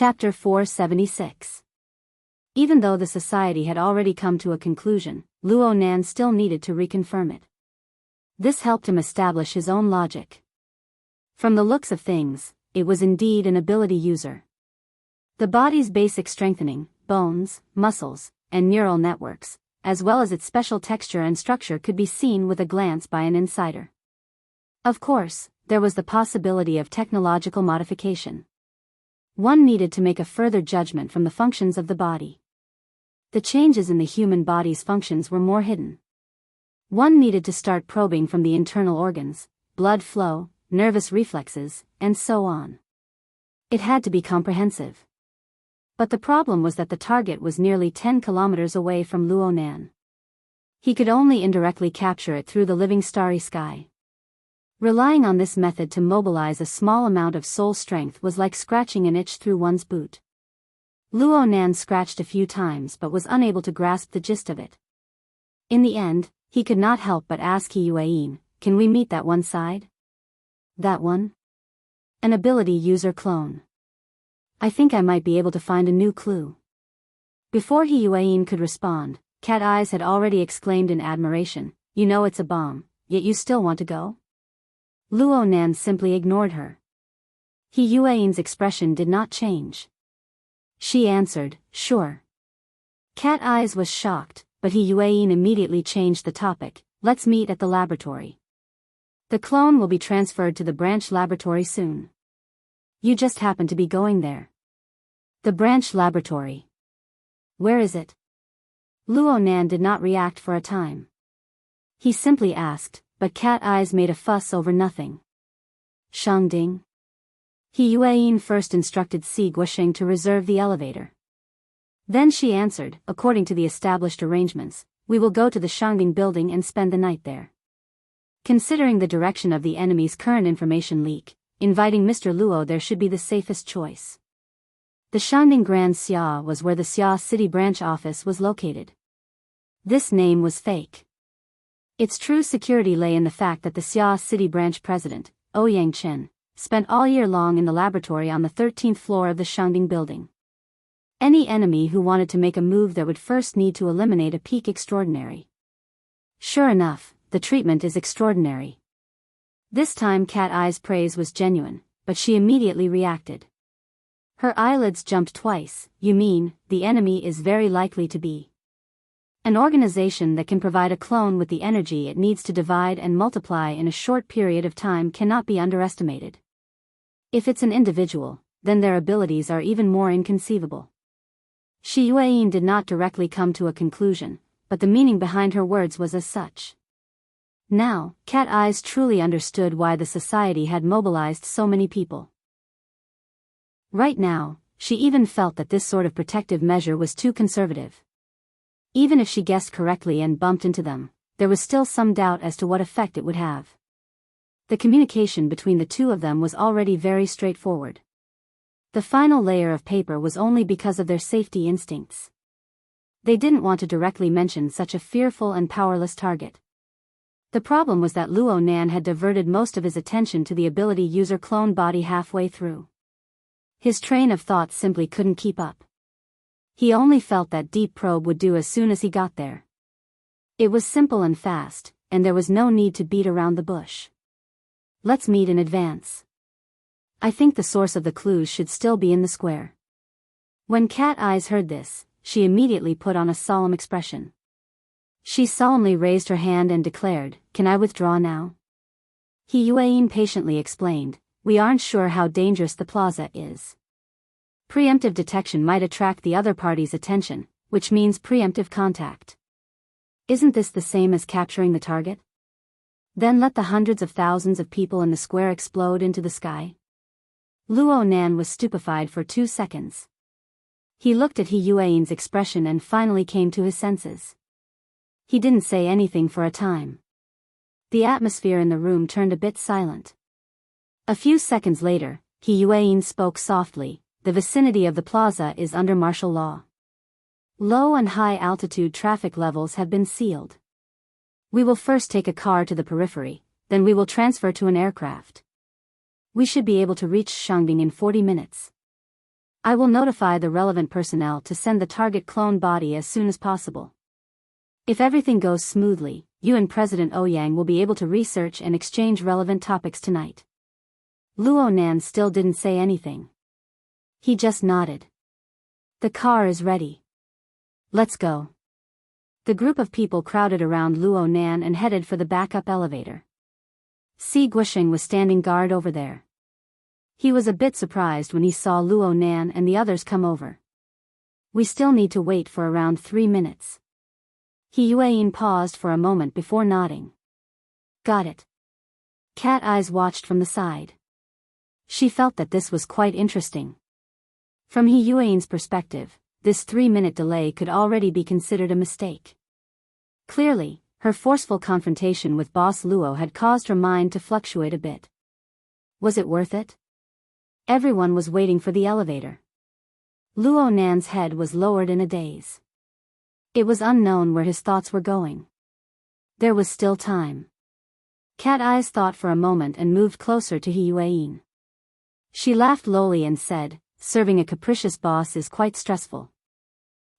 Chapter 476. Even though the society had already come to a conclusion, Luo Nan still needed to reconfirm it. This helped him establish his own logic. From the looks of things, it was indeed an ability user. The body's basic strengthening, bones, muscles, and neural networks, as well as its special texture and structure could be seen with a glance by an insider. Of course, there was the possibility of technological modification. One needed to make a further judgment from the functions of the body. The changes in the human body's functions were more hidden. One needed to start probing from the internal organs, blood flow, nervous reflexes, and so on. It had to be comprehensive. But the problem was that the target was nearly 10 kilometers away from Luo Nan. He could only indirectly capture it through the living starry sky. Relying on this method to mobilize a small amount of soul strength was like scratching an itch through one's boot. Luo Nan scratched a few times but was unable to grasp the gist of it. In the end, he could not help but ask He Yueyin, "Can we meet that one side?" "That one?" "An ability user clone. I think I might be able to find a new clue." Before He Yueyin could respond, Cat Eyes had already exclaimed in admiration, "You know it's a bomb, yet you still want to go?" Luo Nan simply ignored her. He Yueyin's expression did not change. She answered, "Sure." Cat Eyes was shocked, but He Yueyin immediately changed the topic. "Let's meet at the laboratory. The clone will be transferred to the branch laboratory soon. You just happen to be going there." "The branch laboratory. Where is it?" Luo Nan did not react for a time. He simply asked, but Cat Eyes made a fuss over nothing. "Shangding." He Yueyin first instructed Si Guosheng to reserve the elevator. Then she answered, "According to the established arrangements, we will go to the Shangding building and spend the night there." Considering the direction of the enemy's current information leak, inviting Mr. Luo there should be the safest choice. The Shangding Grand Xia was where the Xia City branch office was located. This name was fake. Its true security lay in the fact that the Xia City branch president, Ouyang Chen, spent all year long in the laboratory on the 13th floor of the Shangding building. Any enemy who wanted to make a move there would first need to eliminate a peak extraordinary. Sure enough, the treatment is extraordinary. This time Cat Eye's praise was genuine, but she immediately reacted. Her eyelids jumped twice. "You mean, the enemy is very likely to be an organization that can provide a clone with the energy it needs to divide and multiply in a short period of time cannot be underestimated. If it's an individual, then their abilities are even more inconceivable." Shi Yueyin did not directly come to a conclusion, but the meaning behind her words was as such. Now, Cat Eyes truly understood why the society had mobilized so many people. Right now, she even felt that this sort of protective measure was too conservative. Even if she guessed correctly and bumped into them, there was still some doubt as to what effect it would have. The communication between the two of them was already very straightforward. The final layer of paper was only because of their safety instincts. They didn't want to directly mention such a fearful and powerless target. The problem was that Luo Nan had diverted most of his attention to the ability user clone body halfway through. His train of thought simply couldn't keep up. He only felt that deep probe would do as soon as he got there. It was simple and fast, and there was no need to beat around the bush. "Let's meet in advance. I think the source of the clues should still be in the square." When Cat Eyes heard this, she immediately put on a solemn expression. She solemnly raised her hand and declared, "Can I withdraw now?" He Yueyin patiently explained, "We aren't sure how dangerous the plaza is. Preemptive detection might attract the other party's attention, which means preemptive contact. Isn't this the same as capturing the target? Then let the hundreds of thousands of people in the square explode into the sky." Luo Nan was stupefied for 2 seconds. He looked at He Yueyin's expression and finally came to his senses. He didn't say anything for a time. The atmosphere in the room turned a bit silent. A few seconds later, He Yueyin spoke softly, "The vicinity of the plaza is under martial law. Low and high altitude traffic levels have been sealed. We will first take a car to the periphery, then we will transfer to an aircraft. We should be able to reach Shangding in 40 minutes. I will notify the relevant personnel to send the target clone body as soon as possible. If everything goes smoothly, you and President Ouyang will be able to research and exchange relevant topics tonight. Luo Nan still didn't say anything. He just nodded. The car is ready. Let's go. The group of people crowded around Luo Nan and headed for the backup elevator. Si Guisheng was standing guard over there. He was a bit surprised when he saw Luo Nan and the others come over. We still need to wait for around 3 minutes. He Yueyin paused for a moment before nodding. Got it. Cat Eyes watched from the side. She felt that this was quite interesting. From He Yueyin's perspective, this 3-minute delay could already be considered a mistake. Clearly, her forceful confrontation with Boss Luo had caused her mind to fluctuate a bit. Was it worth it? Everyone was waiting for the elevator. Luo Nan's head was lowered in a daze. It was unknown where his thoughts were going. There was still time. Cat Eyes thought for a moment and moved closer to He Yueyin. She laughed lowly and said, serving a capricious boss is quite stressful.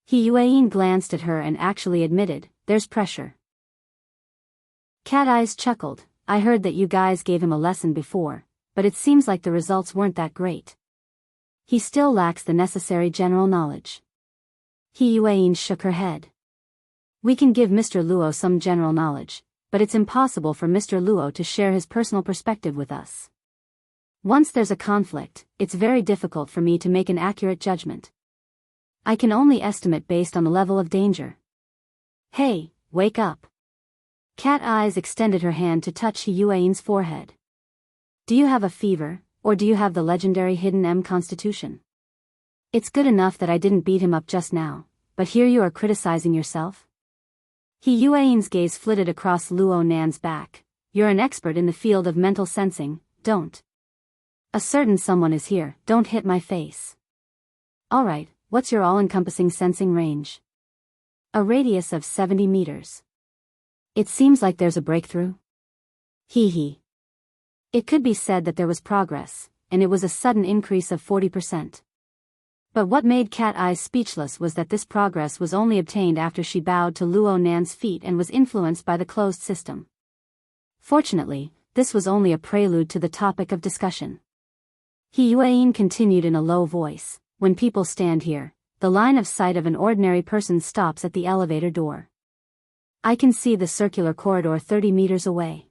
He Yueyin glanced at her and actually admitted, there's pressure. Cat Eyes chuckled, I heard that you guys gave him a lesson before, but it seems like the results weren't that great. He still lacks the necessary general knowledge. He Yueyin shook her head. We can give Mr. Luo some general knowledge, but it's impossible for Mr. Luo to share his personal perspective with us. Once there's a conflict, it's very difficult for me to make an accurate judgment. I can only estimate based on the level of danger. Hey, wake up. Cat Eyes extended her hand to touch He Yueyin's forehead. Do you have a fever, or do you have the legendary hidden M constitution? It's good enough that I didn't beat him up just now, but here you are criticizing yourself? He Yueyin's gaze flitted across Luo Nan's back. You're an expert in the field of mental sensing, don't. A certain someone is here, don't hit my face. Alright, what's your all-encompassing sensing range? A radius of 70 meters. It seems like there's a breakthrough. Hee. It could be said that there was progress, and it was a sudden increase of 40%. But what made Cat Eyes speechless was that this progress was only obtained after she bowed to Luo Nan's feet and was influenced by the closed system. Fortunately, this was only a prelude to the topic of discussion. He Yueyin continued in a low voice, when people stand here, the line of sight of an ordinary person stops at the elevator door. I can see the circular corridor 30 meters away.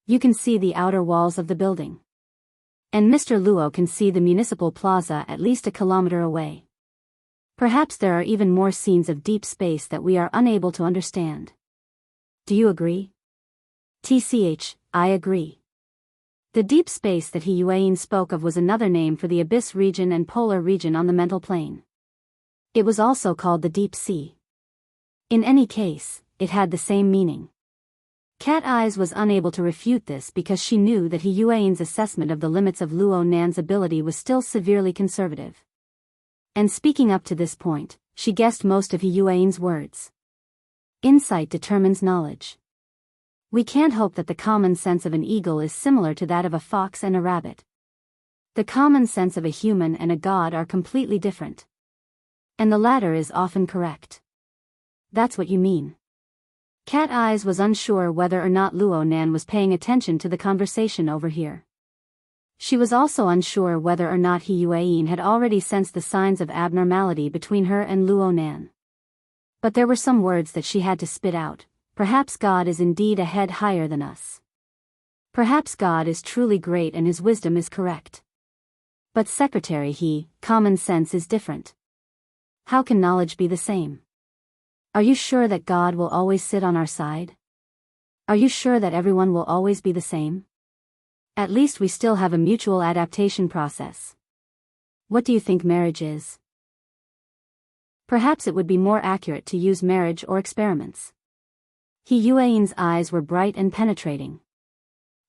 You can see the outer walls of the building. And Mr. Luo can see the municipal plaza at least a kilometer away. Perhaps there are even more scenes of deep space that we are unable to understand. Do you agree? TCH, I agree. The deep space that He Yueyin spoke of was another name for the abyss region and polar region on the mental plane. It was also called the deep sea. In any case, it had the same meaning. Cat Eyes was unable to refute this because she knew that He Yueyin's assessment of the limits of Luo Nan's ability was still severely conservative. And speaking up to this point, she guessed most of He Yueyin's words. Insight determines knowledge. We can't hope that the common sense of an eagle is similar to that of a fox and a rabbit. The common sense of a human and a god are completely different. And the latter is often correct. That's what you mean. Cat Eyes was unsure whether or not Luo Nan was paying attention to the conversation over here. She was also unsure whether or not He Yueyin had already sensed the signs of abnormality between her and Luo Nan. But there were some words that she had to spit out. Perhaps God is indeed a head higher than us. Perhaps God is truly great and his wisdom is correct. But Secretary common sense is different. How can knowledge be the same? Are you sure that God will always sit on our side? Are you sure that everyone will always be the same? At least we still have a mutual adaptation process. What do you think marriage is? Perhaps it would be more accurate to use marriage or experiments. He Yueyin's eyes were bright and penetrating.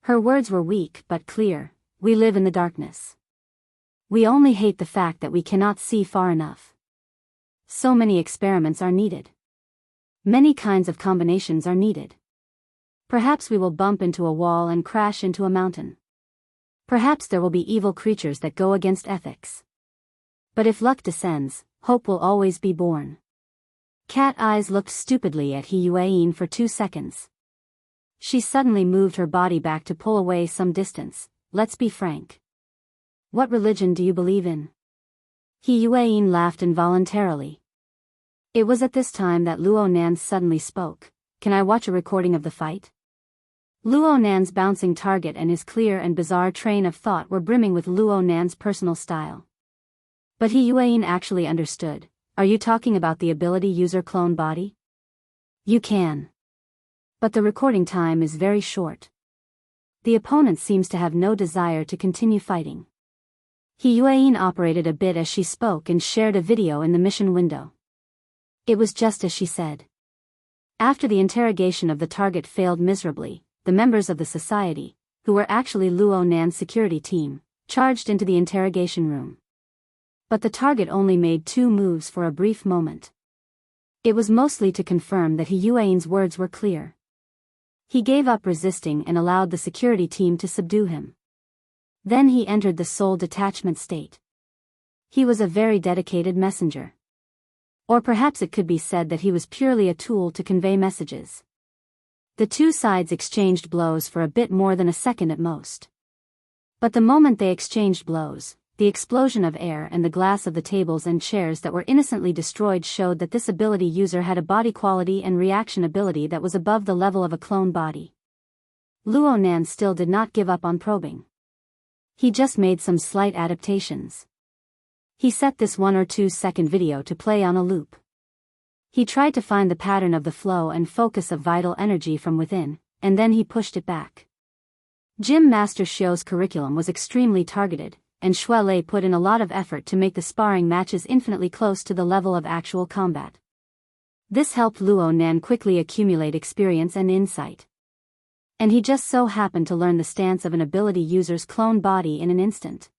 Her words were weak but clear. We live in the darkness. We only hate the fact that we cannot see far enough. So many experiments are needed. Many kinds of combinations are needed. Perhaps we will bump into a wall and crash into a mountain. Perhaps there will be evil creatures that go against ethics. But if luck descends, hope will always be born. Cat Eyes looked stupidly at Hiyuain for 2 seconds. She suddenly moved her body back to pull away some distance. Let's be frank. What religion do you believe in? Hiyuain laughed involuntarily. It was at this time that Luo Nan suddenly spoke. Can I watch a recording of the fight? Luo Nan's bouncing target and his clear and bizarre train of thought were brimming with Luo Nan's personal style. But Hiyuain actually understood. Are you talking about the ability user clone body? You can. But the recording time is very short. The opponent seems to have no desire to continue fighting. Hiyuain operated a bit as she spoke and shared a video in the mission window. It was just as she said. After the interrogation of the target failed miserably, the members of the society, who were actually Luo Nan's security team, charged into the interrogation room. But the target only made 2 moves for a brief moment. It was mostly to confirm that Hiyuain's words were clear. He gave up resisting and allowed the security team to subdue him. Then he entered the soul detachment state. He was a very dedicated messenger. Or perhaps it could be said that he was purely a tool to convey messages. The 2 sides exchanged blows for a bit more than a second at most. But the moment they exchanged blows, the explosion of air and the glass of the tables and chairs that were innocently destroyed showed that this ability user had a body quality and reaction ability that was above the level of a clone body. Luo Nan still did not give up on probing. He just made some slight adaptations. He set this 1 or 2 second video to play on a loop. He tried to find the pattern of the flow and focus of vital energy from within, and then he pushed it back. Gym Master Xiu's curriculum was extremely targeted, and Xue Lei put in a lot of effort to make the sparring matches infinitely close to the level of actual combat. This helped Luo Nan quickly accumulate experience and insight. And he just so happened to learn the stance of an ability user's clone body in an instant.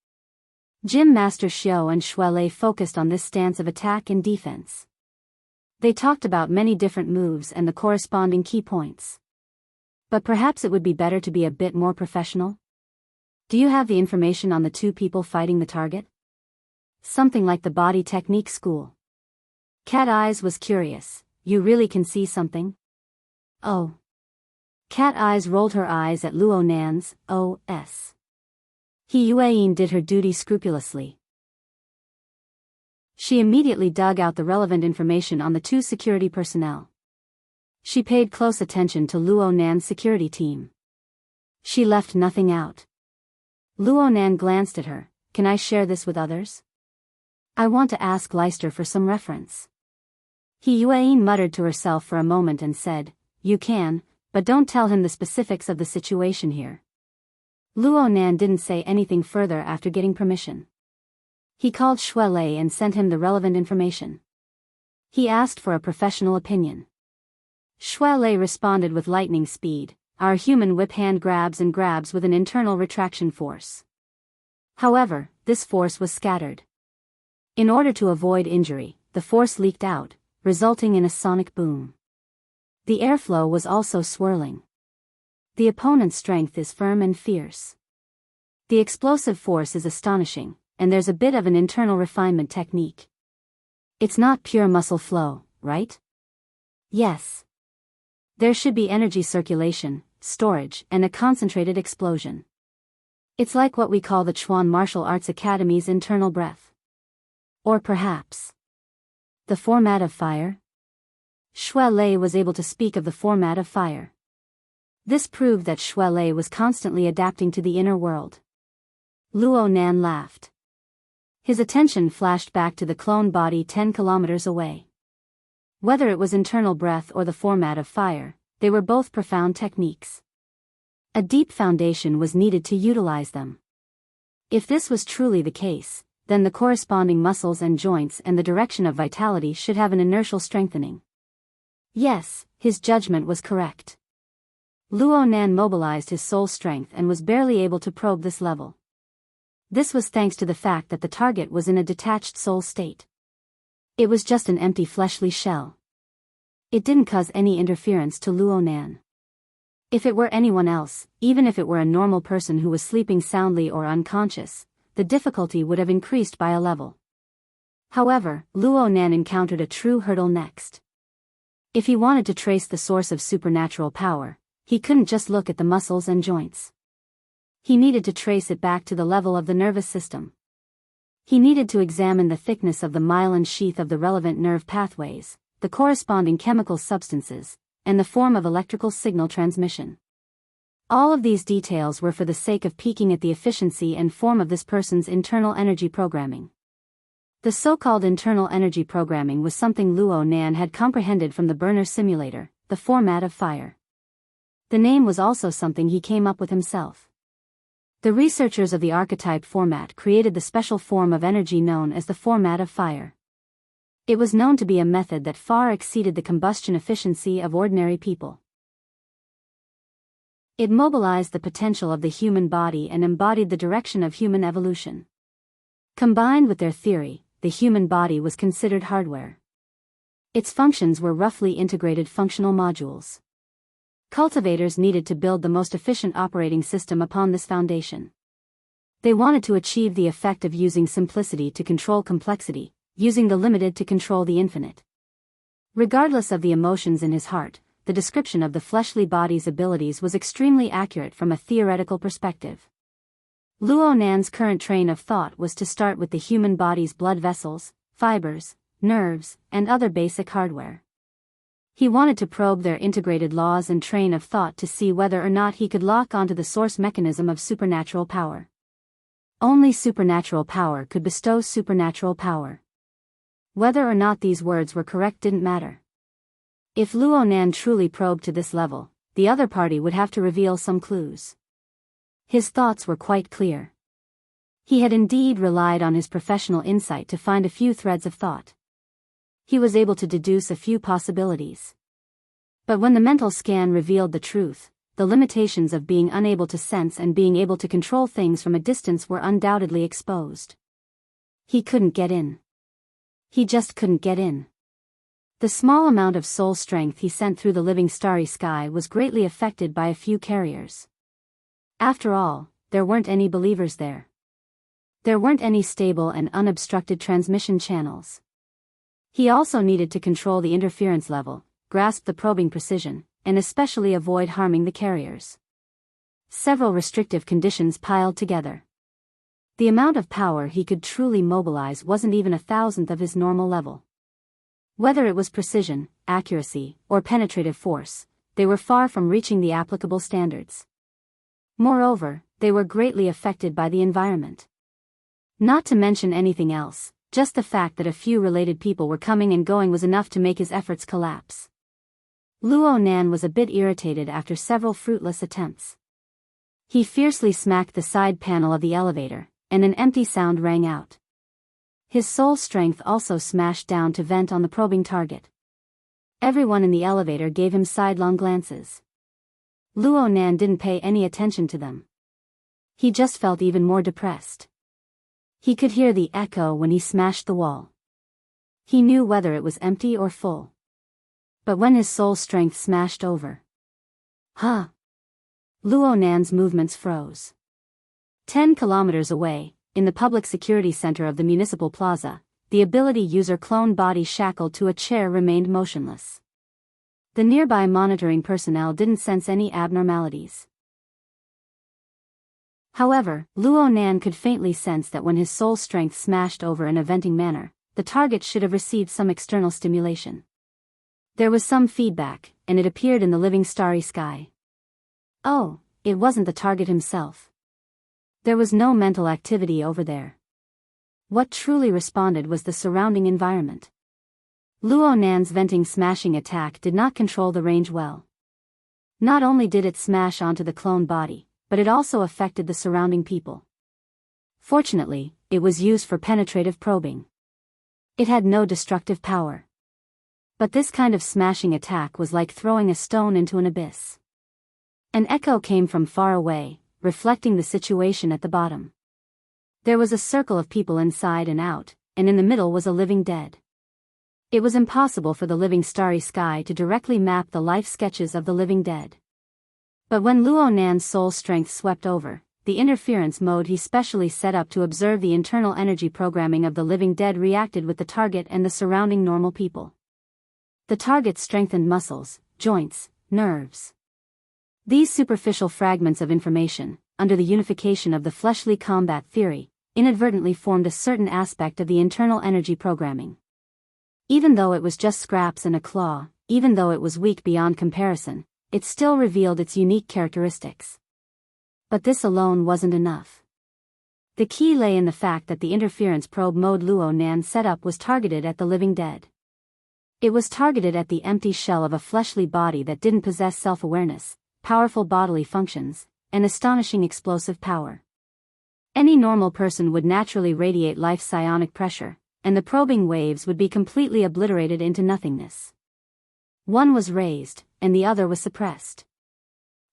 Gym Master Xiu and Xue Lei focused on this stance of attack and defense. They talked about many different moves and the corresponding key points. But perhaps it would be better to be a bit more professional? Do you have the information on the 2 people fighting the target? Something like the body technique school. Cat Eyes was curious. You really can see something? Oh. Cat Eyes rolled her eyes at Luo Nan's O.S. Hiyuain did her duty scrupulously. She immediately dug out the relevant information on the 2 security personnel. She paid close attention to Luo Nan's security team. She left nothing out. Luo Nan glanced at her. Can I share this with others? I want to ask Leister for some reference. Hiyuain muttered to herself for a moment and said, You can, but don't tell him the specifics of the situation here. Luo Nan didn't say anything further after getting permission. He called Xue Lei and sent him the relevant information. He asked for a professional opinion. Xue Lei responded with lightning speed. Our human whip hand grabs and grabs with an internal retraction force. However, this force was scattered. In order to avoid injury, the force leaked out, resulting in a sonic boom. The airflow was also swirling. The opponent's strength is firm and fierce. The explosive force is astonishing, and there's a bit of an internal refinement technique. It's not pure muscle flow, right? Yes. There should be energy circulation, storage, and a concentrated explosion. It's like what we call the Chuan Martial Arts Academy's internal breath. Or perhaps the format of fire? Xue Lei was able to speak of the format of fire. This proved that Xue Lei was constantly adapting to the inner world. Luo Nan laughed. His attention flashed back to the clone body 10 kilometers away. Whether it was internal breath or the format of fire, they were both profound techniques. A deep foundation was needed to utilize them. If this was truly the case, then the corresponding muscles and joints and the direction of vitality should have an inertial strengthening. Yes, his judgment was correct. Luo Nan mobilized his soul strength and was barely able to probe this level. This was thanks to the fact that the target was in a detached soul state. It was just an empty fleshly shell. It didn't cause any interference to Luo Nan. If it were anyone else, even if it were a normal person who was sleeping soundly or unconscious, the difficulty would have increased by a level. However, Luo Nan encountered a true hurdle next. If he wanted to trace the source of supernatural power, he couldn't just look at the muscles and joints. He needed to trace it back to the level of the nervous system. He needed to examine the thickness of the myelin sheath of the relevant nerve pathways, the corresponding chemical substances, and the form of electrical signal transmission. All of these details were for the sake of peeking at the efficiency and form of this person's internal energy programming. The so-called internal energy programming was something Luo Nan had comprehended from the burner simulator, the format of fire. The name was also something he came up with himself. The researchers of the archetype format created the special form of energy known as the format of fire. It was known to be a method that far exceeded the combustion efficiency of ordinary people. It mobilized the potential of the human body and embodied the direction of human evolution. Combined with their theory, the human body was considered hardware. Its functions were roughly integrated functional modules. Cultivators needed to build the most efficient operating system upon this foundation. They wanted to achieve the effect of using simplicity to control complexity, using the limited to control the infinite. Regardless of the emotions in his heart, the description of the fleshly body's abilities was extremely accurate from a theoretical perspective. Luo Nan's current train of thought was to start with the human body's blood vessels, fibers, nerves, and other basic hardware. He wanted to probe their integrated laws and train of thought to see whether or not he could lock onto the source mechanism of supernatural power. Only supernatural power could bestow supernatural power. Whether or not these words were correct didn't matter. If Luo Nan truly probed to this level, the other party would have to reveal some clues. His thoughts were quite clear. He had indeed relied on his professional insight to find a few threads of thought. He was able to deduce a few possibilities. But when the mental scan revealed the truth, the limitations of being unable to sense and being able to control things from a distance were undoubtedly exposed. He couldn't get in. He just couldn't get in. The small amount of soul strength he sent through the living starry sky was greatly affected by a few carriers. After all, there weren't any believers there. There weren't any stable and unobstructed transmission channels. He also needed to control the interference level, grasp the probing precision, and especially avoid harming the carriers. Several restrictive conditions piled together. The amount of power he could truly mobilize wasn't even 1,000th of his normal level. Whether it was precision, accuracy, or penetrative force, they were far from reaching the applicable standards. Moreover, they were greatly affected by the environment. Not to mention anything else, just the fact that a few related people were coming and going was enough to make his efforts collapse. Luo Nan was a bit irritated after several fruitless attempts. He fiercely smacked the side panel of the elevator, and an empty sound rang out. His soul strength also smashed down to vent on the probing target. Everyone in the elevator gave him sidelong glances. Luo Nan didn't pay any attention to them. He just felt even more depressed. He could hear the echo when he smashed the wall. He knew whether it was empty or full. But when his soul strength smashed over. Luo Nan's movements froze. 10 kilometers away, in the public security center of the municipal plaza, the ability user clone body shackled to a chair remained motionless. The nearby monitoring personnel didn't sense any abnormalities. However, Luo Nan could faintly sense that when his soul strength smashed over in a venting manner, the target should have received some external stimulation. There was some feedback, and it appeared in the living starry sky. Oh, it wasn't the target himself. There was no mental activity over there. What truly responded was the surrounding environment. Luo Nan's venting smashing attack did not control the range well. Not only did it smash onto the clone body, but it also affected the surrounding people. Fortunately, it was used for penetrative probing. It had no destructive power. But this kind of smashing attack was like throwing a stone into an abyss. An echo came from far away, reflecting the situation at the bottom. There was a circle of people inside and out, and in the middle was a living dead. It was impossible for the living starry sky to directly map the life sketches of the living dead. But when Luo Nan's soul strength swept over, the interference mode he specially set up to observe the internal energy programming of the living dead reacted with the target and the surrounding normal people. The target strengthened muscles, joints, nerves. These superficial fragments of information, under the unification of the fleshly combat theory, inadvertently formed a certain aspect of the internal energy programming. Even though it was just scraps and a claw, even though it was weak beyond comparison, it still revealed its unique characteristics. But this alone wasn't enough. The key lay in the fact that the interference probe mode Luo Nan set up was targeted at the living dead. It was targeted at the empty shell of a fleshly body that didn't possess self-awareness, powerful bodily functions, and astonishing explosive power. Any normal person would naturally radiate life psionic pressure, and the probing waves would be completely obliterated into nothingness. One was raised, and the other was suppressed.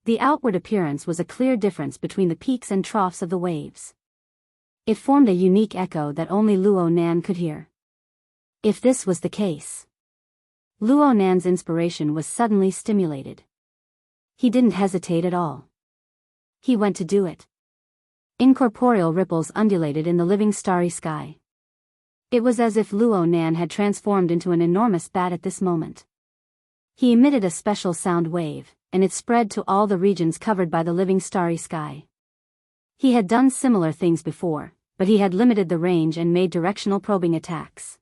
The outward appearance was a clear difference between the peaks and troughs of the waves. It formed a unique echo that only Luo Nan could hear. If this was the case, Luo Nan's inspiration was suddenly stimulated. He didn't hesitate at all. He went to do it. Incorporeal ripples undulated in the living starry sky. It was as if Luo Nan had transformed into an enormous bat at this moment. He emitted a special sound wave, and it spread to all the regions covered by the living starry sky. He had done similar things before, but he had limited the range and made directional probing attacks.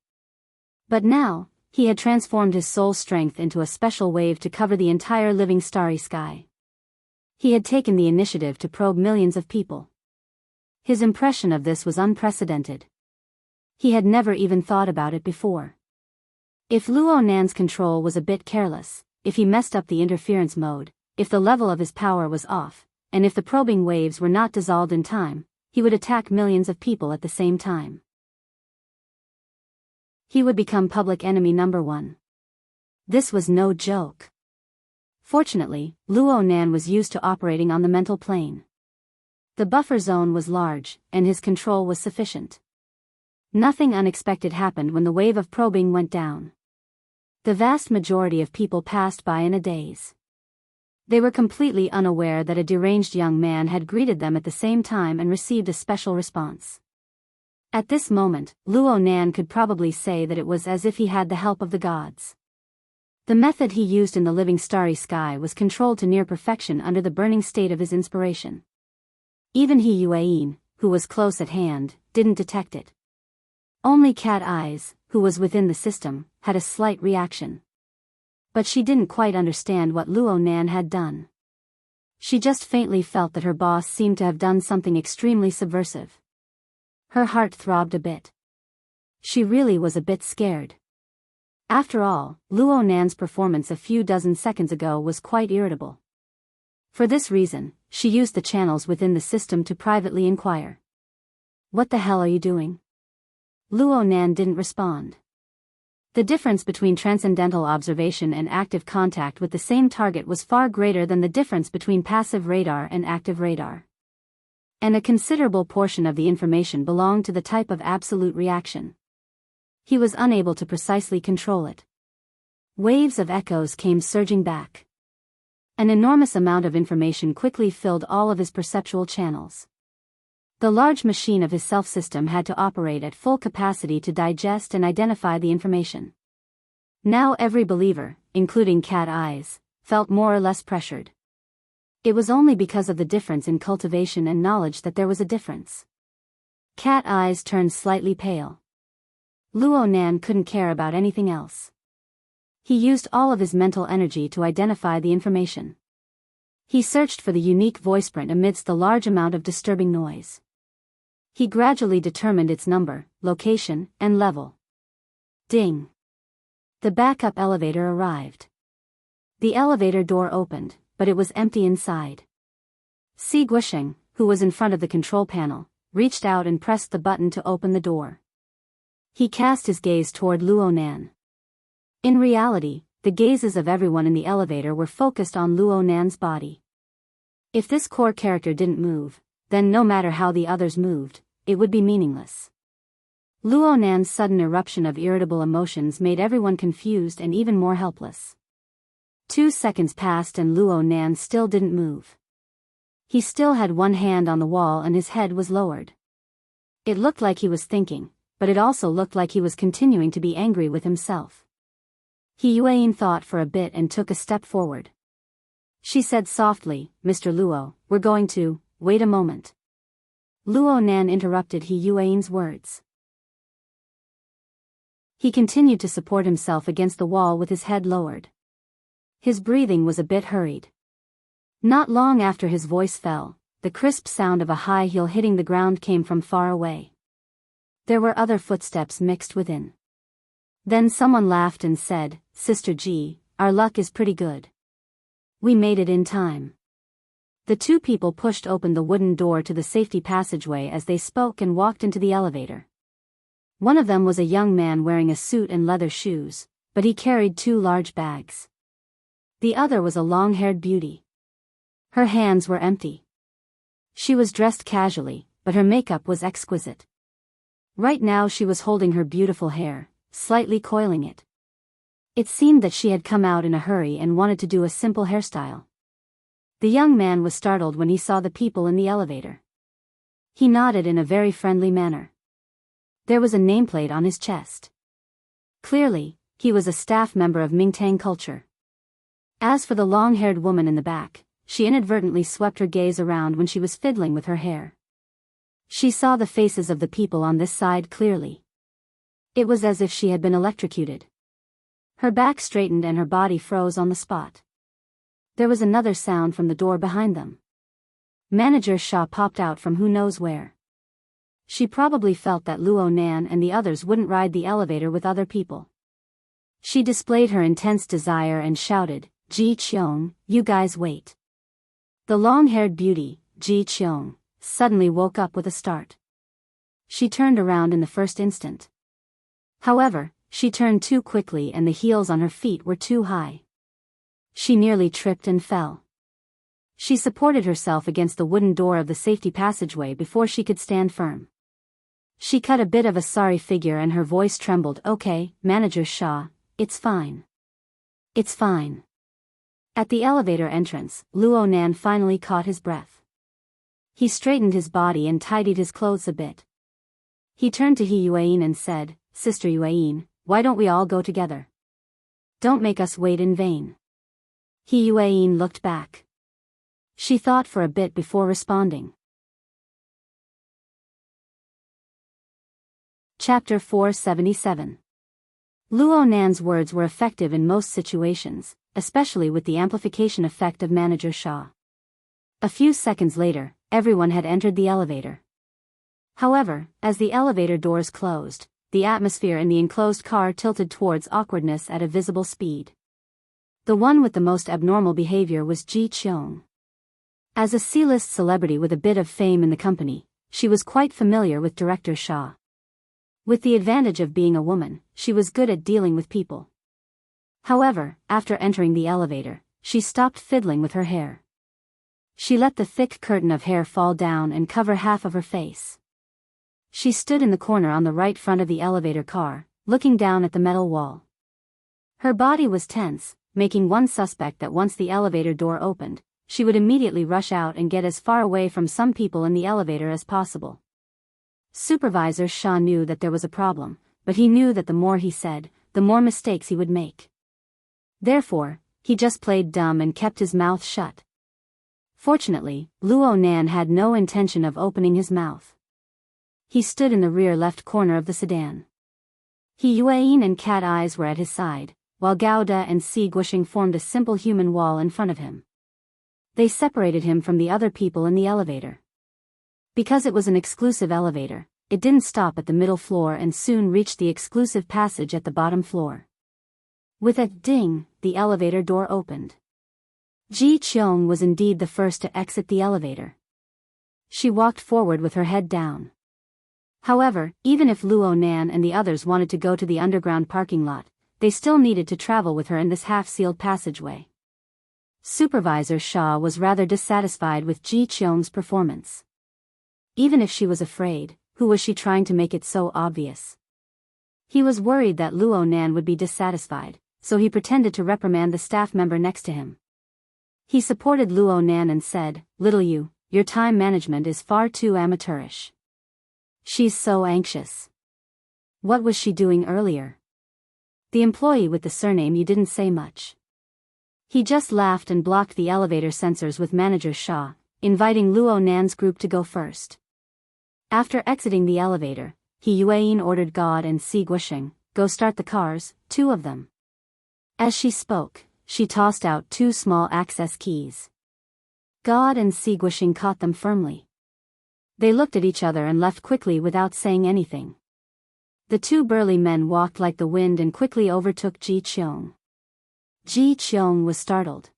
But now, he had transformed his soul strength into a special wave to cover the entire living starry sky. He had taken the initiative to probe millions of people. His impression of this was unprecedented. He had never even thought about it before. If Luo Nan's control was a bit careless, if he messed up the interference mode, if the level of his power was off, and if the probing waves were not dissolved in time, he would attack millions of people at the same time. He would become public enemy number one. This was no joke. Fortunately, Luo Nan was used to operating on the mental plane. The buffer zone was large, and his control was sufficient. Nothing unexpected happened when the wave of probing went down. The vast majority of people passed by in a daze. They were completely unaware that a deranged young man had greeted them at the same time and received a special response. At this moment, Luo Nan could probably say that it was as if he had the help of the gods. The method he used in the living starry sky was controlled to near perfection under the burning state of his inspiration. Even He Yuan, who was close at hand, didn't detect it. Only Cat Eyes, who was within the system, had a slight reaction. But she didn't quite understand what Luo Nan had done. She just faintly felt that her boss seemed to have done something extremely subversive. Her heart throbbed a bit. She really was a bit scared. After all, Luo Nan's performance a few dozen seconds ago was quite irritable. For this reason, she used the channels within the system to privately inquire. "What the hell are you doing?" Luo Nan didn't respond. The difference between transcendental observation and active contact with the same target was far greater than the difference between passive radar and active radar. And a considerable portion of the information belonged to the type of absolute reaction. He was unable to precisely control it. Waves of echoes came surging back. An enormous amount of information quickly filled all of his perceptual channels. The large machine of his self-system had to operate at full capacity to digest and identify the information. Now every believer, including Cat Eyes, felt more or less pressured. It was only because of the difference in cultivation and knowledge that there was a difference. Cat Eyes turned slightly pale. Luo Nan couldn't care about anything else. He used all of his mental energy to identify the information. He searched for the unique voice print amidst the large amount of disturbing noise. He gradually determined its number, location, and level. Ding! The backup elevator arrived. The elevator door opened, but it was empty inside. Si Guisheng, who was in front of the control panel, reached out and pressed the button to open the door. He cast his gaze toward Luo Nan. In reality, the gazes of everyone in the elevator were focused on Luo Nan's body. If this core character didn't move, then no matter how the others moved, it would be meaningless. Luo Nan's sudden eruption of irritable emotions made everyone confused and even more helpless. 2 seconds passed and Luo Nan still didn't move. He still had one hand on the wall and his head was lowered. It looked like he was thinking, but it also looked like he was continuing to be angry with himself. Yuan thought for a bit and took a step forward. She said softly, "Mr. Luo, we're going to, wait a moment." Luo Nan interrupted Yuan's words. He continued to support himself against the wall with his head lowered. His breathing was a bit hurried. Not long after his voice fell, the crisp sound of a high heel hitting the ground came from far away. There were other footsteps mixed within. Then someone laughed and said, "Sister Ji, our luck is pretty good. We made it in time." The two people pushed open the wooden door to the safety passageway as they spoke and walked into the elevator. One of them was a young man wearing a suit and leather shoes, but he carried two large bags. The other was a long-haired beauty. Her hands were empty. She was dressed casually, but her makeup was exquisite. Right now she was holding her beautiful hair, slightly coiling it. It seemed that she had come out in a hurry and wanted to do a simple hairstyle. The young man was startled when he saw the people in the elevator. He nodded in a very friendly manner. There was a nameplate on his chest. Clearly, he was a staff member of Mingtang culture. As for the long-haired woman in the back, she inadvertently swept her gaze around when she was fiddling with her hair. She saw the faces of the people on this side clearly. It was as if she had been electrocuted. Her back straightened and her body froze on the spot. There was another sound from the door behind them. Manager Shaw popped out from who knows where. She probably felt that Luo Nan and the others wouldn't ride the elevator with other people. She displayed her intense desire and shouted, "Ji Qiong, you guys wait." The long-haired beauty, Ji Qiong, suddenly woke up with a start. She turned around in the first instant. However, she turned too quickly and the heels on her feet were too high. She nearly tripped and fell. She supported herself against the wooden door of the safety passageway before she could stand firm. She cut a bit of a sorry figure and her voice trembled. "Okay, Manager Shaw, it's fine. It's fine." At the elevator entrance, Luo Nan finally caught his breath. He straightened his body and tidied his clothes a bit. He turned to Yuan and said, "Sister Yuan, why don't we all go together? Don't make us wait in vain." Yuan looked back. She thought for a bit before responding. Chapter 477. Luo Nan's words were effective in most situations, especially with the amplification effect of Manager Shaw. A few seconds later, everyone had entered the elevator. However, as the elevator doors closed, the atmosphere in the enclosed car tilted towards awkwardness at a visible speed. The one with the most abnormal behavior was Ji Qiong. As a C-list celebrity with a bit of fame in the company, she was quite familiar with Director Shaw. With the advantage of being a woman, she was good at dealing with people. However, after entering the elevator, she stopped fiddling with her hair. She let the thick curtain of hair fall down and cover half of her face. She stood in the corner on the right front of the elevator car, looking down at the metal wall. Her body was tense, making one suspect that once the elevator door opened, she would immediately rush out and get as far away from some people in the elevator as possible. Supervisor Shaw knew that there was a problem, but he knew that the more he said, the more mistakes he would make. Therefore, he just played dumb and kept his mouth shut. Fortunately, Luo Nan had no intention of opening his mouth. He stood in the rear left corner of the sedan. Yuan and Cat Eyes were at his side, while Gouda and Si Guishing formed a simple human wall in front of him. They separated him from the other people in the elevator. Because it was an exclusive elevator, it didn't stop at the middle floor and soon reached the exclusive passage at the bottom floor. With a ding, the elevator door opened. Ji Qiong was indeed the first to exit the elevator. She walked forward with her head down. However, even if Luo Nan and the others wanted to go to the underground parking lot, they still needed to travel with her in this half-sealed passageway. Supervisor Shaw was rather dissatisfied with Ji Qiong's performance. Even if she was afraid, who was she trying to make it so obvious? He was worried that Luo Nan would be dissatisfied, so he pretended to reprimand the staff member next to him. He supported Luo Nan and said, "Little you, your time management is far too amateurish. She's so anxious. What was she doing earlier? The employee with the surname you didn't say much. He just laughed and blocked the elevator sensors with Manager Shaw, inviting Luo Nan's group to go first. After exiting the elevator, Yuan ordered God and Si Guisheng, go start the cars, 2 of them. As she spoke, she tossed out 2 small access keys. God and Si Guisheng caught them firmly. They looked at each other and left quickly without saying anything. The 2 burly men walked like the wind and quickly overtook Ji Qiong. Ji Qiong was startled.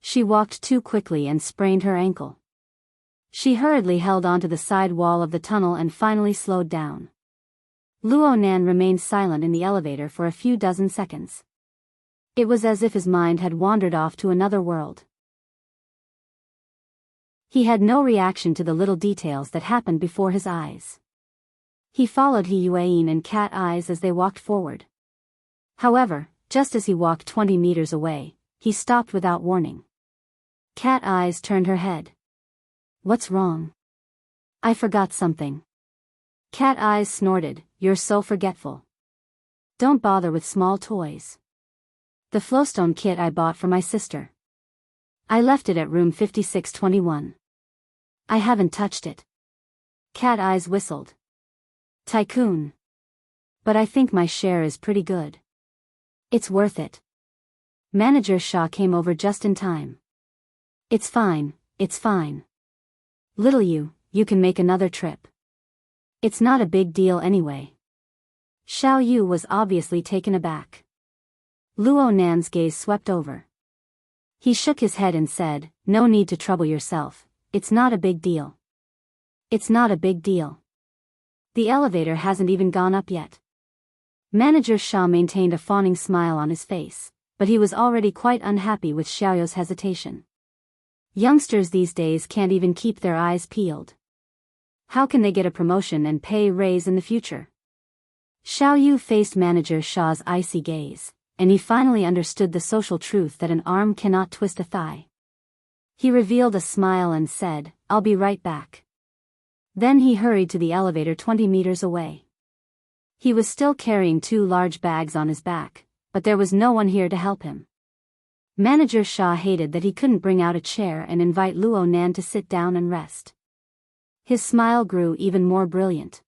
She walked too quickly and sprained her ankle. She hurriedly held onto the side wall of the tunnel and finally slowed down. Luo Nan remained silent in the elevator for a few dozen seconds. It was as if his mind had wandered off to another world. He had no reaction to the little details that happened before his eyes. He followed Yuan and Cat Eyes as they walked forward. However, just as he walked 20 meters away, he stopped without warning. Cat Eyes turned her head. What's wrong? I forgot something. Cat Eyes snorted, you're so forgetful. Don't bother with small toys. The flowstone kit I bought for my sister. I left it at room 5621. I haven't touched it. Cat Eyes whistled. Tycoon. But I think my share is pretty good. It's worth it. Manager Shaw came over just in time. It's fine, it's fine. Little you can make another trip. It's not a big deal anyway. Xiao Yu was obviously taken aback. Luo Nan's gaze swept over. He shook his head and said, no need to trouble yourself, it's not a big deal. It's not a big deal. The elevator hasn't even gone up yet. Manager Shaw maintained a fawning smile on his face, but he was already quite unhappy with Xiaoyu's hesitation. Youngsters these days can't even keep their eyes peeled. How can they get a promotion and pay raise in the future? Xiaoyu faced Manager Shaw's icy gaze, and he finally understood the social truth that an arm cannot twist a thigh. He revealed a smile and said, I'll be right back. Then he hurried to the elevator 20 meters away. He was still carrying 2 large bags on his back, but there was no one here to help him. Manager Shaw hated that he couldn't bring out a chair and invite Luo Nan to sit down and rest. His smile grew even more brilliant.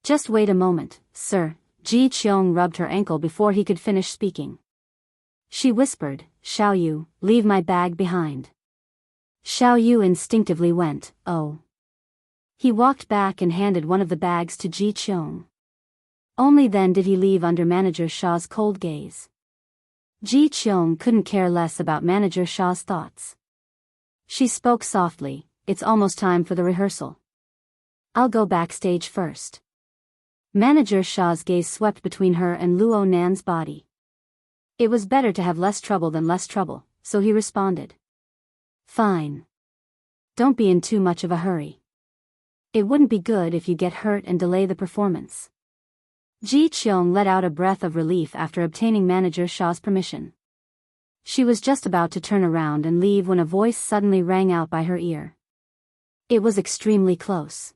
Just wait a moment, sir. Ji Qiong rubbed her ankle before he could finish speaking. She whispered, Xiao Yu, leave my bag behind. Xiao Yu instinctively went, oh. He walked back and handed one of the bags to Ji Qiong. Only then did he leave under Manager Shaw's cold gaze. Ji Qiong couldn't care less about Manager Shaw's thoughts. She spoke softly, it's almost time for the rehearsal. I'll go backstage first. Manager Shaw's gaze swept between her and Luo Nan's body. It was better to have less trouble than less trouble, so he responded. Fine. Don't be in too much of a hurry. It wouldn't be good if you get hurt and delay the performance. Ji Qiong let out a breath of relief after obtaining Manager Shaw's permission. She was just about to turn around and leave when a voice suddenly rang out by her ear. It was extremely close.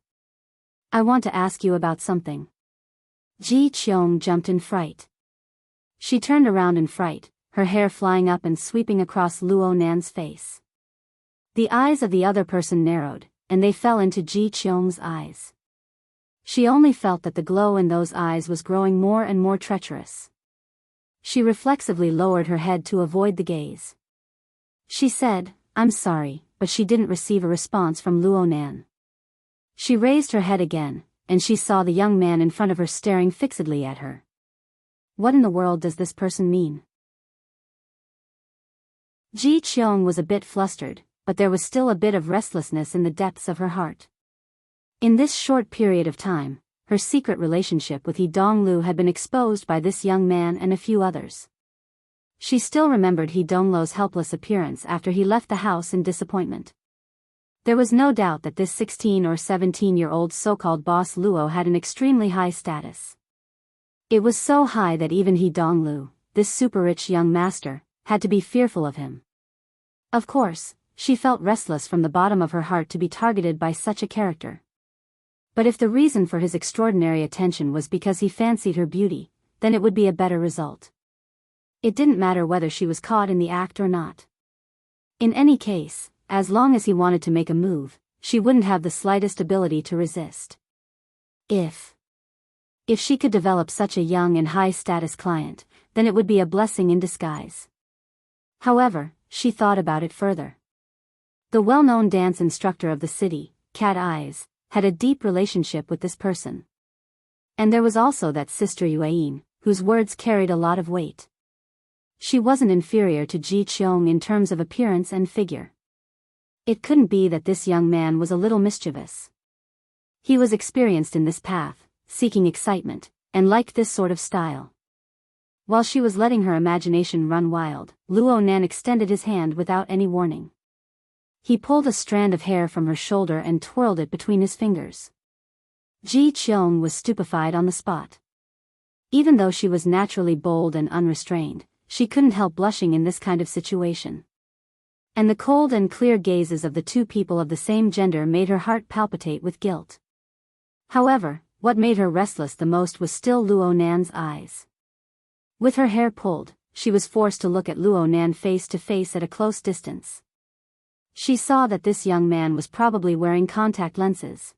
I want to ask you about something. Ji Qiong jumped in fright. She turned around in fright, her hair flying up and sweeping across Luo Nan's face. The eyes of the other person narrowed, and they fell into Ji Qiong's eyes. She only felt that the glow in those eyes was growing more and more treacherous. She reflexively lowered her head to avoid the gaze. She said, I'm sorry, but she didn't receive a response from Luo Nan. She raised her head again, and she saw the young man in front of her staring fixedly at her. What in the world does this person mean? Ji Qiong was a bit flustered, but there was still a bit of restlessness in the depths of her heart. In this short period of time, her secret relationship with He Donglu had been exposed by this young man and a few others. She still remembered He Donglu's helpless appearance after he left the house in disappointment. There was no doubt that this 16 or 17-year-old so-called boss Luo had an extremely high status. It was so high that even He Donglu, this super-rich young master, had to be fearful of him. Of course, she felt restless from the bottom of her heart to be targeted by such a character. But if the reason for his extraordinary attention was because he fancied her beauty, then it would be a better result. It didn't matter whether she was caught in the act or not. In any case, as long as he wanted to make a move, she wouldn't have the slightest ability to resist. If she could develop such a young and high-status client, then it would be a blessing in disguise. However, she thought about it further. The well-known dance instructor of the city, Cat Eyes, had a deep relationship with this person. And there was also that sister Yuain, whose words carried a lot of weight. She wasn't inferior to Ji Qiong in terms of appearance and figure. It couldn't be that this young man was a little mischievous. He was experienced in this path, seeking excitement, and liked this sort of style. While she was letting her imagination run wild, Luo Nan extended his hand without any warning. He pulled a strand of hair from her shoulder and twirled it between his fingers. Ji Qiong was stupefied on the spot. Even though she was naturally bold and unrestrained, she couldn't help blushing in this kind of situation. And the cold and clear gazes of the two people of the same gender made her heart palpitate with guilt. However, what made her restless the most was still Luo Nan's eyes. With her hair pulled, she was forced to look at Luo Nan face to face at a close distance. She saw that this young man was probably wearing contact lenses.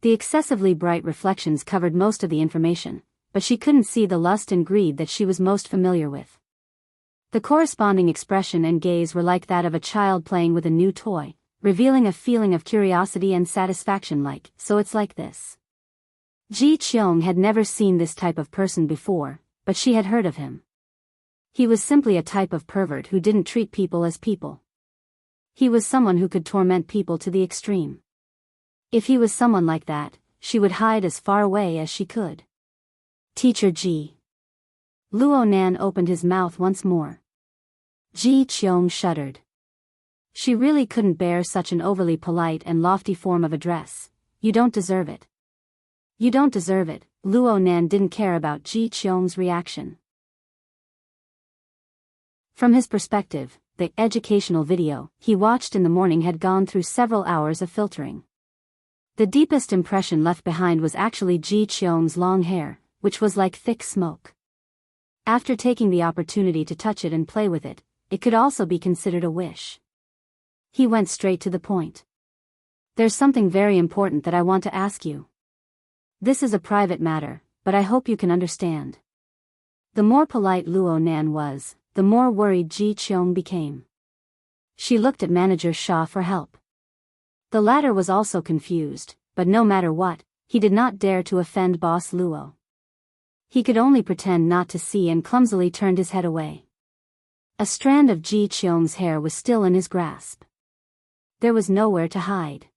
The excessively bright reflections covered most of the information, but she couldn't see the lust and greed that she was most familiar with. The corresponding expression and gaze were like that of a child playing with a new toy, revealing a feeling of curiosity and satisfaction like, so it's like this. Ji Qiong had never seen this type of person before, but she had heard of him. He was simply a type of pervert who didn't treat people as people. He was someone who could torment people to the extreme. If he was someone like that, she would hide as far away as she could. Teacher Ji. Luo Nan opened his mouth once more. Ji Qiong shuddered. She really couldn't bear such an overly polite and lofty form of address. You don't deserve it. You don't deserve it. Luo Nan didn't care about Ji Qiong's reaction. From his perspective, the educational video he watched in the morning had gone through several hours of filtering. The deepest impression left behind was actually Ji Qiong's long hair, which was like thick smoke. After taking the opportunity to touch it and play with it, it could also be considered a wish. He went straight to the point. There's something very important that I want to ask you. This is a private matter, but I hope you can understand. The more polite Luo Nan was, the more worried Ji Qiong became. She looked at Manager Sha for help. The latter was also confused, but no matter what, he did not dare to offend Boss Luo. He could only pretend not to see and clumsily turned his head away. A strand of Ji Qiong's hair was still in his grasp. There was nowhere to hide.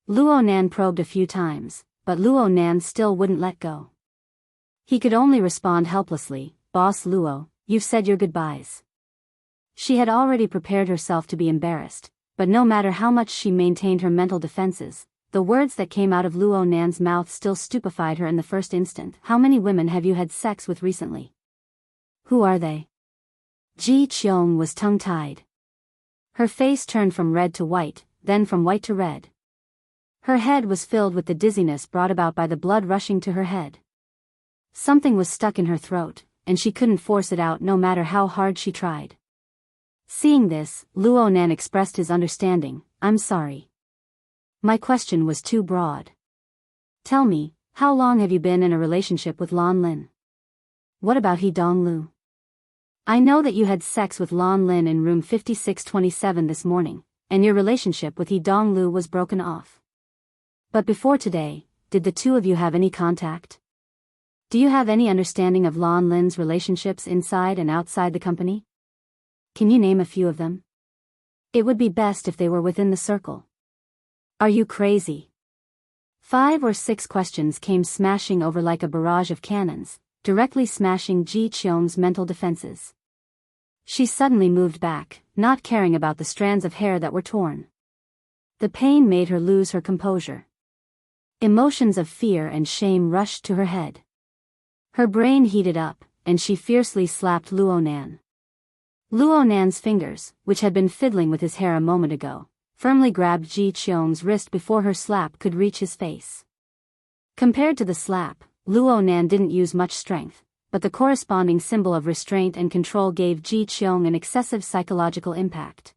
Luo Nan probed a few times, but Luo Nan still wouldn't let go. He could only respond helplessly, Boss Luo, you've said your goodbyes. She had already prepared herself to be embarrassed, but no matter how much she maintained her mental defenses, the words that came out of Luo Nan's mouth still stupefied her in the first instant. How many women have you had sex with recently? Who are they? Ji Qiong was tongue-tied. Her face turned from red to white, then from white to red. Her head was filled with the dizziness brought about by the blood rushing to her head. Something was stuck in her throat, and she couldn't force it out no matter how hard she tried. Seeing this, Luo Nan expressed his understanding. I'm sorry. My question was too broad. Tell me, how long have you been in a relationship with Lan Lin? What about He Donglu? I know that you had sex with Lan Lin in room 5627 this morning, and your relationship with He Donglu was broken off. But before today, did the two of you have any contact? Do you have any understanding of Lan Lin's relationships inside and outside the company? Can you name a few of them? It would be best if they were within the circle. Are you crazy? 5 or 6 questions came smashing over like a barrage of cannons, directly smashing Ji Qiong's mental defenses. She suddenly moved back, not caring about the strands of hair that were torn. The pain made her lose her composure. Emotions of fear and shame rushed to her head. Her brain heated up, and she fiercely slapped Luo Nan. Luo Nan's fingers, which had been fiddling with his hair a moment ago, firmly grabbed Ji Qiong's wrist before her slap could reach his face. Compared to the slap, Luo Nan didn't use much strength, but the corresponding symbol of restraint and control gave Ji Qiong an excessive psychological impact.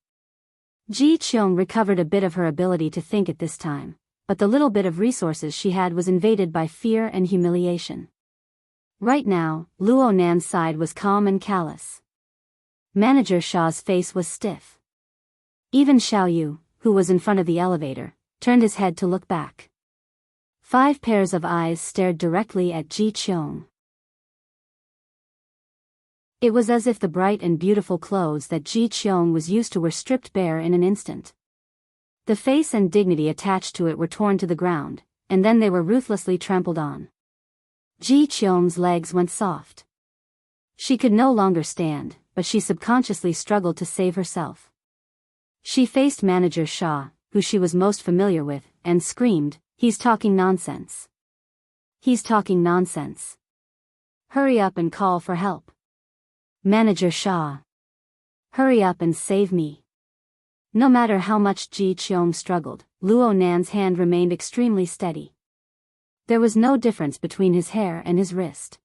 Ji Qiong recovered a bit of her ability to think at this time, but the little bit of resources she had was invaded by fear and humiliation. Right now, Luo Nan's side was calm and callous. Manager Shaw's face was stiff. Even Xiao Yu, who was in front of the elevator, turned his head to look back. 5 pairs of eyes stared directly at Ji Qiong. It was as if the bright and beautiful clothes that Ji Qiong was used to were stripped bare in an instant. The face and dignity attached to it were torn to the ground, and then they were ruthlessly trampled on. Ji Qiong's legs went soft. She could no longer stand, but she subconsciously struggled to save herself. She faced Manager Shaw, who she was most familiar with, and screamed, "He's talking nonsense. He's talking nonsense. Hurry up and call for help. Manager Shaw. Hurry up and save me." No matter how much Ji Qiong struggled, Luo Nan's hand remained extremely steady. There was no difference between his hair and his wrist.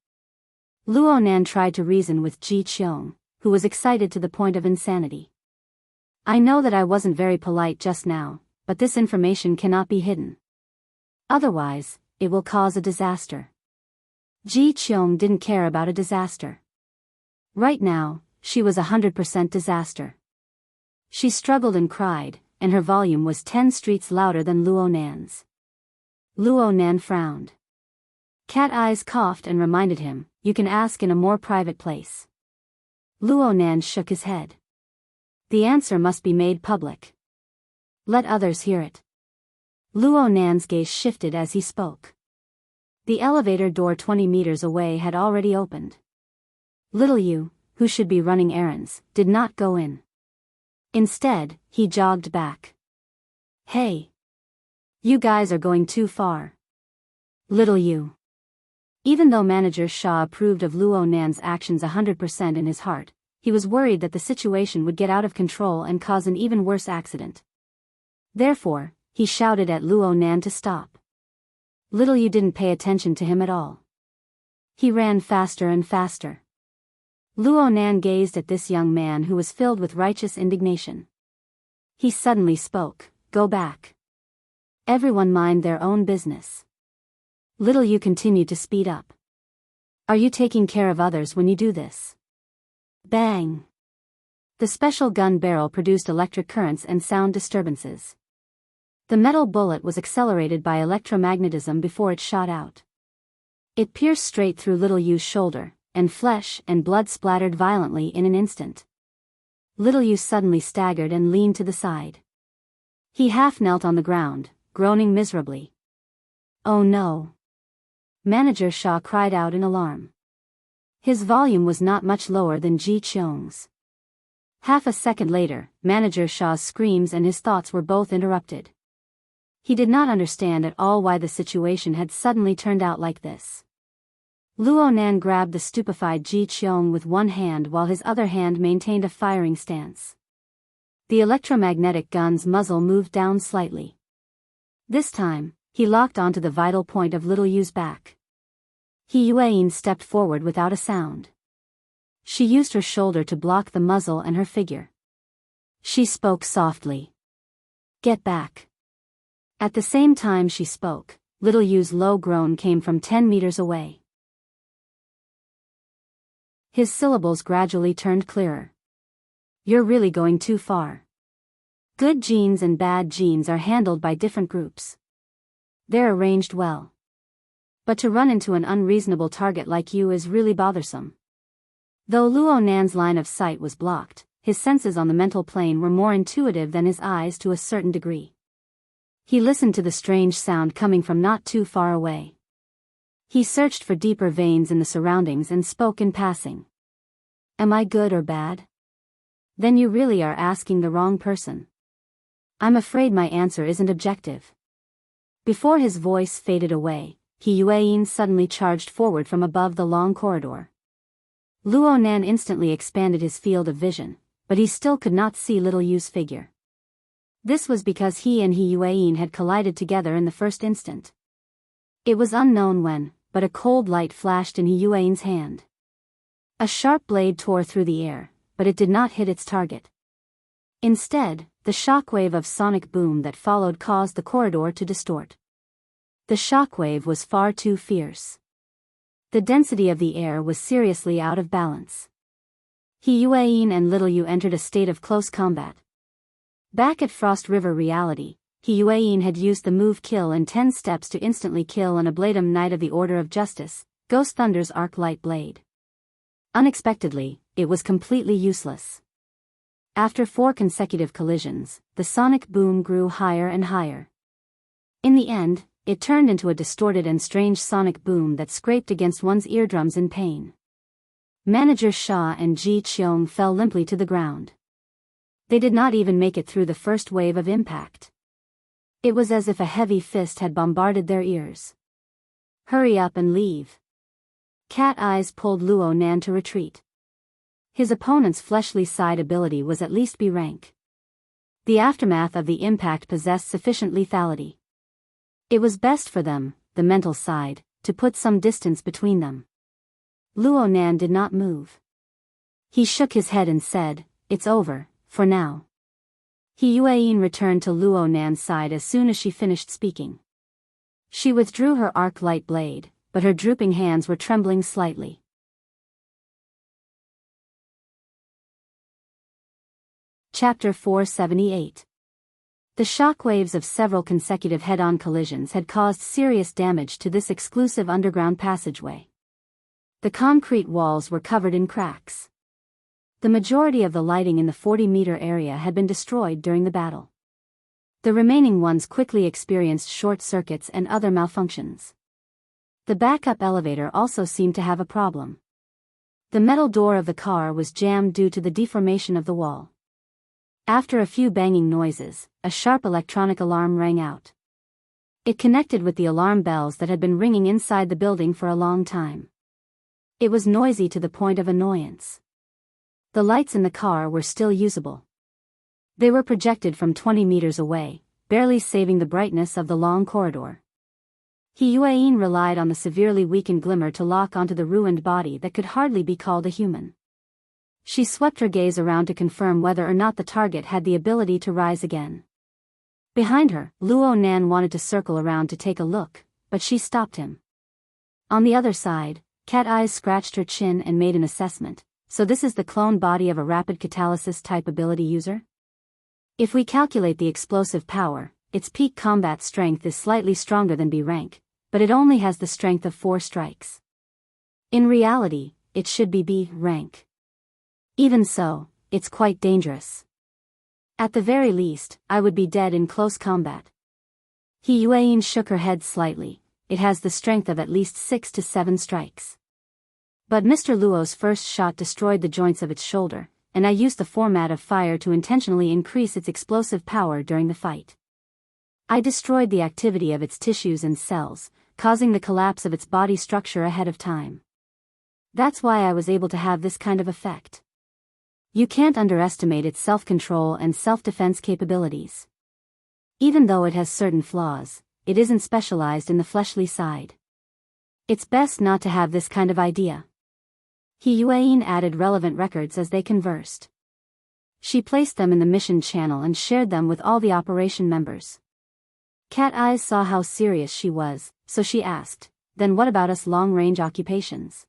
Luo Nan tried to reason with Ji Qiong, who was excited to the point of insanity. "I know that I wasn't very polite just now, but this information cannot be hidden. Otherwise, it will cause a disaster." Ji Qiong didn't care about a disaster. Right now, she was 100% disaster. She struggled and cried, and her volume was 10 streets louder than Luo Nan's. Luo Nan frowned. Cat Eyes coughed and reminded him, "You can ask in a more private place." Luo Nan shook his head. "The answer must be made public. Let others hear it." Luo Nan's gaze shifted as he spoke. The elevator door 20 meters away had already opened. Little Yu, who should be running errands, did not go in. Instead, he jogged back. "Hey! You guys are going too far. Little Yu." Even though Manager Shaw approved of Luo Nan's actions 100% in his heart, he was worried that the situation would get out of control and cause an even worse accident. Therefore, he shouted at Luo Nan to stop. Little Yu didn't pay attention to him at all. He ran faster and faster. Luo Nan gazed at this young man who was filled with righteous indignation. He suddenly spoke, "Go back. Everyone mind their own business." Little Yu continued to speed up. "Are you taking care of others when you do this?" Bang! The special gun barrel produced electric currents and sound disturbances. The metal bullet was accelerated by electromagnetism before it shot out. It pierced straight through Little Yu's shoulder, and flesh and blood splattered violently in an instant. Little Yu suddenly staggered and leaned to the side. He half knelt on the ground, groaning miserably. "Oh no!" Manager Shaw cried out in alarm. His volume was not much lower than Ji Qiong's. Half a second later, Manager Shaw's screams and his thoughts were both interrupted. He did not understand at all why the situation had suddenly turned out like this. Luo Nan grabbed the stupefied Ji Qiong with one hand while his other hand maintained a firing stance. The electromagnetic gun's muzzle moved down slightly. This time, he locked onto the vital point of Little Yu's back. Yuan stepped forward without a sound. She used her shoulder to block the muzzle and her figure. She spoke softly. "Get back." At the same time she spoke, Little Yu's low groan came from 10 meters away. His syllables gradually turned clearer. "You're really going too far. Good genes and bad genes are handled by different groups. They're arranged well. But to run into an unreasonable target like you is really bothersome." Though Luo Nan's line of sight was blocked, his senses on the mental plane were more intuitive than his eyes to a certain degree. He listened to the strange sound coming from not too far away. He searched for deeper veins in the surroundings and spoke in passing. "Am I good or bad? Then you really are asking the wrong person. I'm afraid my answer isn't objective." Before his voice faded away, Yuan suddenly charged forward from above the long corridor. Luo Nan instantly expanded his field of vision, but he still could not see little Yu's figure. This was because he and Yuan had collided together in the first instant. It was unknown when, but a cold light flashed in Yuan's hand. A sharp blade tore through the air, but it did not hit its target. Instead, the shockwave of sonic boom that followed caused the corridor to distort. The shockwave was far too fierce. The density of the air was seriously out of balance. Yuan and Little Yu entered a state of close combat. Back at Frost River Reality, Yuan had used the move Kill in 10 steps to instantly kill an Ablatum Knight of the Order of Justice, Ghost Thunder's Arc Light Blade. Unexpectedly, it was completely useless. After 4 consecutive collisions, the sonic boom grew higher and higher. In the end, it turned into a distorted and strange sonic boom that scraped against one's eardrums in pain. Manager Xia and Ji Qiong fell limply to the ground. They did not even make it through the first wave of impact. It was as if a heavy fist had bombarded their ears. Hurry up and leave. Cat Eyes pulled Luo Nan to retreat. His opponent's fleshly side ability was at least B rank. The aftermath of the impact possessed sufficient lethality. It was best for them, the mental side, to put some distance between them. Luo Nan did not move. He shook his head and said, "It's over, for now." Yuan returned to Luo Nan's side as soon as she finished speaking. She withdrew her arc light blade, but her drooping hands were trembling slightly. Chapter 478. The shockwaves of several consecutive head-on collisions had caused serious damage to this exclusive underground passageway. The concrete walls were covered in cracks. The majority of the lighting in the 40-meter area had been destroyed during the battle. The remaining ones quickly experienced short circuits and other malfunctions. The backup elevator also seemed to have a problem. The metal door of the car was jammed due to the deformation of the wall. After a few banging noises, a sharp electronic alarm rang out. It connected with the alarm bells that had been ringing inside the building for a long time. It was noisy to the point of annoyance. The lights in the car were still usable. They were projected from 20 meters away, barely saving the brightness of the long corridor. Yuan relied on the severely weakened glimmer to lock onto the ruined body that could hardly be called a human. She swept her gaze around to confirm whether or not the target had the ability to rise again. Behind her, Luo Nan wanted to circle around to take a look, but she stopped him. On the other side, Cat Eyes scratched her chin and made an assessment. So this is the clone body of a rapid catalysis type ability user? If we calculate the explosive power, its peak combat strength is slightly stronger than B rank, but it only has the strength of 4 strikes. In reality, it should be B rank. Even so, it's quite dangerous. At the very least, I would be dead in close combat. Yuan shook her head slightly. It has the strength of at least 6 to 7 strikes. But Mr. Luo's first shot destroyed the joints of its shoulder, and I used the format of fire to intentionally increase its explosive power during the fight. I destroyed the activity of its tissues and cells, causing the collapse of its body structure ahead of time. That's why I was able to have this kind of effect. You can't underestimate its self-control and self-defense capabilities. Even though it has certain flaws, it isn't specialized in the fleshly side. It's best not to have this kind of idea. Yuan added relevant records as they conversed. She placed them in the mission channel and shared them with all the operation members. Cat Eyes saw how serious she was, so she asked, "Then what about us long-range occupations?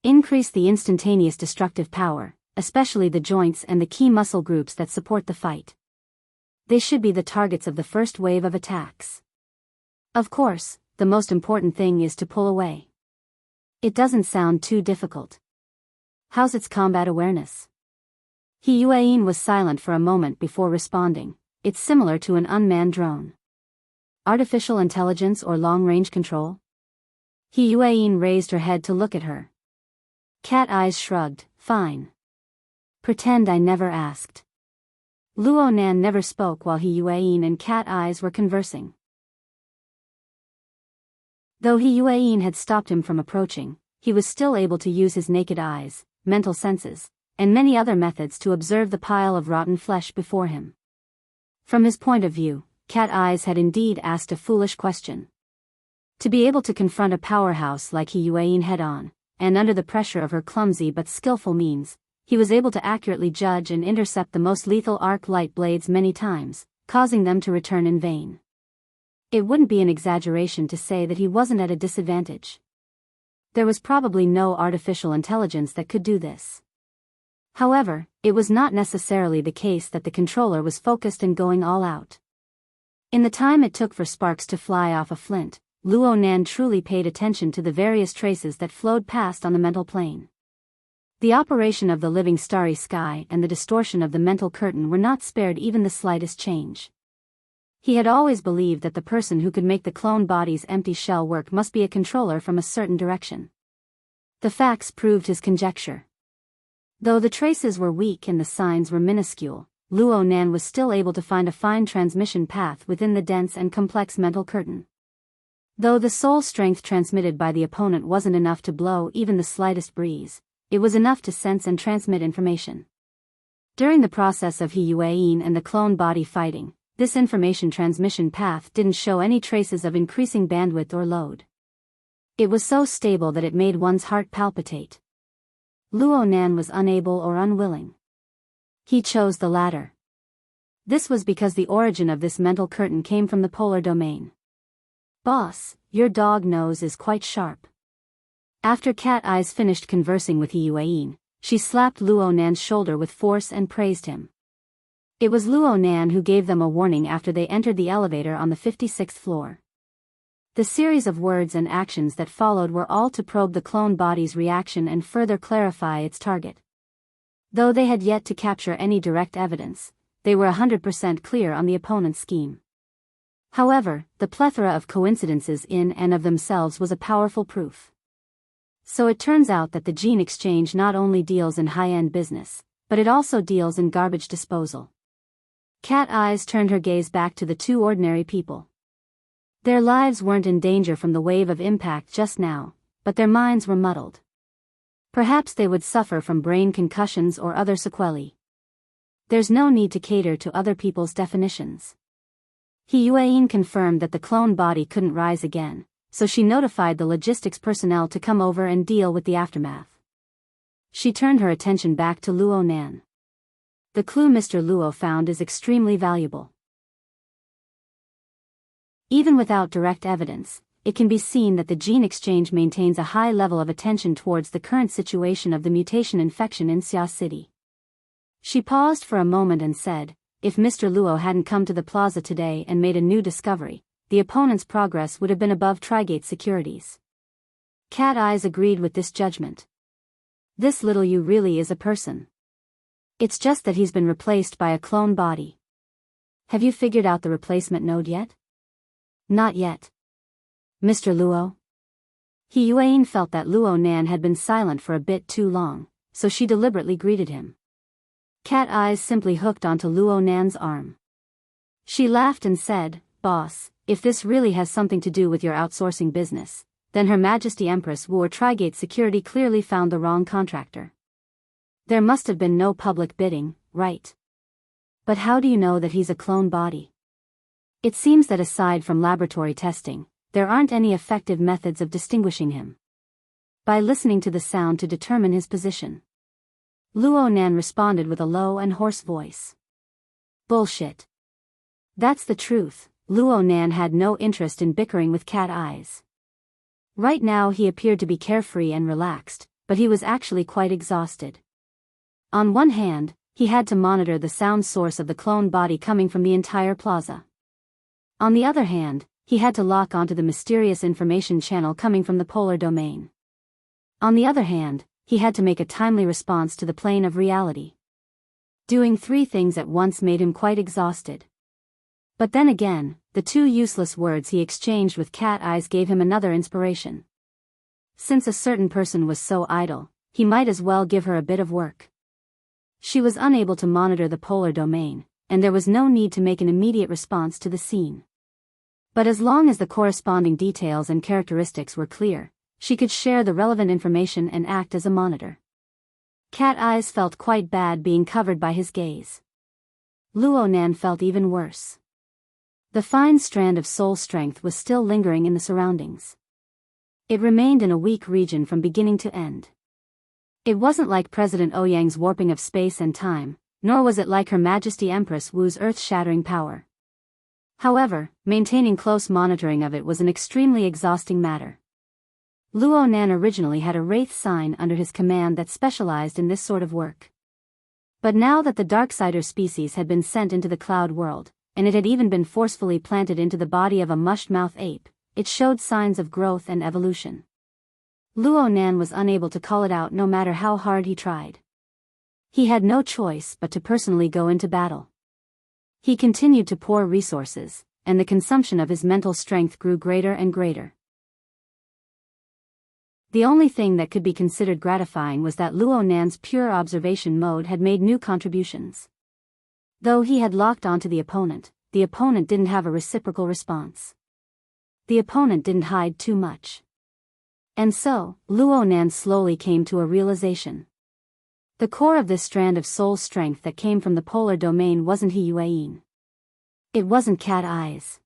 Increase the instantaneous destructive power, especially the joints and the key muscle groups that support the fight. They should be the targets of the first wave of attacks. Of course, the most important thing is to pull away. It doesn't sound too difficult. How's its combat awareness?" Yuan was silent for a moment before responding. "It's similar to an unmanned drone. Artificial intelligence or long-range control?" Yuan raised her head to look at her. Cat Eyes shrugged. "Fine. Pretend I never asked." Luo Nan never spoke while Yuan and Cat Eyes were conversing. Though Yuan had stopped him from approaching, he was still able to use his naked eyes, mental senses, and many other methods to observe the pile of rotten flesh before him. From his point of view, Cat Eyes had indeed asked a foolish question. To be able to confront a powerhouse like Hiyuain head-on, and under the pressure of her clumsy but skillful means, he was able to accurately judge and intercept the most lethal arc light blades many times, causing them to return in vain. It wouldn't be an exaggeration to say that he wasn't at a disadvantage. There was probably no artificial intelligence that could do this. However, it was not necessarily the case that the controller was focused and going all out. In the time it took for sparks to fly off a flint, Luo Nan truly paid attention to the various traces that flowed past on the mental plane. The operation of the living starry sky and the distortion of the mental curtain were not spared even the slightest change. He had always believed that the person who could make the clone body's empty shell work must be a controller from a certain direction. The facts proved his conjecture. Though the traces were weak and the signs were minuscule, Luo Nan was still able to find a fine transmission path within the dense and complex mental curtain. Though the soul strength transmitted by the opponent wasn't enough to blow even the slightest breeze, it was enough to sense and transmit information. During the process of Hiyuain and the clone body fighting, this information transmission path didn't show any traces of increasing bandwidth or load. It was so stable that it made one's heart palpitate. Luo Nan was unable or unwilling. He chose the latter. This was because the origin of this mental curtain came from the polar domain. "Boss, your dog nose is quite sharp." After Cat Eyes finished conversing with Hiyuain, she slapped Luo Nan's shoulder with force and praised him. It was Luo Nan who gave them a warning after they entered the elevator on the 56th floor. The series of words and actions that followed were all to probe the clone body's reaction and further clarify its target. Though they had yet to capture any direct evidence, they were 100% clear on the opponent's scheme. However, the plethora of coincidences in and of themselves was a powerful proof. So it turns out that the gene exchange not only deals in high-end business, but it also deals in garbage disposal. Cat Eyes turned her gaze back to the two ordinary people. Their lives weren't in danger from the wave of impact just now, but their minds were muddled. Perhaps they would suffer from brain concussions or other sequelae. There's no need to cater to other people's definitions. Hiyuain confirmed that the clone body couldn't rise again, so she notified the logistics personnel to come over and deal with the aftermath. She turned her attention back to Luo Nan. The clue Mr. Luo found is extremely valuable. Even without direct evidence, it can be seen that the gene exchange maintains a high level of attention towards the current situation of the mutation infection in Xia City. She paused for a moment and said, if Mr. Luo hadn't come to the plaza today and made a new discovery, the opponent's progress would have been above Trigate Securities. Cat Eyes agreed with this judgment. This little you really is a person. It's just that he's been replaced by a clone body. Have you figured out the replacement node yet? Not yet. Mr. Luo? Hiyuain felt that Luo Nan had been silent for a bit too long, so she deliberately greeted him. Cat Eyes simply hooked onto Luo Nan's arm. She laughed and said, "Boss, if this really has something to do with your outsourcing business, then Her Majesty Empress Wu or Trigate Security clearly found the wrong contractor. There must have been no public bidding, right? But how do you know that he's a clone body? It seems that aside from laboratory testing, there aren't any effective methods of distinguishing him. By listening to the sound to determine his position." Luo Nan responded with a low and hoarse voice. "Bullshit. That's the truth." Luo Nan had no interest in bickering with Cat Eyes. Right now he appeared to be carefree and relaxed, but he was actually quite exhausted. On one hand, he had to monitor the sound source of the clone body coming from the entire plaza. On the other hand, he had to lock onto the mysterious information channel coming from the polar domain. On the other hand, he had to make a timely response to the plane of reality. Doing three things at once made him quite exhausted. But then again, the two useless words he exchanged with Cat Eyes gave him another inspiration. Since a certain person was so idle, he might as well give her a bit of work. She was unable to monitor the polar domain, and there was no need to make an immediate response to the scene. But as long as the corresponding details and characteristics were clear, she could share the relevant information and act as a monitor. Cat Eyes felt quite bad being covered by his gaze. Luo Nan felt even worse. The fine strand of soul strength was still lingering in the surroundings. It remained in a weak region from beginning to end. It wasn't like President Ouyang's warping of space and time, nor was it like Her Majesty Empress Wu's earth-shattering power. However, maintaining close monitoring of it was an extremely exhausting matter. Luo Nan originally had a wraith sign under his command that specialized in this sort of work. But now that the Darksider species had been sent into the cloud world, and it had even been forcefully planted into the body of a mush-mouth ape, it showed signs of growth and evolution. Luo Nan was unable to call it out no matter how hard he tried. He had no choice but to personally go into battle. He continued to pour resources, and the consumption of his mental strength grew greater and greater. The only thing that could be considered gratifying was that Luo Nan's pure observation mode had made new contributions. Though he had locked onto the opponent didn't have a reciprocal response. The opponent didn't hide too much. And so, Luo Nan slowly came to a realization. The core of this strand of soul strength that came from the polar domain wasn't He Yueyin. It wasn't Cat Eyes.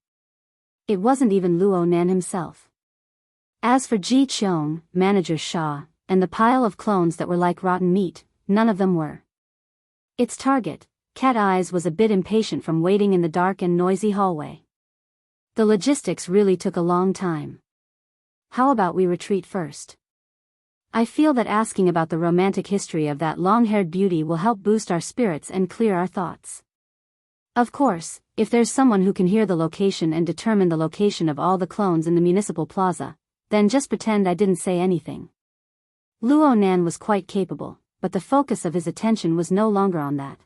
It wasn't even Luo Nan himself. As for Ji Qiong, Manager Sha, and the pile of clones that were like rotten meat, none of them were. Its target, Cat Eyes, was a bit impatient from waiting in the dark and noisy hallway. The logistics really took a long time. How about we retreat first? I feel that asking about the romantic history of that long-haired beauty will help boost our spirits and clear our thoughts. Of course, if there's someone who can hear the location and determine the location of all the clones in the municipal plaza, then just pretend I didn't say anything. Luo Nan was quite capable, but the focus of his attention was no longer on that.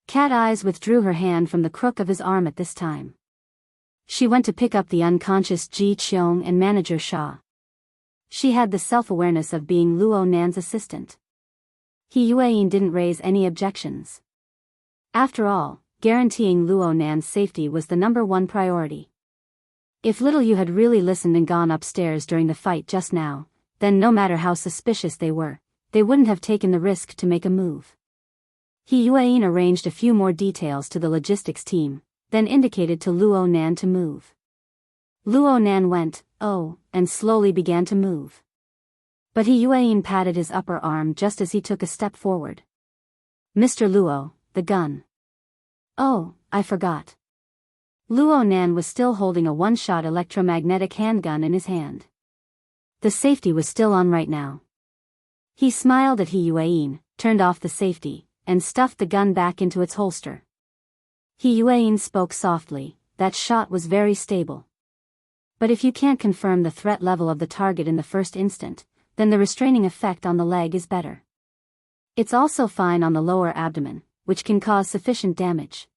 Cat Eyes withdrew her hand from the crook of his arm at this time. She went to pick up the unconscious Ji Qiong and Manager Sha. She had the self-awareness of being Luo Nan's assistant. He Yueyin didn't raise any objections. After all, guaranteeing Luo Nan's safety was the #1 priority. If Little Yu had really listened and gone upstairs during the fight just now, then no matter how suspicious they were, they wouldn't have taken the risk to make a move. He Yueyin arranged a few more details to the logistics team, then indicated to Luo Nan to move. Luo Nan went, "Oh," and slowly began to move. But He Yueyin patted his upper arm just as he took a step forward. "Mr. Luo, the gun." "Oh, I forgot." Luo Nan was still holding a one-shot electromagnetic handgun in his hand. The safety was still on right now. He smiled at He Yueyin, turned off the safety, and stuffed the gun back into its holster. He Yueyin spoke softly, "That shot was very stable. But if you can't confirm the threat level of the target in the first instant, then the restraining effect on the leg is better. It's also fine on the lower abdomen, which can cause sufficient damage.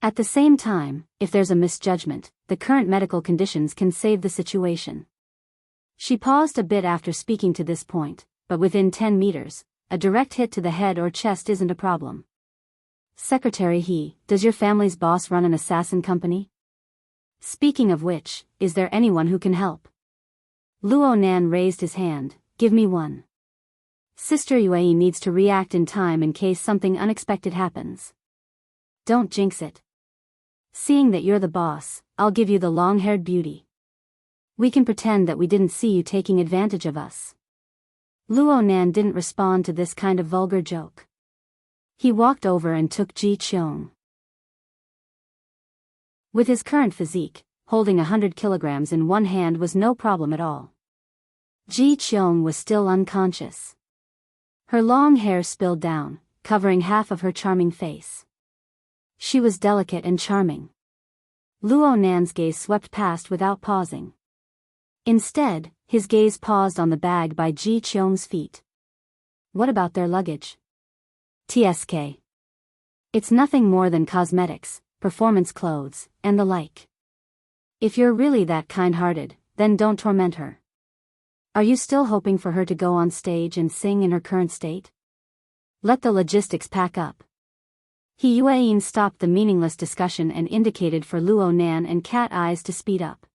At the same time, if there's a misjudgment, the current medical conditions can save the situation." She paused a bit after speaking to this point, but within 10 meters, a direct hit to the head or chest isn't a problem. "Secretary He, does your family's boss run an assassin company? Speaking of which, is there anyone who can help?" Luo Nan raised his hand, "Give me one. Sister Yueyin needs to react in time in case something unexpected happens." "Don't jinx it. Seeing that you're the boss, I'll give you the long-haired beauty. We can pretend that we didn't see you taking advantage of us." Luo Nan didn't respond to this kind of vulgar joke. He walked over and took Ji Qiong. With his current physique, holding 100 kilograms in one hand was no problem at all. Ji Qiong was still unconscious. Her long hair spilled down, covering half of her charming face. She was delicate and charming. Luo Nan's gaze swept past without pausing. Instead, his gaze paused on the bag by Ji Qiong's feet. "What about their luggage?" "TSK. It's nothing more than cosmetics, performance clothes, and the like. If you're really that kind-hearted, then don't torment her. Are you still hoping for her to go on stage and sing in her current state? Let the logistics pack up." He Yueyin stopped the meaningless discussion and indicated for Luo Nan and Cat Eyes to speed up.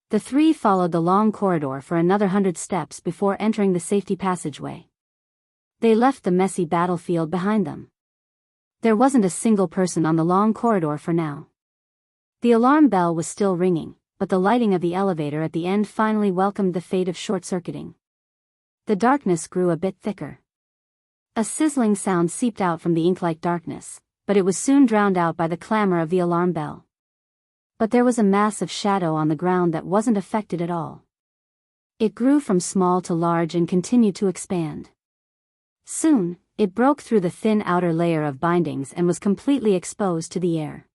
The three followed the long corridor for another 100 steps before entering the safety passageway. They left the messy battlefield behind them. There wasn't a single person on the long corridor for now. The alarm bell was still ringing, but the lighting of the elevator at the end finally welcomed the fate of short-circuiting. The darkness grew a bit thicker. A sizzling sound seeped out from the ink-like darkness, but it was soon drowned out by the clamor of the alarm bell. But there was a mass of shadow on the ground that wasn't affected at all. It grew from small to large and continued to expand. Soon, it broke through the thin outer layer of bindings and was completely exposed to the air.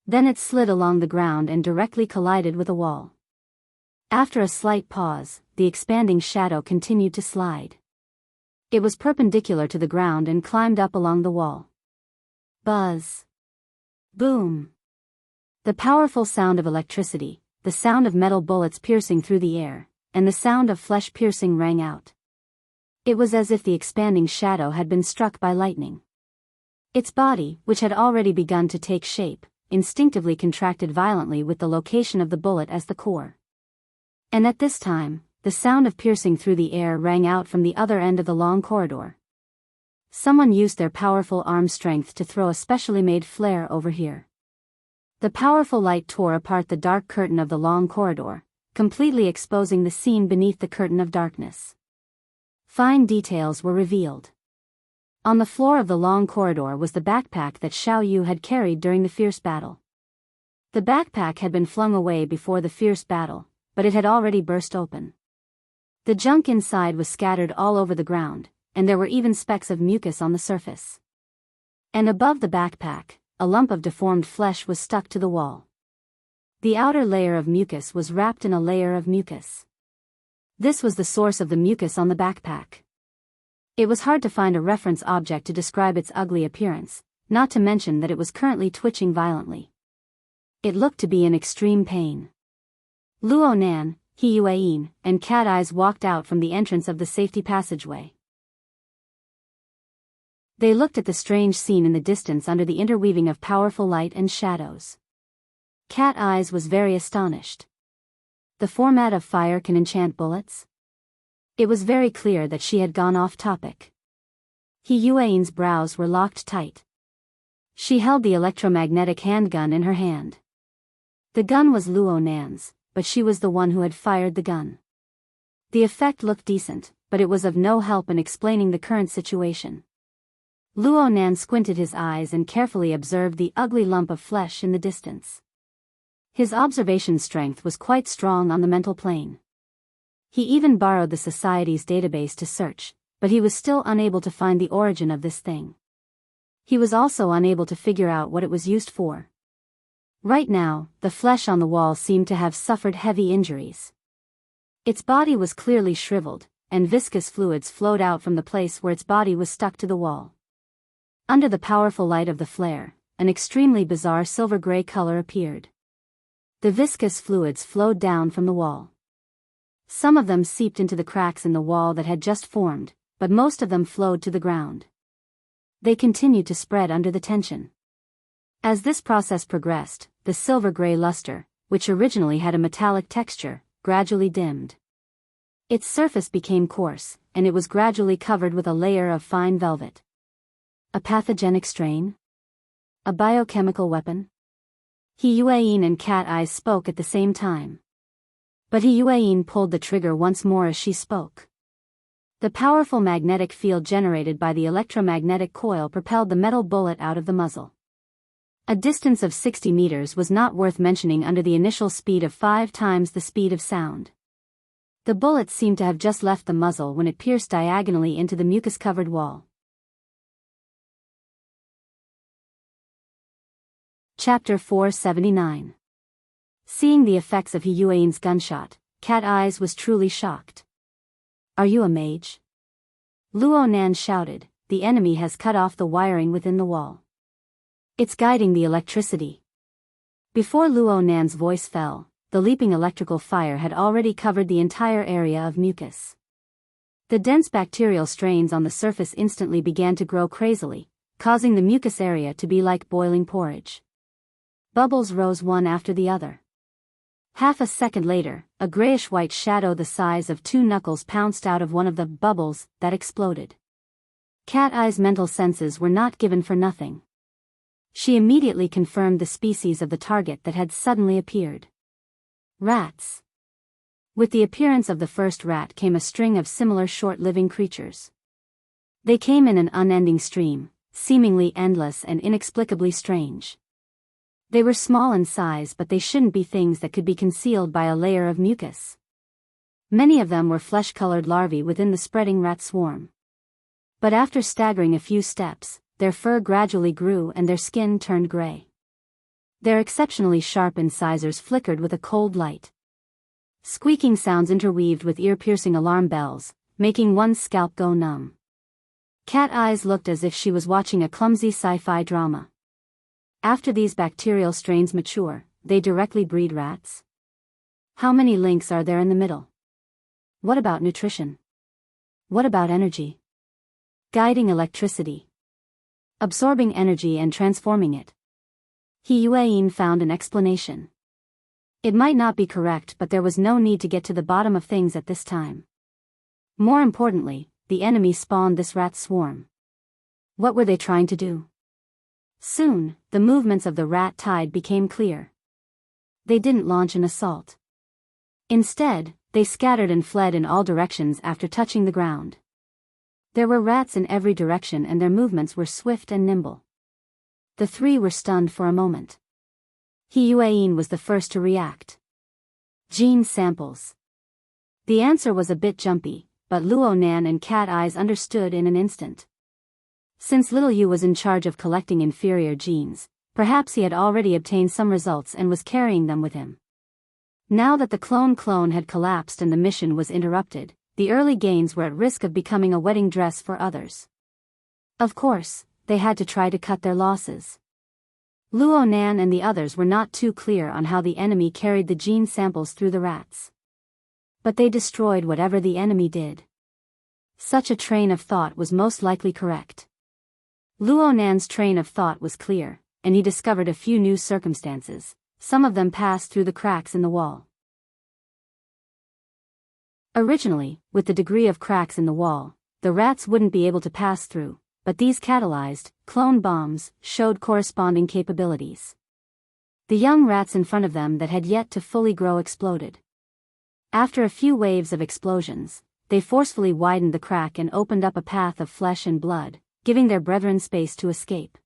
Then it slid along the ground and directly collided with a wall. After a slight pause, the expanding shadow continued to slide. It was perpendicular to the ground and climbed up along the wall. Buzz. Boom. The powerful sound of electricity, the sound of metal bullets piercing through the air, and the sound of flesh piercing rang out. It was as if the expanding shadow had been struck by lightning. Its body, which had already begun to take shape, instinctively contracted violently with the location of the bullet as the core. And at this time, the sound of piercing through the air rang out from the other end of the long corridor. Someone used their powerful arm strength to throw a specially made flare over here. The powerful light tore apart the dark curtain of the long corridor, completely exposing the scene beneath the curtain of darkness. Fine details were revealed. On the floor of the long corridor was the backpack that Xiao Yu had carried during the fierce battle. The backpack had been flung away before the fierce battle, but it had already burst open. The junk inside was scattered all over the ground, and there were even specks of mucus on the surface. And above the backpack, a lump of deformed flesh was stuck to the wall. The outer layer of mucus was wrapped in a layer of mucus. This was the source of the mucus on the backpack. It was hard to find a reference object to describe its ugly appearance, not to mention that it was currently twitching violently. It looked to be in extreme pain. Luo Nan, He Yueyin, and Cat Eyes walked out from the entrance of the safety passageway. They looked at the strange scene in the distance under the interweaving of powerful light and shadows. Cat Eyes was very astonished. The format of fire can enchant bullets? It was very clear that she had gone off topic. He Yueyin's brows were locked tight. She held the electromagnetic handgun in her hand. The gun was Luo Nan's, but she was the one who had fired the gun. The effect looked decent, but it was of no help in explaining the current situation. Luo Nan squinted his eyes and carefully observed the ugly lump of flesh in the distance. His observation strength was quite strong on the mental plane. He even borrowed the society's database to search, but he was still unable to find the origin of this thing. He was also unable to figure out what it was used for. Right now, the flesh on the wall seemed to have suffered heavy injuries. Its body was clearly shriveled, and viscous fluids flowed out from the place where its body was stuck to the wall. Under the powerful light of the flare, an extremely bizarre silver-gray color appeared. The viscous fluids flowed down from the wall. Some of them seeped into the cracks in the wall that had just formed, but most of them flowed to the ground. They continued to spread under the tension. As this process progressed, the silver-gray luster, which originally had a metallic texture, gradually dimmed. Its surface became coarse, and it was gradually covered with a layer of fine velvet. A pathogenic strain? A biochemical weapon? He Yueyin and Cat Eyes spoke at the same time. But He Yueyin pulled the trigger once more as she spoke. The powerful magnetic field generated by the electromagnetic coil propelled the metal bullet out of the muzzle. A distance of 60 meters was not worth mentioning under the initial speed of 5 times the speed of sound. The bullet seemed to have just left the muzzle when it pierced diagonally into the mucus-covered wall. Chapter 479. Seeing the effects of He Yueyin's gunshot, Cat Eyes was truly shocked. "Are you a mage?" Luo Nan shouted, "The enemy has cut off the wiring within the wall. It's guiding the electricity." Before Luo Nan's voice fell, the leaping electrical fire had already covered the entire area of mucus. The dense bacterial strains on the surface instantly began to grow crazily, causing the mucus area to be like boiling porridge. Bubbles rose one after the other. Half a second later, a grayish-white shadow the size of 2 knuckles pounced out of one of the bubbles that exploded. Cat Eye's mental senses were not given for nothing. She immediately confirmed the species of the target that had suddenly appeared. Rats. With the appearance of the first rat came a string of similar short-living creatures. They came in an unending stream, seemingly endless and inexplicably strange. They were small in size, but they shouldn't be things that could be concealed by a layer of mucus. Many of them were flesh-colored larvae within the spreading rat swarm. But after staggering a few steps, their fur gradually grew and their skin turned gray. Their exceptionally sharp incisors flickered with a cold light. Squeaking sounds interweaved with ear-piercing alarm bells, making one's scalp go numb. Cat Eyes looked as if she was watching a clumsy sci-fi drama. After these bacterial strains mature, they directly breed rats? How many links are there in the middle? What about nutrition? What about energy? Guiding electricity. Absorbing energy and transforming it. Hiyuan found an explanation. It might not be correct, but there was no need to get to the bottom of things at this time. More importantly, the enemy spawned this rat swarm. What were they trying to do? Soon, the movements of the rat tide became clear. They didn't launch an assault. Instead, they scattered and fled in all directions after touching the ground. There were rats in every direction and their movements were swift and nimble. The three were stunned for a moment. Hiyuan was the first to react. Gene samples. The answer was a bit jumpy, but Luo Nan and Cat Eyes understood in an instant. Since Little Yu was in charge of collecting inferior genes, perhaps he had already obtained some results and was carrying them with him. Now that the clone had collapsed and the mission was interrupted, the early gains were at risk of becoming a wedding dress for others. Of course, they had to try to cut their losses. Luo Nan and the others were not too clear on how the enemy carried the gene samples through the rats. But they destroyed whatever the enemy did. Such a train of thought was most likely correct. Luo Nan's train of thought was clear, and he discovered a few new circumstances. Some of them passed through the cracks in the wall. Originally, with the degree of cracks in the wall, the rats wouldn't be able to pass through, but these catalyzed, clone bombs, showed corresponding capabilities. The young rats in front of them that had yet to fully grow exploded. After a few waves of explosions, they forcefully widened the crack and opened up a path of flesh and blood, giving their brethren space to escape.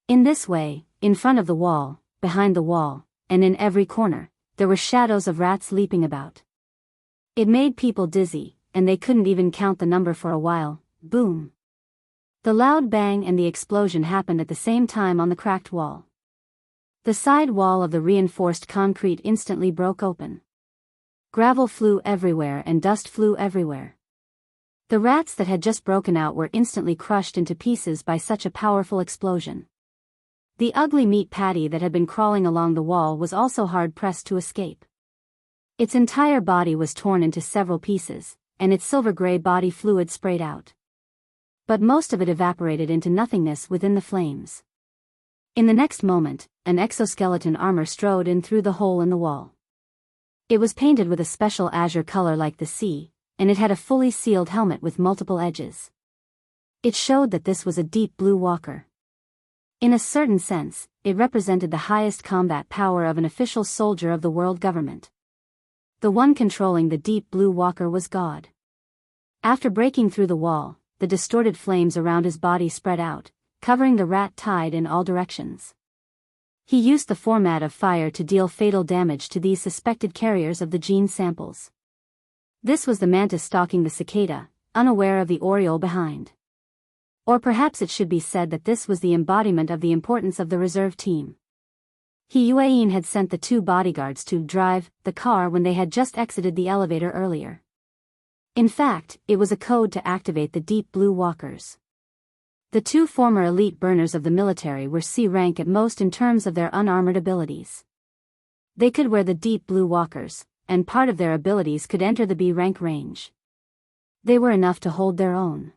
In this way, in front of the wall, behind the wall, and in every corner, there were shadows of rats leaping about. It made people dizzy, and they couldn't even count the number for a while. Boom. The loud bang and the explosion happened at the same time on the cracked wall. The side wall of the reinforced concrete instantly broke open. Gravel flew everywhere and dust flew everywhere. The rats that had just broken out were instantly crushed into pieces by such a powerful explosion. The ugly meat patty that had been crawling along the wall was also hard-pressed to escape. Its entire body was torn into several pieces, and its silver-gray body fluid sprayed out. But most of it evaporated into nothingness within the flames. In the next moment, an exoskeleton armor strode in through the hole in the wall. It was painted with a special azure color like the sea, and it had a fully sealed helmet with multiple edges. It showed that this was a deep blue walker. In a certain sense, it represented the highest combat power of an official soldier of the world government. The one controlling the deep blue walker was God. After breaking through the wall, the distorted flames around his body spread out, covering the rat tide in all directions. He used the format of fire to deal fatal damage to these suspected carriers of the gene samples. This was the mantis stalking the cicada, unaware of the oriole behind. Or perhaps it should be said that this was the embodiment of the importance of the reserve team. Hiyuan had sent the two bodyguards to drive the car when they had just exited the elevator earlier. In fact, it was a code to activate the deep blue walkers. The two former elite burners of the military were C rank at most in terms of their unarmored abilities. They could wear the deep blue walkers, and part of their abilities could enter the B rank range. They were enough to hold their own.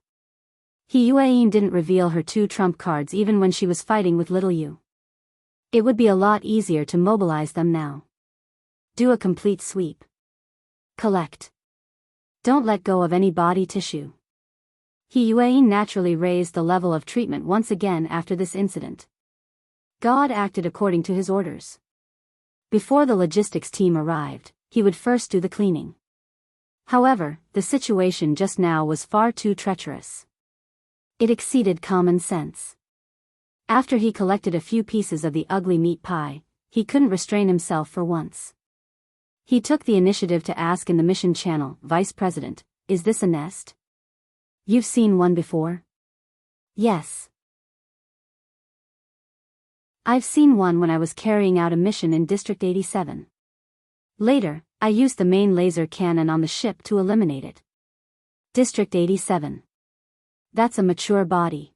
Hiyuan didn't reveal her two trump cards even when she was fighting with Little Yu. It would be a lot easier to mobilize them now. Do a complete sweep. Collect. Don't let go of any body tissue. He Yuan naturally raised the level of treatment once again after this incident. God acted according to his orders. Before the logistics team arrived, he would first do the cleaning. However, the situation just now was far too treacherous. It exceeded common sense. After he collected a few pieces of the ugly meat pie, he couldn't restrain himself for once. He took the initiative to ask in the mission channel, "Vice President, is this a nest? You've seen one before?" "Yes. I've seen one when I was carrying out a mission in District 87. Later, I used the main laser cannon on the ship to eliminate it." District 87. That's a mature body.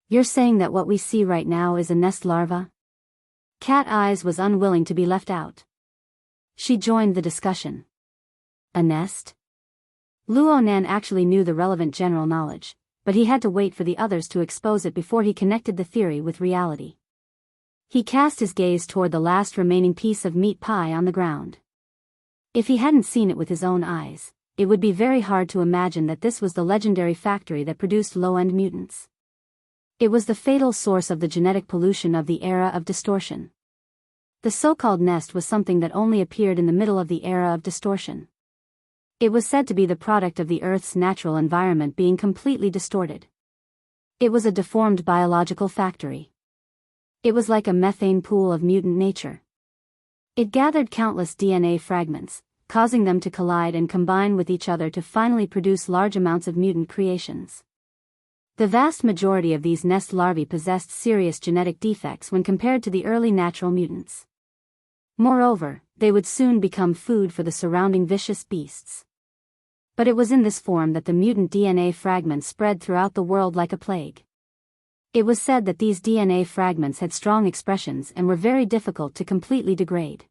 You're saying that what we see right now is a nest larva? Cat Eyes was unwilling to be left out. She joined the discussion. A nest? Luonan actually knew the relevant general knowledge, but he had to wait for the others to expose it before he connected the theory with reality. He cast his gaze toward the last remaining piece of meat pie on the ground. If he hadn't seen it with his own eyes, it would be very hard to imagine that this was the legendary factory that produced low-end mutants. It was the fatal source of the genetic pollution of the era of distortion. The so-called nest was something that only appeared in the middle of the era of distortion. It was said to be the product of the Earth's natural environment being completely distorted. It was a deformed biological factory. It was like a methane pool of mutant nature. It gathered countless DNA fragments, causing them to collide and combine with each other to finally produce large amounts of mutant creations. The vast majority of these nest larvae possessed serious genetic defects when compared to the early natural mutants. Moreover, they would soon become food for the surrounding vicious beasts. But it was in this form that the mutant DNA fragments spread throughout the world like a plague. It was said that these DNA fragments had strong expressions and were very difficult to completely degrade.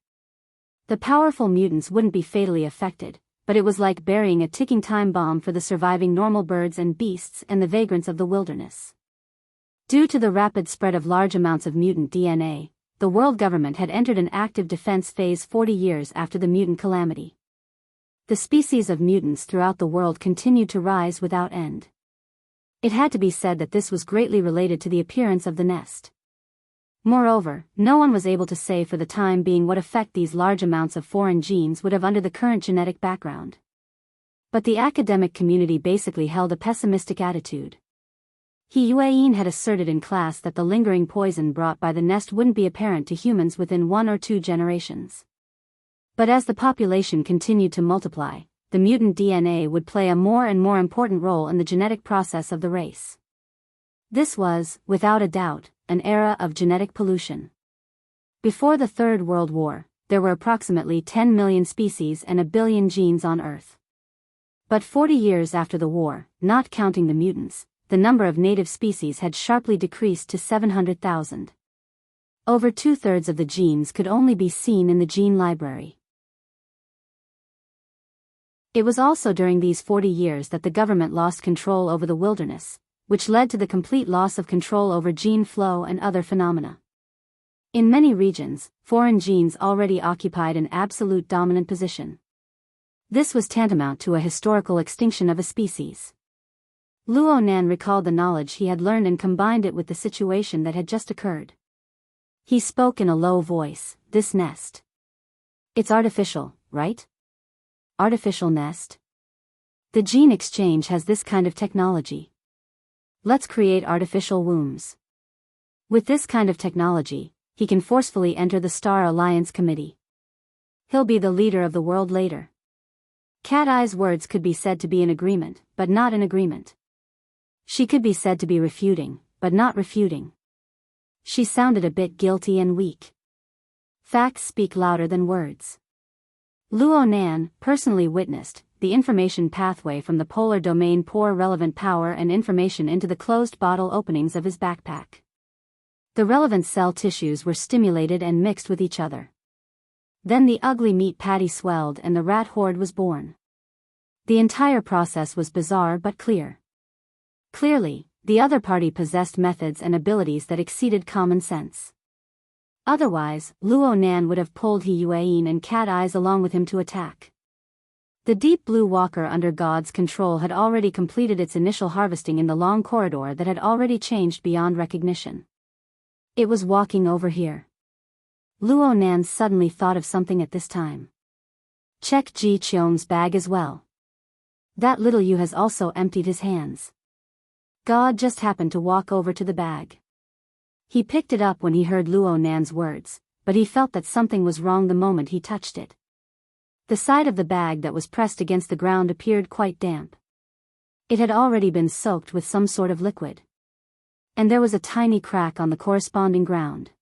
The powerful mutants wouldn't be fatally affected, but it was like burying a ticking time bomb for the surviving normal birds and beasts and the vagrants of the wilderness. Due to the rapid spread of large amounts of mutant DNA, the world government had entered an active defense phase 40 years after the mutant calamity. The species of mutants throughout the world continued to rise without end. It had to be said that this was greatly related to the appearance of the nest. Moreover, no one was able to say for the time being what effect these large amounts of foreign genes would have under the current genetic background. But the academic community basically held a pessimistic attitude. He Yuan had asserted in class that the lingering poison brought by the nest wouldn't be apparent to humans within 1 or 2 generations. But as the population continued to multiply, the mutant DNA would play a more and more important role in the genetic process of the race. This was, without a doubt, an era of genetic pollution. Before the Third World War, there were approximately 10 million species and 1 billion genes on Earth. But 40 years after the war, not counting the mutants, the number of native species had sharply decreased to 700,000. Over 2/3 of the genes could only be seen in the gene library. It was also during these 40 years that the government lost control over the wilderness, which led to the complete loss of control over gene flow and other phenomena. In many regions, foreign genes already occupied an absolute dominant position. This was tantamount to a historical extinction of a species. Luonan recalled the knowledge he had learned and combined it with the situation that had just occurred. He spoke in a low voice, "This nest. It's artificial, right? Artificial nest? The gene exchange has this kind of technology. Let's create artificial wombs. With this kind of technology, he can forcefully enter the Star Alliance Committee. He'll be the leader of the world later." Cat Eye's words could be said to be in agreement, but not in agreement. She could be said to be refuting, but not refuting. She sounded a bit guilty and weak. Facts speak louder than words. Luonan personally witnessed the information pathway from the polar domain pour relevant power and information into the closed bottle openings of his backpack. The relevant cell tissues were stimulated and mixed with each other. Then the ugly meat patty swelled and the rat horde was born. The entire process was bizarre but clear. Clearly, the other party possessed methods and abilities that exceeded common sense. Otherwise, Luonan would have pulled He Yuan and Cat Eyes along with him to attack. The deep blue walker under God's control had already completed its initial harvesting in the long corridor that had already changed beyond recognition. It was walking over here. Luo Nan suddenly thought of something at this time. Check Ji Cheong's bag as well. That little Yu has also emptied his hands. God just happened to walk over to the bag. He picked it up when he heard Luo Nan's words, but he felt that something was wrong the moment he touched it. The side of the bag that was pressed against the ground appeared quite damp. It had already been soaked with some sort of liquid. And there was a tiny crack on the corresponding ground.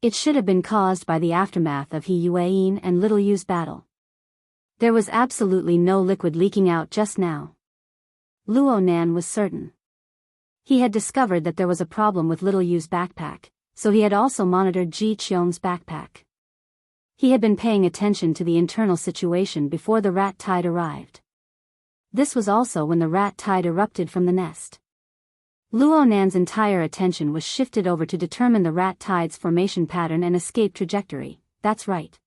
It should have been caused by the aftermath of He Yueyin and Little Yu's battle. There was absolutely no liquid leaking out just now. Luo Nan was certain. He had discovered that there was a problem with Little Yu's backpack, so he had also monitored Ji Cheong's backpack. He had been paying attention to the internal situation before the rat tide arrived. This was also when the rat tide erupted from the nest. Luo Nan's entire attention was shifted over to determine the rat tide's formation pattern and escape trajectory. That's right.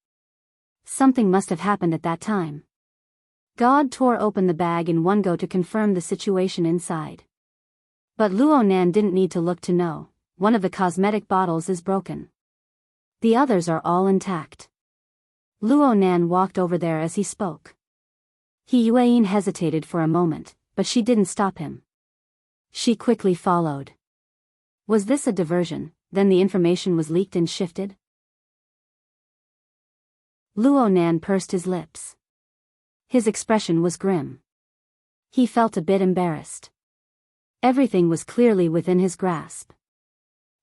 Something must have happened at that time. God tore open the bag in one go to confirm the situation inside. But Luo Nan didn't need to look to know. One of the cosmetic bottles is broken. The others are all intact. Luo Nan walked over there as he spoke. He Yueyin hesitated for a moment, but she didn't stop him. She quickly followed. Was this a diversion? Then the information was leaked and shifted? Luo Nan pursed his lips. His expression was grim. He felt a bit embarrassed. Everything was clearly within his grasp.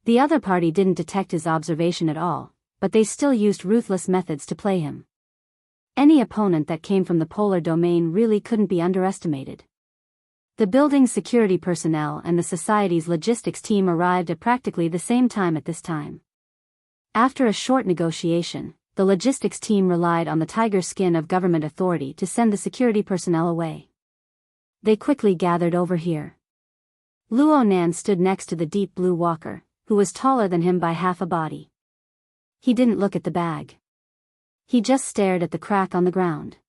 The other party didn't detect his observation at all, but they still used ruthless methods to play him. Any opponent that came from the polar domain really couldn't be underestimated. The building's security personnel and the society's logistics team arrived at practically the same time at this time. After a short negotiation, the logistics team relied on the tiger skin of government authority to send the security personnel away. They quickly gathered over here. Luo Nan stood next to the deep blue walker, who was taller than him by half a body. He didn't look at the bag. He just stared at the crack on the ground.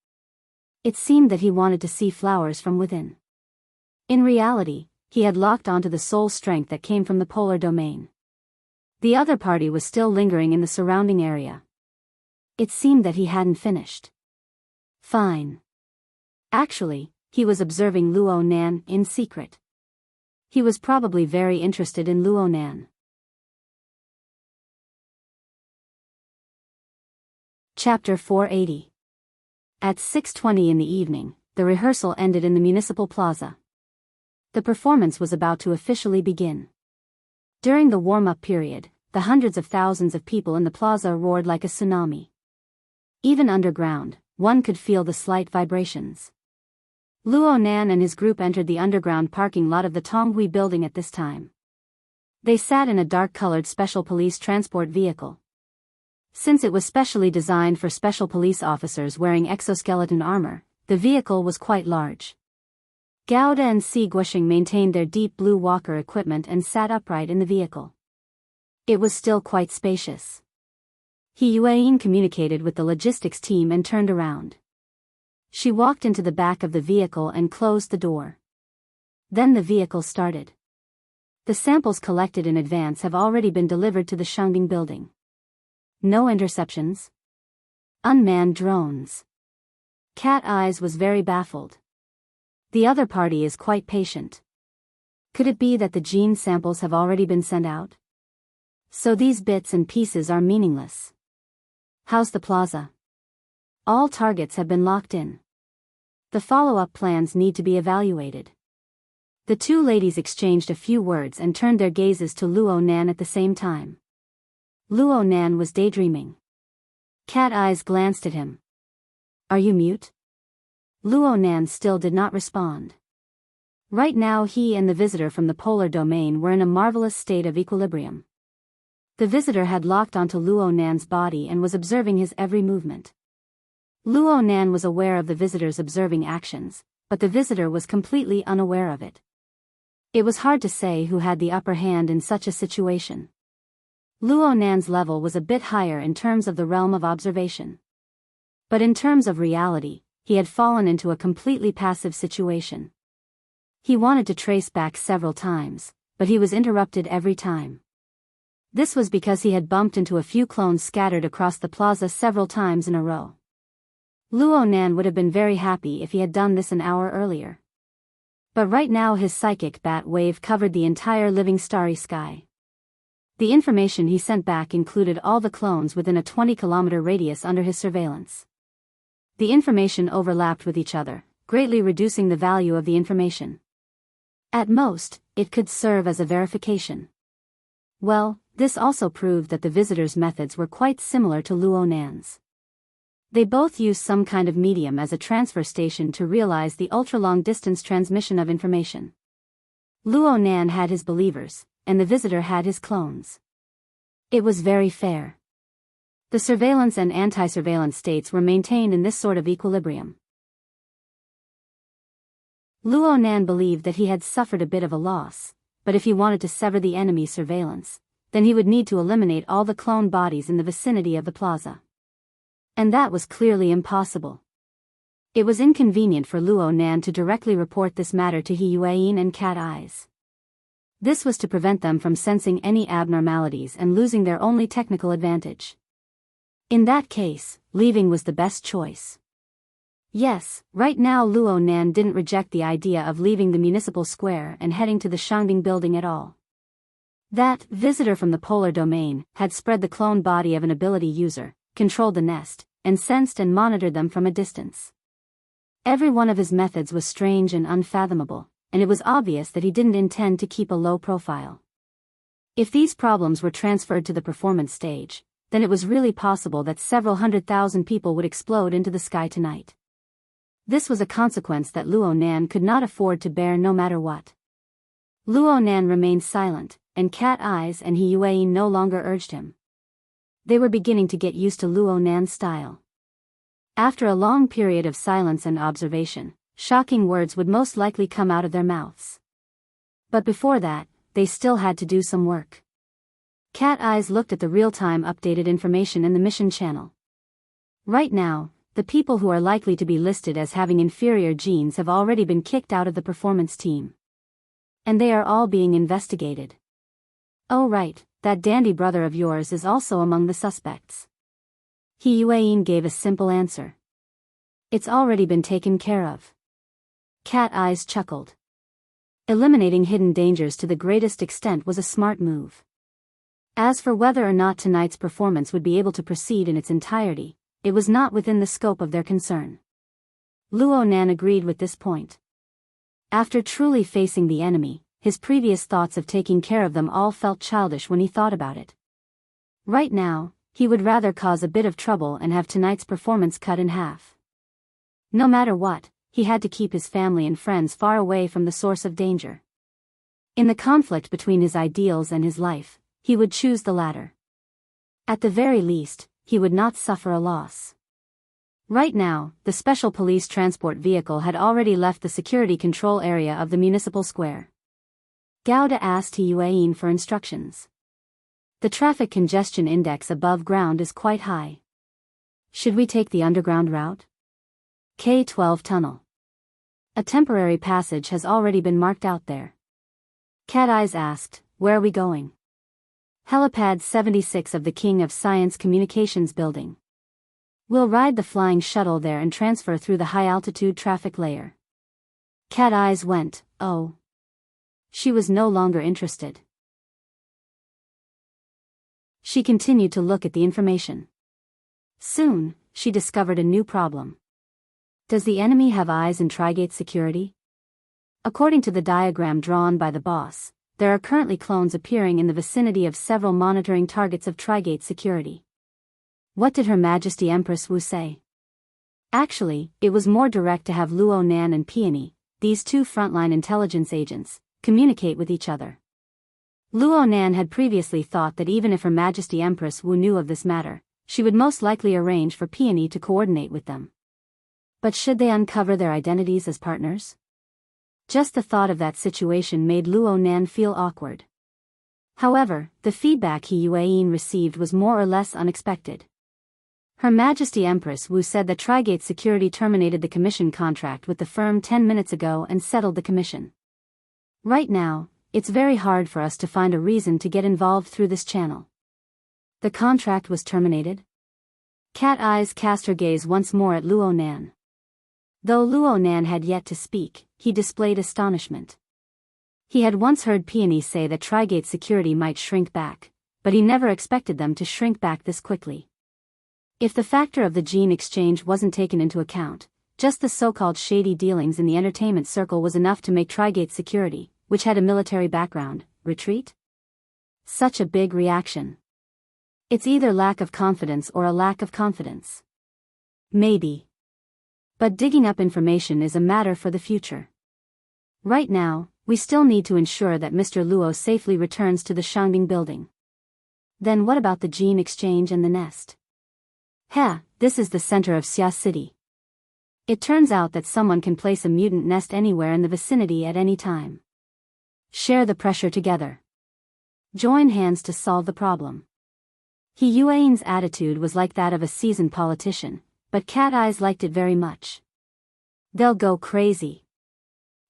It seemed that he wanted to see flowers from within. In reality, he had locked onto the soul strength that came from the polar domain. The other party was still lingering in the surrounding area. It seemed that he hadn't finished. Fine. Actually, he was observing Luo Nan in secret. He was probably very interested in Luo Nan. Chapter 480. At 6:20 in the evening, the rehearsal ended in the municipal plaza. The performance was about to officially begin. During the warm-up period, the hundreds of thousands of people in the plaza roared like a tsunami. Even underground, one could feel the slight vibrations. Luo Nan and his group entered the underground parking lot of the Tonghui building at this time. They sat in a dark-colored special police transport vehicle. Since it was specially designed for special police officers wearing exoskeleton armor, the vehicle was quite large. Gouda and Si Guosheng maintained their deep blue walker equipment and sat upright in the vehicle. It was still quite spacious. He Yueyin communicated with the logistics team and turned around. She walked into the back of the vehicle and closed the door. Then the vehicle started. The samples collected in advance have already been delivered to the Shangding building. No interceptions. Unmanned drones. Cat Eyes was very baffled. The other party is quite patient. Could it be that the gene samples have already been sent out? So these bits and pieces are meaningless. How's the plaza? All targets have been locked in. The follow-up plans need to be evaluated. The two ladies exchanged a few words and turned their gazes to Luo Nan at the same time. Luo Nan was daydreaming. Cat Eyes glanced at him. Are you mute? Luo Nan still did not respond. Right now he and the visitor from the polar domain were in a marvelous state of equilibrium. The visitor had locked onto Luo Nan's body and was observing his every movement. Luo Nan was aware of the visitor's observing actions, but the visitor was completely unaware of it. It was hard to say who had the upper hand in such a situation. Luo Nan's level was a bit higher in terms of the realm of observation. But in terms of reality, he had fallen into a completely passive situation. He wanted to trace back several times, but he was interrupted every time. This was because he had bumped into a few clones scattered across the plaza several times in a row. Luo Nan would have been very happy if he had done this an hour earlier. But right now his psychic bat wave covered the entire living starry sky. The information he sent back included all the clones within a 20-kilometer radius under his surveillance. The information overlapped with each other, greatly reducing the value of the information. At most, it could serve as a verification. Well, this also proved that the visitors' methods were quite similar to Luo Nan's. They both used some kind of medium as a transfer station to realize the ultra-long-distance transmission of information. Luo Nan had his believers, and the visitor had his clones. It was very fair. The surveillance and anti-surveillance states were maintained in this sort of equilibrium. Luo Nan believed that he had suffered a bit of a loss, but if he wanted to sever the enemy's surveillance, then he would need to eliminate all the clone bodies in the vicinity of the plaza. And that was clearly impossible. It was inconvenient for Luo Nan to directly report this matter to He Yueyin and Cat Eyes. This was to prevent them from sensing any abnormalities and losing their only technical advantage. In that case, leaving was the best choice. Yes, right now Luo Nan didn't reject the idea of leaving the municipal square and heading to the Shangding building at all. That visitor from the polar domain had spread the clone body of an ability user, controlled the nest, and sensed and monitored them from a distance. Every one of his methods was strange and unfathomable, and it was obvious that he didn't intend to keep a low profile. If these problems were transferred to the performance stage, then it was really possible that several 100,000 people would explode into the sky tonight. This was a consequence that Luo Nan could not afford to bear no matter what. Luo Nan remained silent, and Cat Eyes and He Yueyin no longer urged him. They were beginning to get used to Luo Nan's style. After a long period of silence and observation, shocking words would most likely come out of their mouths. But before that, they still had to do some work. Cat Eyes looked at the real-time updated information in the mission channel. Right now, the people who are likely to be listed as having inferior genes have already been kicked out of the performance team. And they are all being investigated. Oh right, that dandy brother of yours is also among the suspects. He Yueyin gave a simple answer. It's already been taken care of. Cat Eyes chuckled. Eliminating hidden dangers to the greatest extent was a smart move. As for whether or not tonight's performance would be able to proceed in its entirety, it was not within the scope of their concern. Luo Nan agreed with this point. After truly facing the enemy, his previous thoughts of taking care of them all felt childish when he thought about it. Right now, he would rather cause a bit of trouble and have tonight's performance cut in half. No matter what, he had to keep his family and friends far away from the source of danger. In the conflict between his ideals and his life, he would choose the latter. At the very least, he would not suffer a loss. Right now, the special police transport vehicle had already left the security control area of the municipal square. Gauda asked He Yueyin for instructions. The traffic congestion index above ground is quite high. Should we take the underground route? K-12 tunnel. A temporary passage has already been marked out there. Cat Eyes asked, where are we going? Helipad 76 of the King of Science Communications building. We'll ride the flying shuttle there and transfer through the high-altitude traffic layer. Cat Eyes went, oh. She was no longer interested. She continued to look at the information. Soon, she discovered a new problem. Does the enemy have eyes in Trigate security? According to the diagram drawn by the boss, there are currently clones appearing in the vicinity of several monitoring targets of Trigate security. What did Her Majesty Empress Wu say? Actually, it was more direct to have Luo Nan and Peony, these two frontline intelligence agents, communicate with each other. Luo Nan had previously thought that even if Her Majesty Empress Wu knew of this matter, she would most likely arrange for Peony to coordinate with them. But should they uncover their identities as partners? Just the thought of that situation made Luo Nan feel awkward. However, the feedback He Yueyin received was more or less unexpected. Her Majesty Empress Wu said that Trigate Security terminated the commission contract with the firm 10 minutes ago and settled the commission. Right now, it's very hard for us to find a reason to get involved through this channel. The contract was terminated? Cat Eyes cast her gaze once more at Luo Nan. Though Luo Nan had yet to speak, he displayed astonishment. He had once heard Peony say that Trigate Security might shrink back, but he never expected them to shrink back this quickly. If the factor of the gene exchange wasn't taken into account, just the so-called shady dealings in the entertainment circle was enough to make Trigate Security, which had a military background, retreat? Such a big reaction. It's either lack of confidence or a lack of confidence. Maybe. But digging up information is a matter for the future. Right now, we still need to ensure that Mr. Luo safely returns to the Shangbing building. Then what about the gene exchange and the nest? This is the center of Xia City. It turns out that someone can place a mutant nest anywhere in the vicinity at any time. Share the pressure together. Join hands to solve the problem. He Yuan's attitude was like that of a seasoned politician, but Cat Eyes liked it very much. They'll go crazy.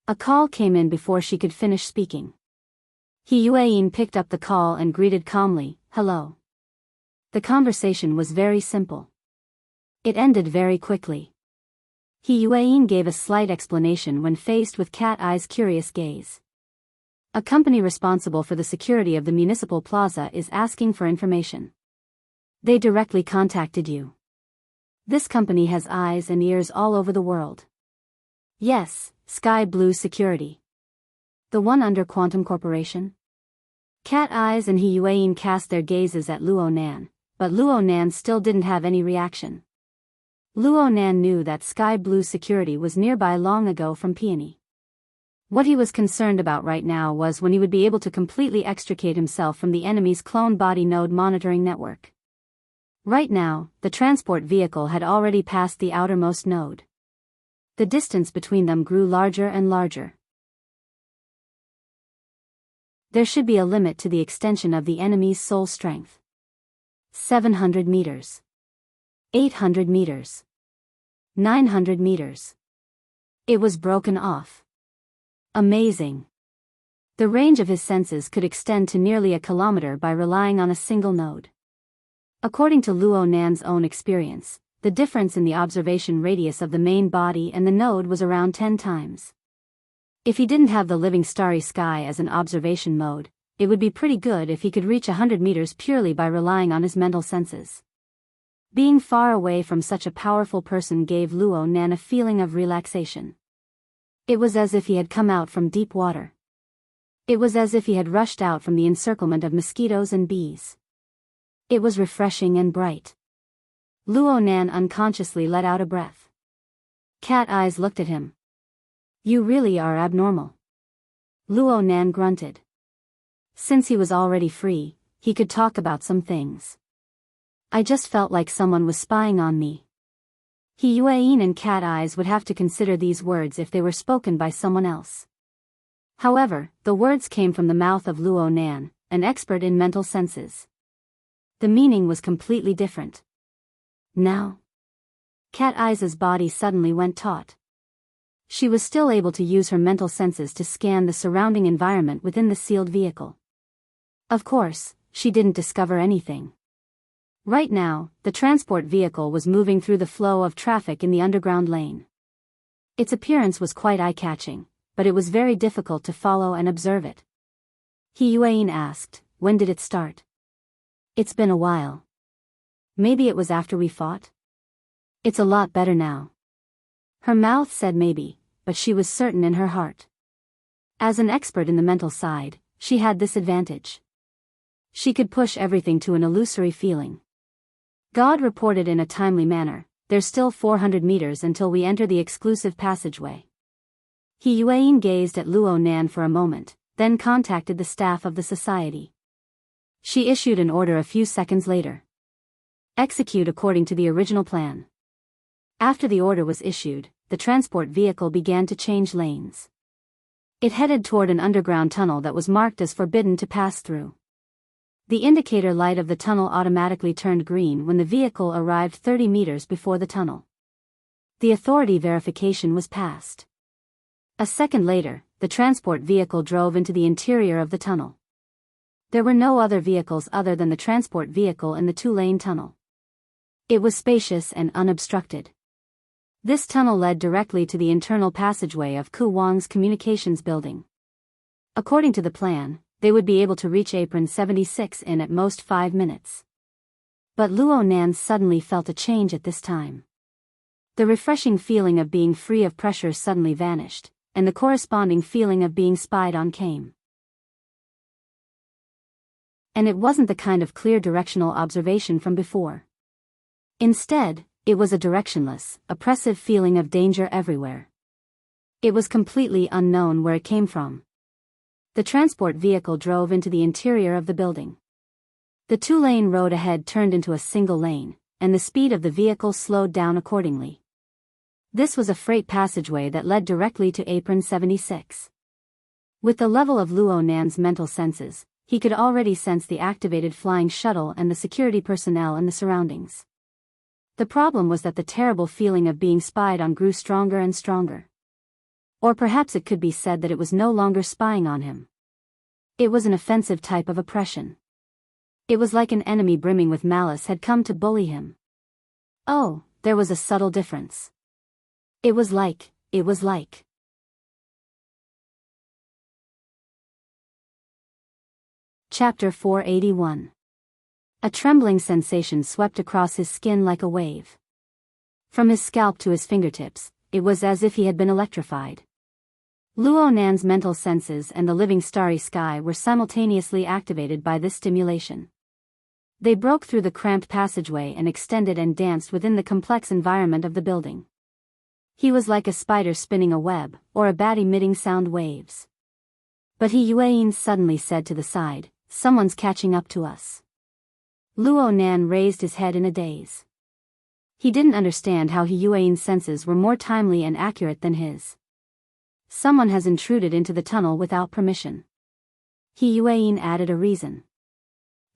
A call came in before she could finish speaking. He Yuan picked up the call and greeted calmly, "Hello." The conversation was very simple. It ended very quickly. He Yuan gave a slight explanation when faced with Cat Eye's curious gaze. A company responsible for the security of the municipal plaza is asking for information. They directly contacted you. This company has eyes and ears all over the world. Yes, Sky Blue Security. The one under Quantum Corporation? Cat Eyes and He Yuan cast their gazes at Luo Nan, but Luo Nan still didn't have any reaction. Luo Nan knew that Sky Blue Security was nearby long ago from Peony. What he was concerned about right now was when he would be able to completely extricate himself from the enemy's clone body node monitoring network. Right now, the transport vehicle had already passed the outermost node. The distance between them grew larger and larger. There should be a limit to the extension of the enemy's soul strength. 700 meters. 800 meters. 900 meters. It was broken off. Amazing. The range of his senses could extend to nearly a kilometer by relying on a single node. According to Luo Nan's own experience, the difference in the observation radius of the main body and the node was around 10 times. If he didn't have the living starry sky as an observation mode, it would be pretty good if he could reach 100 meters purely by relying on his mental senses. Being far away from such a powerful person gave Luo Nan a feeling of relaxation. It was as if he had come out from deep water. It was as if he had rushed out from the encirclement of mosquitoes and bees. It was refreshing and bright. Luo Nan unconsciously let out a breath. Cat Eyes looked at him. "You really are abnormal." Luo Nan grunted. Since he was already free, he could talk about some things. "I just felt like someone was spying on me." He Yuan and Cat Eyes would have to consider these words if they were spoken by someone else. However, the words came from the mouth of Luo Nan, an expert in mental senses. The meaning was completely different. Now, Cat Eyes' body suddenly went taut. She was still able to use her mental senses to scan the surrounding environment within the sealed vehicle. Of course, she didn't discover anything. Right now, the transport vehicle was moving through the flow of traffic in the underground lane. Its appearance was quite eye-catching, but it was very difficult to follow and observe it. He Yuan asked, "When did it start?" "It's been a while." "Maybe it was after we fought?" "It's a lot better now." Her mouth said maybe, but she was certain in her heart. As an expert in the mental side, she had this advantage. She could push everything to an illusory feeling. God reported in a timely manner, "There's still 400 meters until we enter the exclusive passageway." He Yuan gazed at Luo Nan for a moment, then contacted the staff of the society. She issued an order a few seconds later. "Execute according to the original plan." After the order was issued, the transport vehicle began to change lanes. It headed toward an underground tunnel that was marked as forbidden to pass through. The indicator light of the tunnel automatically turned green when the vehicle arrived 30 meters before the tunnel. The authority verification was passed. A second later, the transport vehicle drove into the interior of the tunnel. There were no other vehicles other than the transport vehicle in the two-lane tunnel. It was spacious and unobstructed. This tunnel led directly to the internal passageway of Ku Wang's communications building. According to the plan, they would be able to reach apron 76 in at most 5 minutes. But Luo Nan suddenly felt a change at this time. The refreshing feeling of being free of pressure suddenly vanished, and the corresponding feeling of being spied on came. And it wasn't the kind of clear directional observation from before. Instead, it was a directionless, oppressive feeling of danger everywhere. It was completely unknown where it came from. The transport vehicle drove into the interior of the building. The two-lane road ahead turned into a single lane, and the speed of the vehicle slowed down accordingly. This was a freight passageway that led directly to apron 76. With the level of Luo Nan's mental senses, he could already sense the activated flying shuttle and the security personnel in the surroundings. The problem was that the terrible feeling of being spied on grew stronger and stronger. Or perhaps it could be said that it was no longer spying on him. It was an offensive type of oppression. It was like an enemy brimming with malice had come to bully him. Oh, there was a subtle difference. It was like. Chapter 481. A trembling sensation swept across his skin like a wave. From his scalp to his fingertips, it was as if he had been electrified. Luo Nan's mental senses and the living starry sky were simultaneously activated by this stimulation. They broke through the cramped passageway and extended and danced within the complex environment of the building. He was like a spider spinning a web, or a bat emitting sound waves. But Yueyin suddenly said to the side, "Someone's catching up to us." Luo Nan raised his head in a daze. He didn't understand how Yueyin's senses were more timely and accurate than his. Someone has intruded into the tunnel without permission. Yueyin added a reason.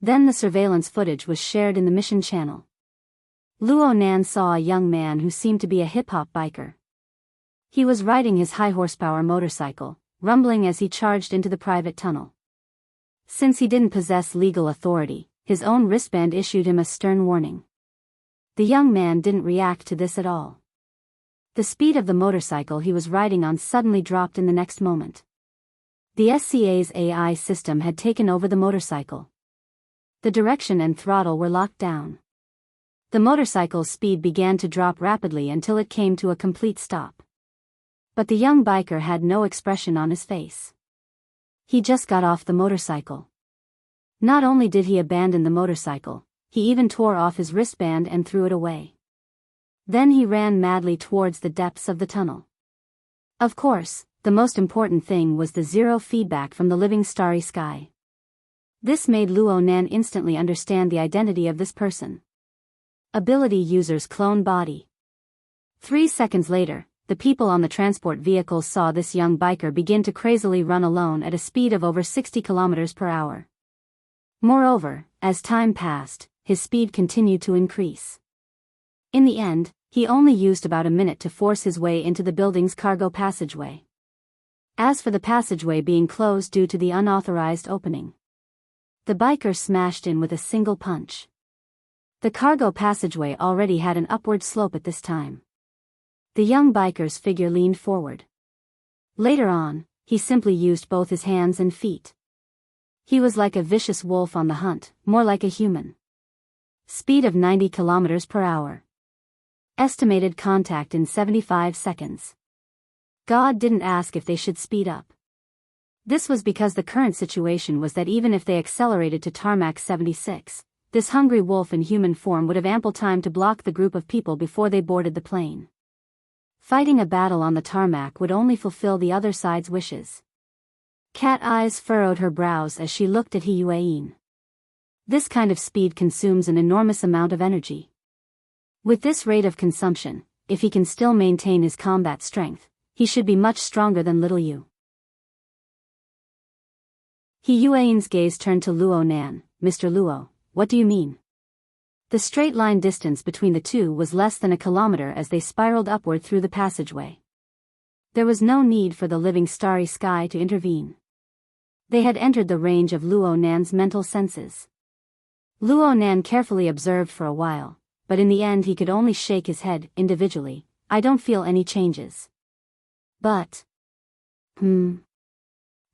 Then the surveillance footage was shared in the mission channel. Luo Nan saw a young man who seemed to be a hip-hop biker. He was riding his high-horsepower motorcycle, rumbling as he charged into the private tunnel. Since he didn't possess legal authority, his own wristband issued him a stern warning. The young man didn't react to this at all. The speed of the motorcycle he was riding on suddenly dropped in the next moment. The SCA's AI system had taken over the motorcycle. The direction and throttle were locked down. The motorcycle's speed began to drop rapidly until it came to a complete stop. But the young biker had no expression on his face. He just got off the motorcycle. Not only did he abandon the motorcycle, he even tore off his wristband and threw it away. Then he ran madly towards the depths of the tunnel. Of course, the most important thing was the zero feedback from the living starry sky. This made Luo Nan instantly understand the identity of this person. Ability user's clone body. 3 seconds later, the people on the transport vehicle saw this young biker begin to crazily run alone at a speed of over 60 kilometers per hour. Moreover, as time passed, his speed continued to increase. In the end, he only used about a minute to force his way into the building's cargo passageway. As for the passageway being closed due to the unauthorized opening, the biker smashed in with a single punch. The cargo passageway already had an upward slope at this time. The young biker's figure leaned forward. Later on, he simply used both his hands and feet. He was like a vicious wolf on the hunt, more like a human. Speed of 90 kilometers per hour. Estimated contact in 75 seconds. God didn't ask if they should speed up. This was because the current situation was that even if they accelerated to tarmac 76, this hungry wolf in human form would have ample time to block the group of people before they boarded the plane. Fighting a battle on the tarmac would only fulfill the other side's wishes. Cat eyes furrowed her brows as she looked at Yueyin. This kind of speed consumes an enormous amount of energy. With this rate of consumption, if he can still maintain his combat strength, he should be much stronger than little Yu. Yueyin's gaze turned to Luo Nan, Mr. Luo, what do you mean? The straight-line distance between the two was less than a kilometer as they spiraled upward through the passageway. There was no need for the living starry sky to intervene. They had entered the range of Luo Nan's mental senses. Luo Nan carefully observed for a while, but in the end he could only shake his head individually. I don't feel any changes. But...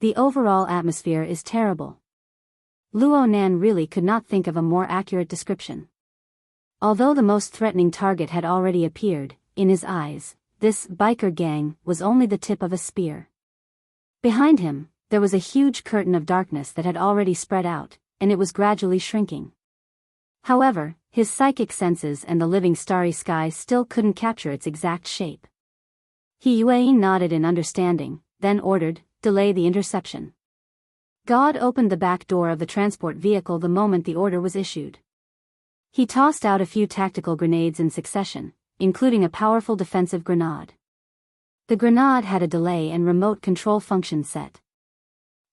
The overall atmosphere is terrible. Luo Nan really could not think of a more accurate description. Although the most threatening target had already appeared, in his eyes, this biker gang was only the tip of a spear. Behind him, there was a huge curtain of darkness that had already spread out, and it was gradually shrinking. However, his psychic senses and the living starry sky still couldn't capture its exact shape. He Yue nodded in understanding, then ordered, delay the interception. God opened the back door of the transport vehicle the moment the order was issued. He tossed out a few tactical grenades in succession, including a powerful defensive grenade. The grenade had a delay and remote control function set.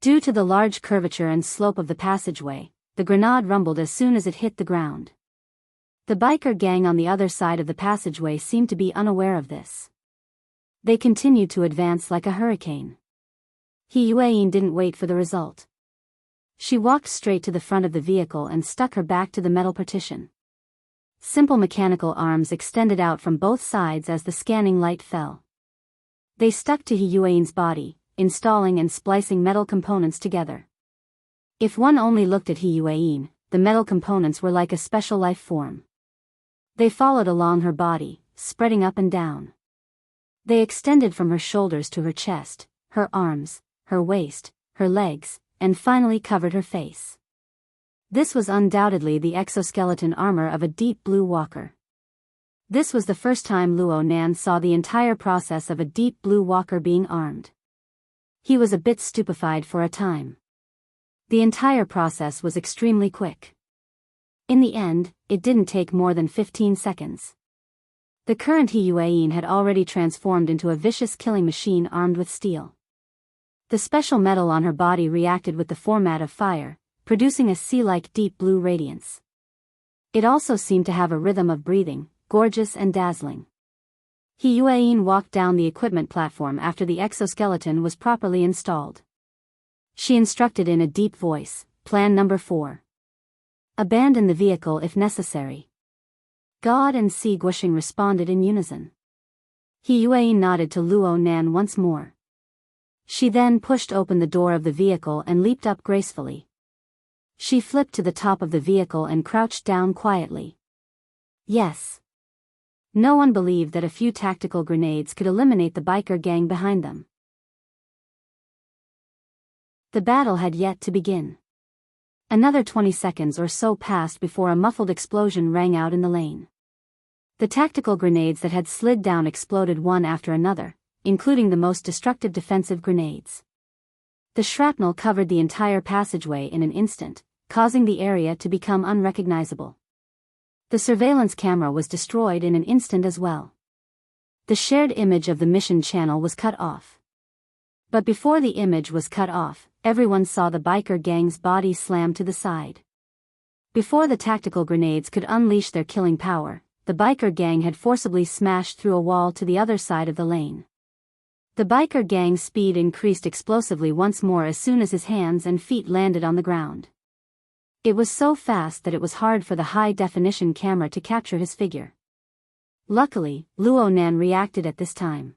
Due to the large curvature and slope of the passageway, the grenade rumbled as soon as it hit the ground. The biker gang on the other side of the passageway seemed to be unaware of this. They continued to advance like a hurricane. He Yue didn't wait for the result. She walked straight to the front of the vehicle and stuck her back to the metal partition. Simple mechanical arms extended out from both sides as the scanning light fell. They stuck to He Yue's body, installing and splicing metal components together. If one only looked at He Yue, the metal components were like a special life form. They followed along her body, spreading up and down. They extended from her shoulders to her chest, her arms, her waist, her legs, and finally covered her face. This was undoubtedly the exoskeleton armor of a deep blue walker. This was the first time Luo Nan saw the entire process of a deep blue walker being armed. He was a bit stupefied for a time. The entire process was extremely quick. In the end, it didn't take more than 15 seconds. The current He Yue had already transformed into a vicious killing machine armed with steel. The special metal on her body reacted with the format of fire, producing a sea-like deep blue radiance. It also seemed to have a rhythm of breathing, gorgeous and dazzling. He Yue walked down the equipment platform after the exoskeleton was properly installed. She instructed in a deep voice, Plan number 4. Abandon the vehicle if necessary. God and Si Guoxing responded in unison. He Yue nodded to Luo Nan once more. She then pushed open the door of the vehicle and leaped up gracefully. She flipped to the top of the vehicle and crouched down quietly. Yes. No one believed that a few tactical grenades could eliminate the biker gang behind them. The battle had yet to begin. Another 20 seconds or so passed before a muffled explosion rang out in the lane. The tactical grenades that had slid down exploded one after another, including the most destructive defensive grenades. The shrapnel covered the entire passageway in an instant, causing the area to become unrecognizable. The surveillance camera was destroyed in an instant as well. The shared image of the mission channel was cut off. But before the image was cut off, everyone saw the biker gang's body slam to the side. Before the tactical grenades could unleash their killing power, the biker gang had forcibly smashed through a wall to the other side of the lane. The biker gang's speed increased explosively once more as soon as his hands and feet landed on the ground. It was so fast that it was hard for the high-definition camera to capture his figure. Luckily, Luo Nan reacted at this time.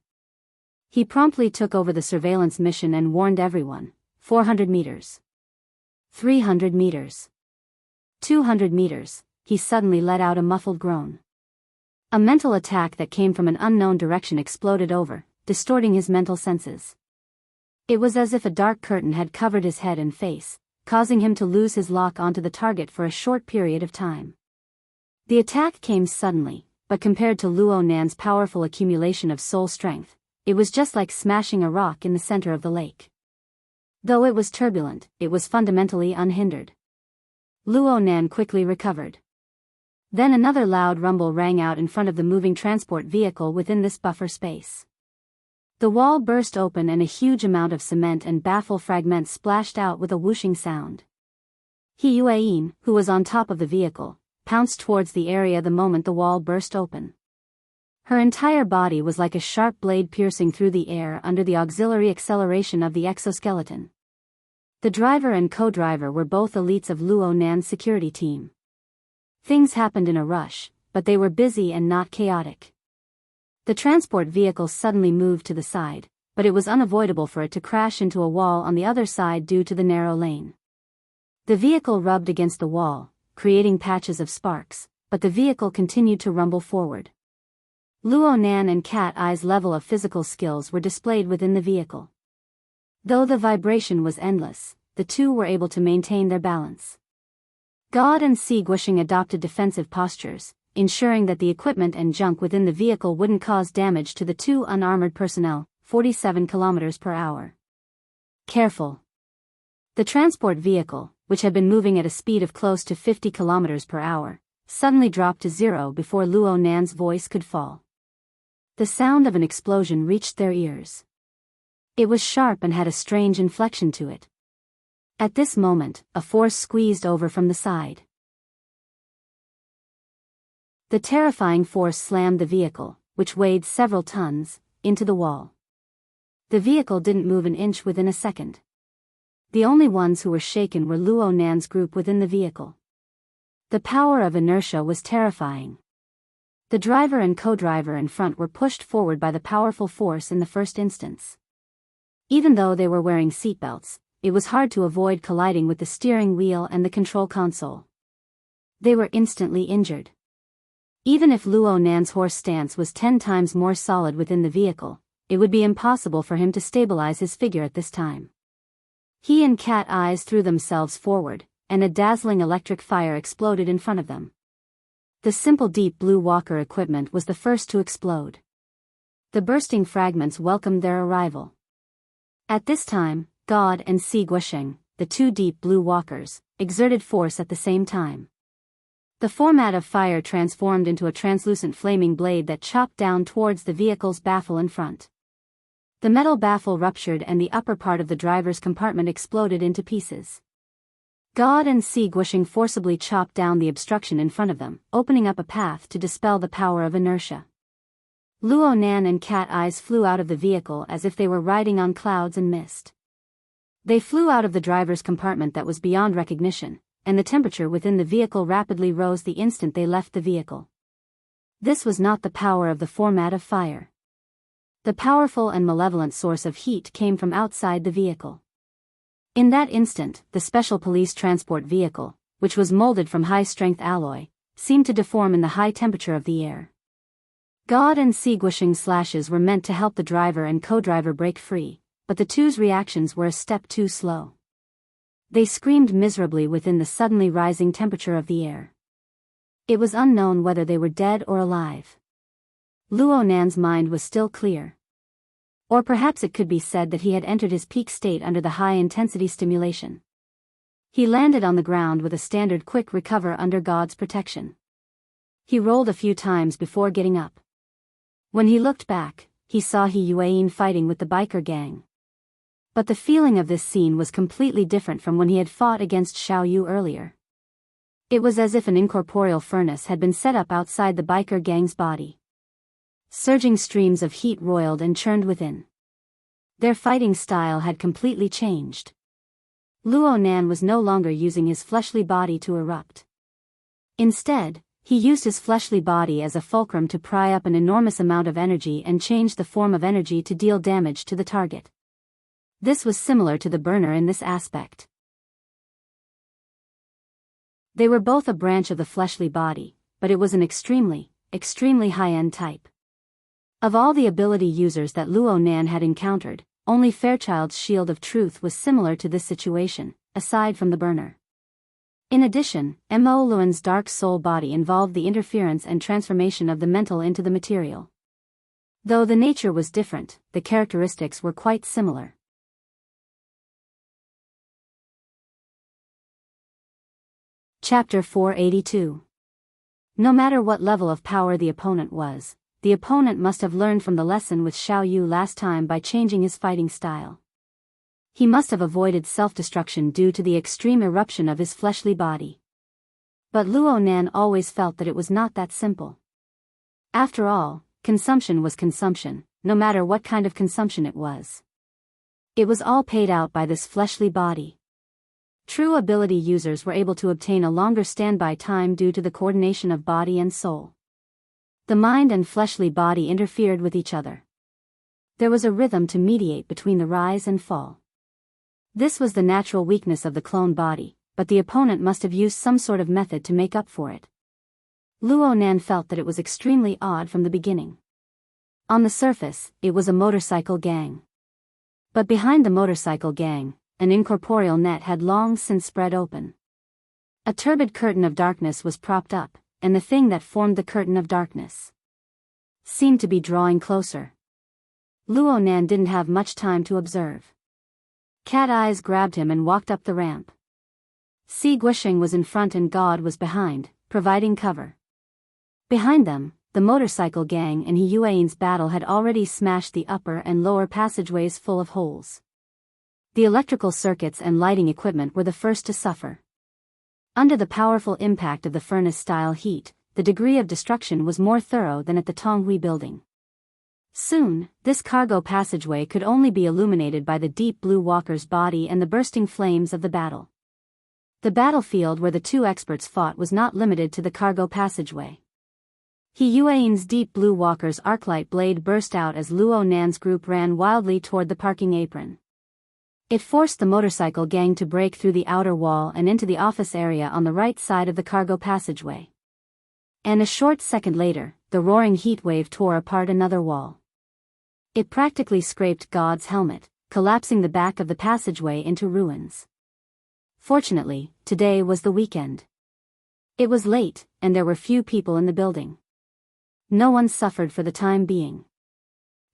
He promptly took over the surveillance mission and warned everyone, 400 meters. 300 meters. 200 meters, he suddenly let out a muffled groan. A mental attack that came from an unknown direction exploded over, distorting his mental senses. It was as if a dark curtain had covered his head and face, causing him to lose his lock onto the target for a short period of time. The attack came suddenly, but compared to Luo Nan's powerful accumulation of soul strength, it was just like smashing a rock in the center of the lake. Though it was turbulent, it was fundamentally unhindered. Luo Nan quickly recovered. Then another loud rumble rang out in front of the moving transport vehicle within this buffer space. The wall burst open and a huge amount of cement and baffle fragments splashed out with a whooshing sound. He Yuan, who was on top of the vehicle, pounced towards the area the moment the wall burst open. Her entire body was like a sharp blade piercing through the air under the auxiliary acceleration of the exoskeleton. The driver and co-driver were both elites of Luo Nan's security team. Things happened in a rush, but they were busy and not chaotic. The transport vehicle suddenly moved to the side, but it was unavoidable for it to crash into a wall on the other side due to the narrow lane. The vehicle rubbed against the wall, creating patches of sparks, but the vehicle continued to rumble forward. Luo Nan and Cat Eye's level of physical skills were displayed within the vehicle. Though the vibration was endless, the two were able to maintain their balance. God and Si Guisheng adopted defensive postures, ensuring that the equipment and junk within the vehicle wouldn't cause damage to the two unarmored personnel, 47 km per hour. Careful. The transport vehicle, which had been moving at a speed of close to 50 km per hour, suddenly dropped to zero before Luo Nan's voice could fall. The sound of an explosion reached their ears. It was sharp and had a strange inflection to it. At this moment, a force squeezed over from the side. The terrifying force slammed the vehicle, which weighed several tons, into the wall. The vehicle didn't move an inch within a second. The only ones who were shaken were Luo Nan's group within the vehicle. The power of inertia was terrifying. The driver and co-driver in front were pushed forward by the powerful force in the first instance. Even though they were wearing seatbelts, it was hard to avoid colliding with the steering wheel and the control console. They were instantly injured. Even if Luo Nan's horse stance was 10 times more solid within the vehicle, it would be impossible for him to stabilize his figure at this time. He and Cat Eyes threw themselves forward, and a dazzling electric fire exploded in front of them. The simple deep blue walker equipment was the first to explode. The bursting fragments welcomed their arrival. At this time, God and Si Guisheng, the two deep blue walkers, exerted force at the same time. The format of fire transformed into a translucent flaming blade that chopped down towards the vehicle's baffle in front. The metal baffle ruptured and the upper part of the driver's compartment exploded into pieces. God and Si Guisheng forcibly chopped down the obstruction in front of them, opening up a path to dispel the power of inertia. Luo Nan and Cat Eyes flew out of the vehicle as if they were riding on clouds and mist. They flew out of the driver's compartment that was beyond recognition, and the temperature within the vehicle rapidly rose the instant they left the vehicle. This was not the power of the format of fire. The powerful and malevolent source of heat came from outside the vehicle. In that instant, the special police transport vehicle, which was molded from high-strength alloy, seemed to deform in the high temperature of the air. God and Si Guisheng's slashes were meant to help the driver and co-driver break free, but the two's reactions were a step too slow. They screamed miserably within the suddenly rising temperature of the air. It was unknown whether they were dead or alive. Luo Nan's mind was still clear. Or perhaps it could be said that he had entered his peak state under the high-intensity stimulation. He landed on the ground with a standard quick recover under God's protection. He rolled a few times before getting up. When he looked back, he saw He Yuan fighting with the biker gang. But the feeling of this scene was completely different from when he had fought against Xiao Yu earlier. It was as if an incorporeal furnace had been set up outside the biker gang's body. Surging streams of heat roiled and churned within. Their fighting style had completely changed. Luo Nan was no longer using his fleshly body to erupt. Instead, he used his fleshly body as a fulcrum to pry up an enormous amount of energy and change the form of energy to deal damage to the target. This was similar to the burner in this aspect. They were both a branch of the fleshly body, but it was an extremely high-end type. Of all the ability users that Luo Nan had encountered, only Fairchild's Shield of Truth was similar to this situation, aside from the burner. In addition, Mo Luan's Dark Soul body involved the interference and transformation of the mental into the material. Though the nature was different, the characteristics were quite similar. Chapter 482. No matter what level of power the opponent was, the opponent must have learned from the lesson with Xiao Yu last time by changing his fighting style. He must have avoided self-destruction due to the extreme eruption of his fleshly body. But Luo Nan always felt that it was not that simple. After all, consumption was consumption, no matter what kind of consumption it was. It was all paid out by this fleshly body. True ability users were able to obtain a longer standby time due to the coordination of body and soul. The mind and fleshly body interfered with each other. There was a rhythm to mediate between the rise and fall. This was the natural weakness of the clone body, but the opponent must have used some sort of method to make up for it. Luo Nan felt that it was extremely odd from the beginning. On the surface, it was a motorcycle gang. But behind the motorcycle gang, an incorporeal net had long since spread open. A turbid curtain of darkness was propped up, and the thing that formed the curtain of darkness seemed to be drawing closer. Luo Nan didn't have much time to observe. Cat Eyes grabbed him and walked up the ramp. Si Guisheng was in front and God was behind, providing cover. Behind them, the motorcycle gang and He Yuan's battle had already smashed the upper and lower passageways full of holes. The electrical circuits and lighting equipment were the first to suffer. Under the powerful impact of the furnace-style heat, the degree of destruction was more thorough than at the Tonghui building. Soon, this cargo passageway could only be illuminated by the deep blue walker's body and the bursting flames of the battle. The battlefield where the two experts fought was not limited to the cargo passageway. He Yuan's deep blue walker's arclight blade burst out as Luo Nan's group ran wildly toward the parking apron. It forced the motorcycle gang to break through the outer wall and into the office area on the right side of the cargo passageway. And a short second later, the roaring heat wave tore apart another wall. It practically scraped God's helmet, collapsing the back of the passageway into ruins. Fortunately, today was the weekend. It was late, and there were few people in the building. No one suffered for the time being.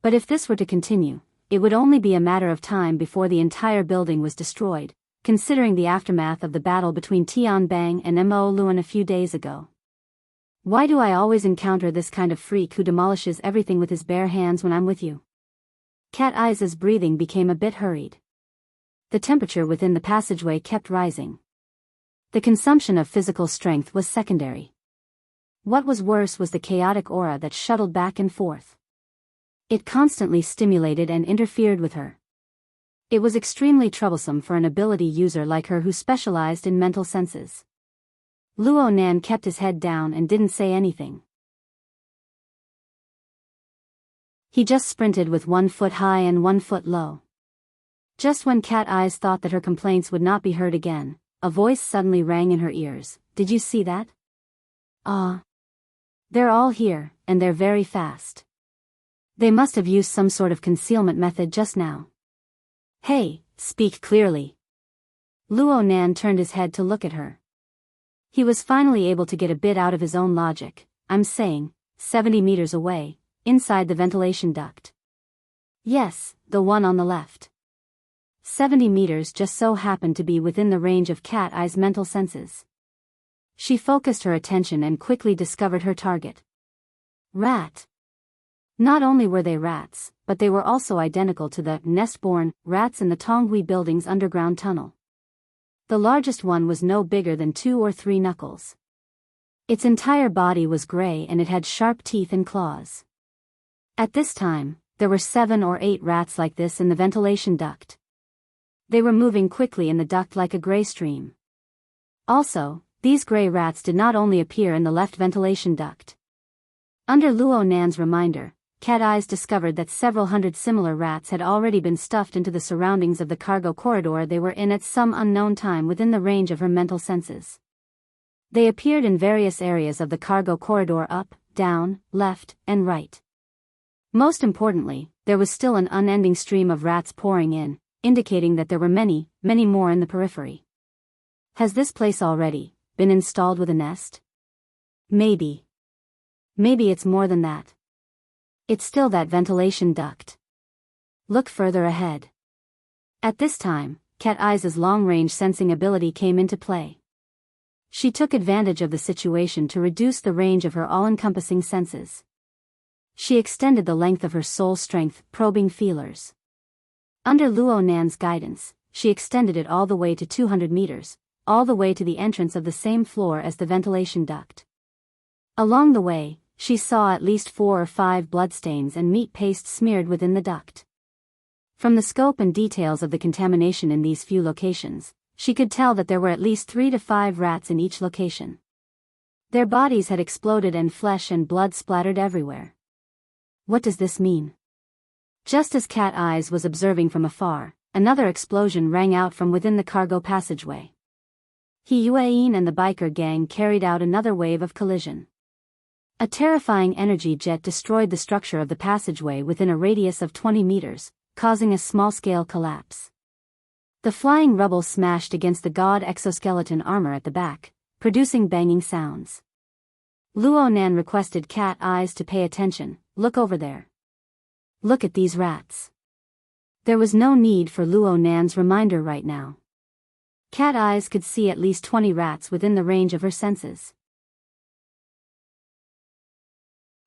But if this were to continue, it would only be a matter of time before the entire building was destroyed, considering the aftermath of the battle between Tian Bang and Mo Luan a few days ago. Why do I always encounter this kind of freak who demolishes everything with his bare hands when I'm with you? Cat Eyes' breathing became a bit hurried. The temperature within the passageway kept rising. The consumption of physical strength was secondary. What was worse was the chaotic aura that shuttled back and forth. It constantly stimulated and interfered with her. It was extremely troublesome for an ability user like her who specialized in mental senses. Luo Nan kept his head down and didn't say anything. He just sprinted with 1 foot high and 1 foot low. Just when Cat Eyes thought that her complaints would not be heard again, a voice suddenly rang in her ears. Did you see that? They're all here, and they're very fast. They must have used some sort of concealment method just now. Hey, speak clearly. Luo Nan turned his head to look at her. He was finally able to get a bit out of his own logic. I'm saying, 70 meters away, inside the ventilation duct. Yes, the one on the left. 70 meters just so happened to be within the range of Cat Eye's mental senses. She focused her attention and quickly discovered her target. Rat. Not only were they rats, but they were also identical to the nest-born rats in the Tonghui building's underground tunnel. The largest one was no bigger than 2 or 3 knuckles. Its entire body was gray and it had sharp teeth and claws. At this time, there were 7 or 8 rats like this in the ventilation duct. They were moving quickly in the duct like a gray stream. Also, these gray rats did not only appear in the left ventilation duct. Under Luo Nan's reminder, Cat Eyes discovered that several hundred similar rats had already been stuffed into the surroundings of the cargo corridor they were in at some unknown time within the range of her mental senses. They appeared in various areas of the cargo corridor up, down, left, and right. Most importantly, there was still an unending stream of rats pouring in, indicating that there were many, many more in the periphery. Has this place already been installed with a nest? Maybe. Maybe it's more than that. It's still that ventilation duct. Look further ahead. At this time, Cat Eyes' long-range sensing ability came into play. She took advantage of the situation to reduce the range of her all-encompassing senses. She extended the length of her soul strength, probing feelers. Under Luo Nan's guidance, she extended it all the way to 200 meters, all the way to the entrance of the same floor as the ventilation duct. Along the way, she saw at least 4 or 5 bloodstains and meat paste smeared within the duct. From the scope and details of the contamination in these few locations, she could tell that there were at least 3 to 5 rats in each location. Their bodies had exploded and flesh and blood splattered everywhere. What does this mean? Just as Cat Eyes was observing from afar, another explosion rang out from within the cargo passageway. He Yuan and the biker gang carried out another wave of collision. A terrifying energy jet destroyed the structure of the passageway within a radius of 20 meters, causing a small-scale collapse. The flying rubble smashed against the god exoskeleton armor at the back, producing banging sounds. Luo Nan requested Cat Eyes to pay attention. Look over there. Look at these rats. There was no need for Luo Nan's reminder right now. Cat Eyes could see at least 20 rats within the range of her senses.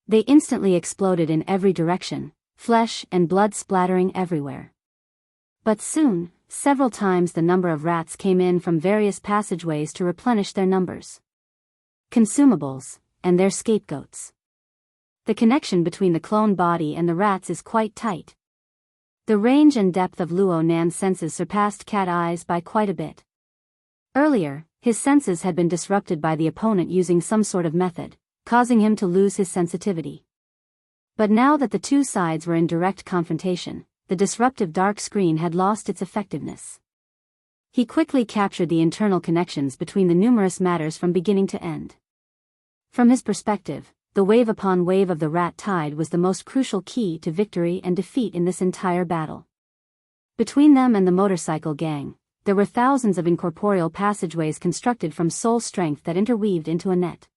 They instantly exploded in every direction, flesh and blood splattering everywhere. But soon, several times the number of rats came in from various passageways to replenish their numbers. Consumables, and their scapegoats. The connection between the clone body and the rats is quite tight. The range and depth of Luo Nan's senses surpassed Cat Eyes by quite a bit. Earlier, his senses had been disrupted by the opponent using some sort of method, causing him to lose his sensitivity. But now that the two sides were in direct confrontation, the disruptive dark screen had lost its effectiveness. He quickly captured the internal connections between the numerous matters from beginning to end. From his perspective, the wave upon wave of the rat tide was the most crucial key to victory and defeat in this entire battle. Between them and the motorcycle gang, there were thousands of incorporeal passageways constructed from soul strength that interweaved into a net.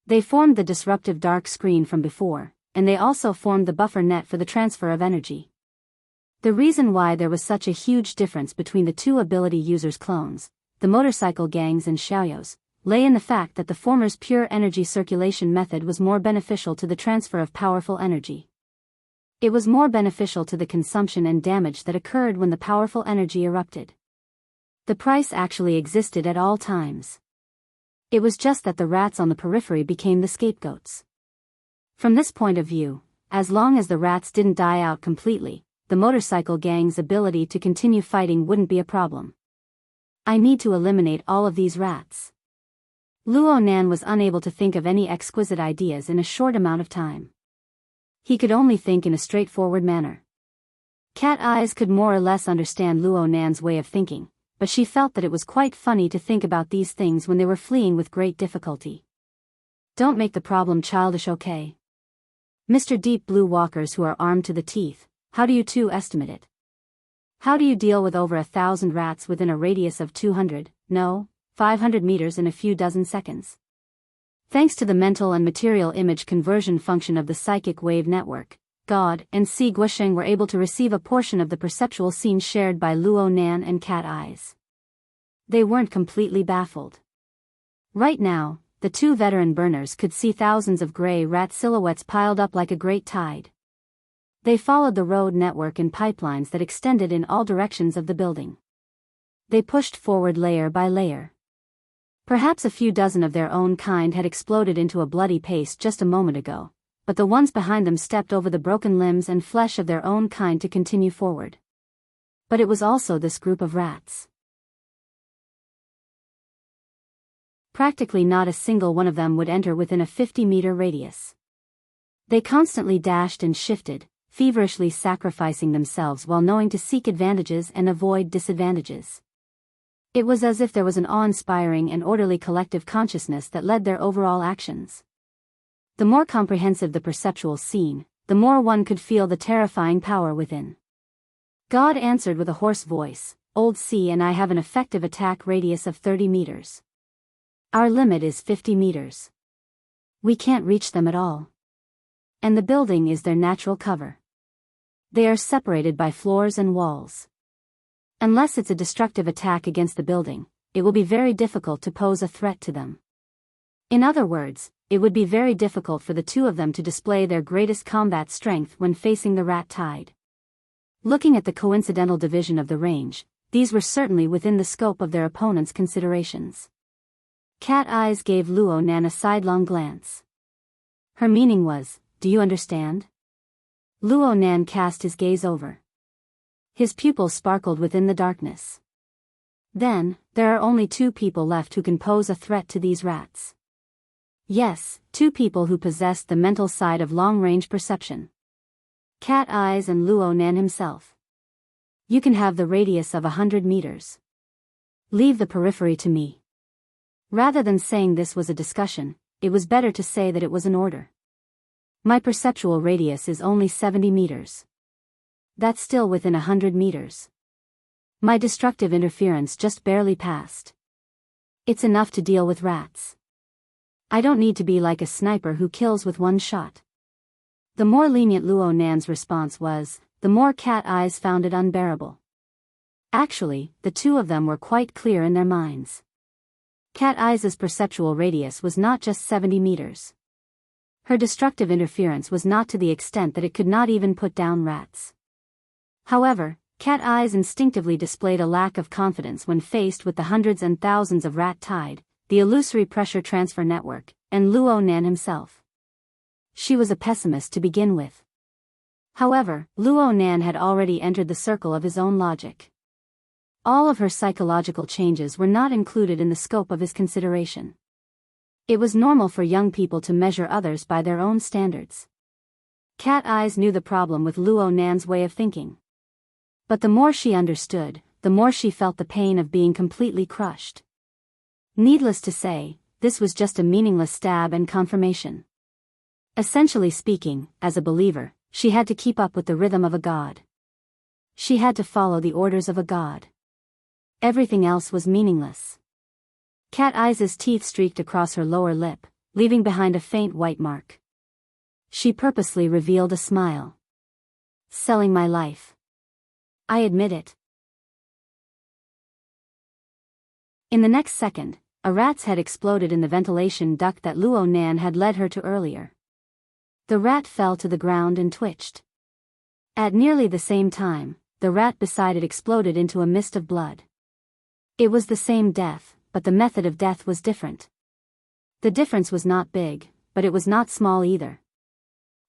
They formed the disruptive dark screen from before, and they also formed the buffer net for the transfer of energy. The reason why there was such a huge difference between the two ability users' clones, the motorcycle gangs and Xiaoyos, lay in the fact that the former's pure energy circulation method was more beneficial to the transfer of powerful energy. It was more beneficial to the consumption and damage that occurred when the powerful energy erupted. The price actually existed at all times. It was just that the rats on the periphery became the scapegoats. From this point of view, as long as the rats didn't die out completely, the motorcycle gang's ability to continue fighting wouldn't be a problem. I need to eliminate all of these rats. Luo Nan was unable to think of any exquisite ideas in a short amount of time. He could only think in a straightforward manner. Cat Eyes could more or less understand Luo Nan's way of thinking, but she felt that it was quite funny to think about these things when they were fleeing with great difficulty. Don't make the problem childish, okay? Mr. Deep Blue Walkers who are armed to the teeth, how do you two estimate it? How do you deal with over 1,000 rats within a radius of 200, no, 500 meters in a few dozen seconds? Thanks to the mental and material image conversion function of the psychic wave network, God and Si Guosheng were able to receive a portion of the perceptual scene shared by Luo Nan and Cat Eyes. They weren't completely baffled. Right now, the two veteran burners could see thousands of gray rat silhouettes piled up like a great tide. They followed the road network and pipelines that extended in all directions of the building. They pushed forward layer by layer. Perhaps a few dozen of their own kind had exploded into a bloody paste just a moment ago, but the ones behind them stepped over the broken limbs and flesh of their own kind to continue forward. But it was also this group of rats. Practically not a single one of them would enter within a 50-meter radius. They constantly dashed and shifted, feverishly sacrificing themselves while knowing to seek advantages and avoid disadvantages. It was as if there was an awe-inspiring and orderly collective consciousness that led their overall actions. The more comprehensive the perceptual scene, the more one could feel the terrifying power within. God answered with a hoarse voice, Old C and I have an effective attack radius of 30 meters. Our limit is 50 meters. We can't reach them at all. And the building is their natural cover. They are separated by floors and walls. Unless it's a destructive attack against the building, it will be very difficult to pose a threat to them. In other words, it would be very difficult for the two of them to display their greatest combat strength when facing the rat tide. Looking at the coincidental division of the range, these were certainly within the scope of their opponent's considerations. Cat Eyes gave Luo Nan a sidelong glance. Her meaning was, "Do you understand?" Luo Nan cast his gaze over. His pupils sparkled within the darkness. "Then, there are only two people left who can pose a threat to these rats." Yes, two people who possessed the mental side of long-range perception. Cat Eyes and Luo Nan himself. "You can have the radius of 100 meters. Leave the periphery to me." Rather than saying this was a discussion, it was better to say that it was an order. "My perceptual radius is only 70 meters. That's still within 100 meters. My destructive interference just barely passed. It's enough to deal with rats. I don't need to be like a sniper who kills with one shot." The more lenient Luo Nan's response was, the more Cat Eyes found it unbearable. Actually, the two of them were quite clear in their minds. Cat Eyes' perceptual radius was not just 70 meters. Her destructive interference was not to the extent that it could not even put down rats. However, Cat Eyes instinctively displayed a lack of confidence when faced with the hundreds and thousands of rat tide, the illusory pressure transfer network, and Luo Nan himself. She was a pessimist to begin with. However, Luo Nan had already entered the circle of his own logic. All of her psychological changes were not included in the scope of his consideration. It was normal for young people to measure others by their own standards. Cat Eyes knew the problem with Luo Nan's way of thinking. But the more she understood, the more she felt the pain of being completely crushed. Needless to say, this was just a meaningless stab and confirmation. Essentially speaking, as a believer, she had to keep up with the rhythm of a god. She had to follow the orders of a god. Everything else was meaningless. Cat Eyes' teeth streaked across her lower lip, leaving behind a faint white mark. She purposely revealed a smile. "Selling my life. I admit it." In the next second, a rat's head exploded in the ventilation duct that Luo Nan had led her to earlier. The rat fell to the ground and twitched. At nearly the same time, the rat beside it exploded into a mist of blood. It was the same death, but the method of death was different. The difference was not big, but it was not small either.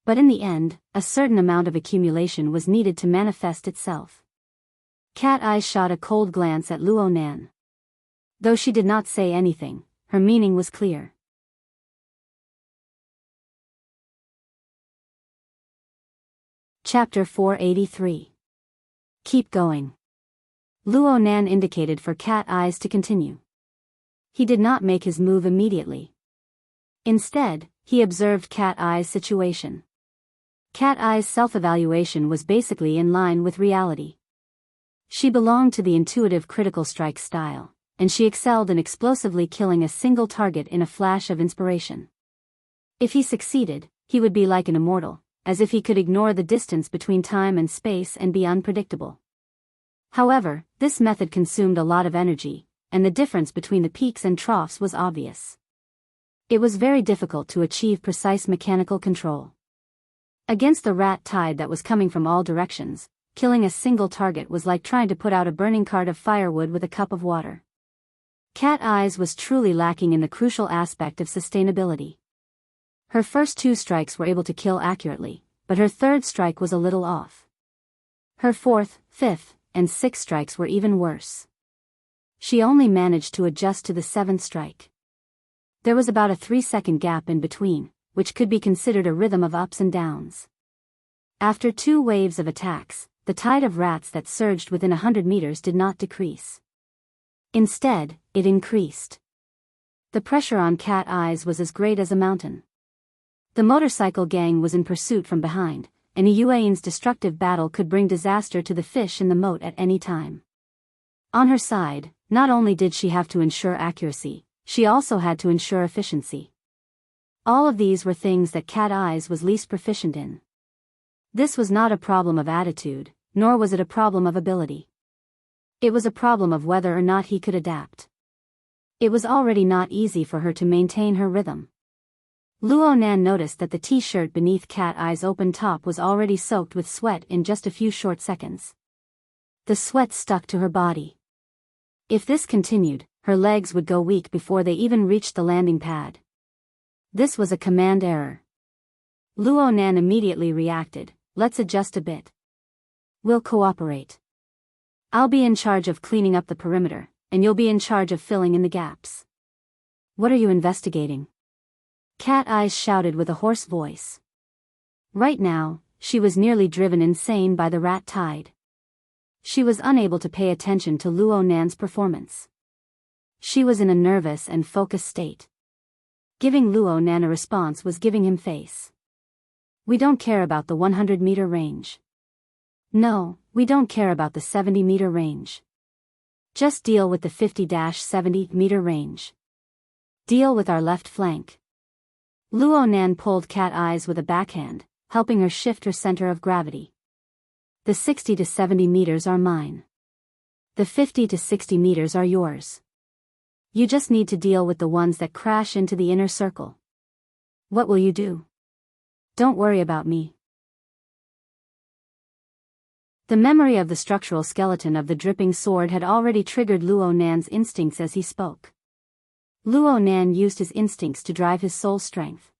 But in the end, a certain amount of accumulation was needed to manifest itself. Cat Eyes shot a cold glance at Luo Nan. Though she did not say anything, her meaning was clear. Chapter 483. Keep going. Luo Nan indicated for Cat Eyes to continue. He did not make his move immediately. Instead, he observed Cat Eyes' situation. Cat Eyes' self-evaluation was basically in line with reality. She belonged to the intuitive critical strike style, and she excelled in explosively killing a single target in a flash of inspiration. If he succeeded, he would be like an immortal, as if he could ignore the distance between time and space and be unpredictable. However, this method consumed a lot of energy, and the difference between the peaks and troughs was obvious. It was very difficult to achieve precise mechanical control. Against the rat tide that was coming from all directions, killing a single target was like trying to put out a burning cart of firewood with a cup of water. Cat Eyes was truly lacking in the crucial aspect of sustainability. Her first two strikes were able to kill accurately, but her third strike was a little off. Her fourth, fifth, and sixth strikes were even worse. She only managed to adjust to the seventh strike. There was about a 3-second gap in between, which could be considered a rhythm of ups and downs. After 2 waves of attacks, the tide of rats that surged within 100 meters did not decrease. Instead, it increased. The pressure on Cat Eyes was as great as a mountain. The motorcycle gang was in pursuit from behind, and Yuan's destructive battle could bring disaster to the fish in the moat at any time. On her side, not only did she have to ensure accuracy, she also had to ensure efficiency. All of these were things that Cat Eyes was least proficient in. This was not a problem of attitude, nor was it a problem of ability. It was a problem of whether or not he could adapt. It was already not easy for her to maintain her rhythm. Luo Nan noticed that the t-shirt beneath Cat Eye's open top was already soaked with sweat in just a few short seconds. The sweat stuck to her body. If this continued, her legs would go weak before they even reached the landing pad. This was a command error. Luo Nan immediately reacted, "Let's adjust a bit. We'll cooperate. I'll be in charge of cleaning up the perimeter, and you'll be in charge of filling in the gaps." "What are you investigating?" Cat Eyes shouted with a hoarse voice. Right now, she was nearly driven insane by the rat tide. She was unable to pay attention to Luo Nan's performance. She was in a nervous and focused state. Giving Luo Nan a response was giving him face. "We don't care about the 100-meter range. No, we don't care about the 70-meter range. Just deal with the 50-70-meter range. Deal with our left flank." Luo Nan pulled Cat Eyes with a backhand, helping her shift her center of gravity. "The 60 to 70 meters are mine. The 50 to 60 meters are yours. You just need to deal with the ones that crash into the inner circle. What will you do? Don't worry about me." The memory of the structural skeleton of the dripping sword had already triggered Luo Nan's instincts as he spoke. Luo Nan used his instincts to drive his soul strength.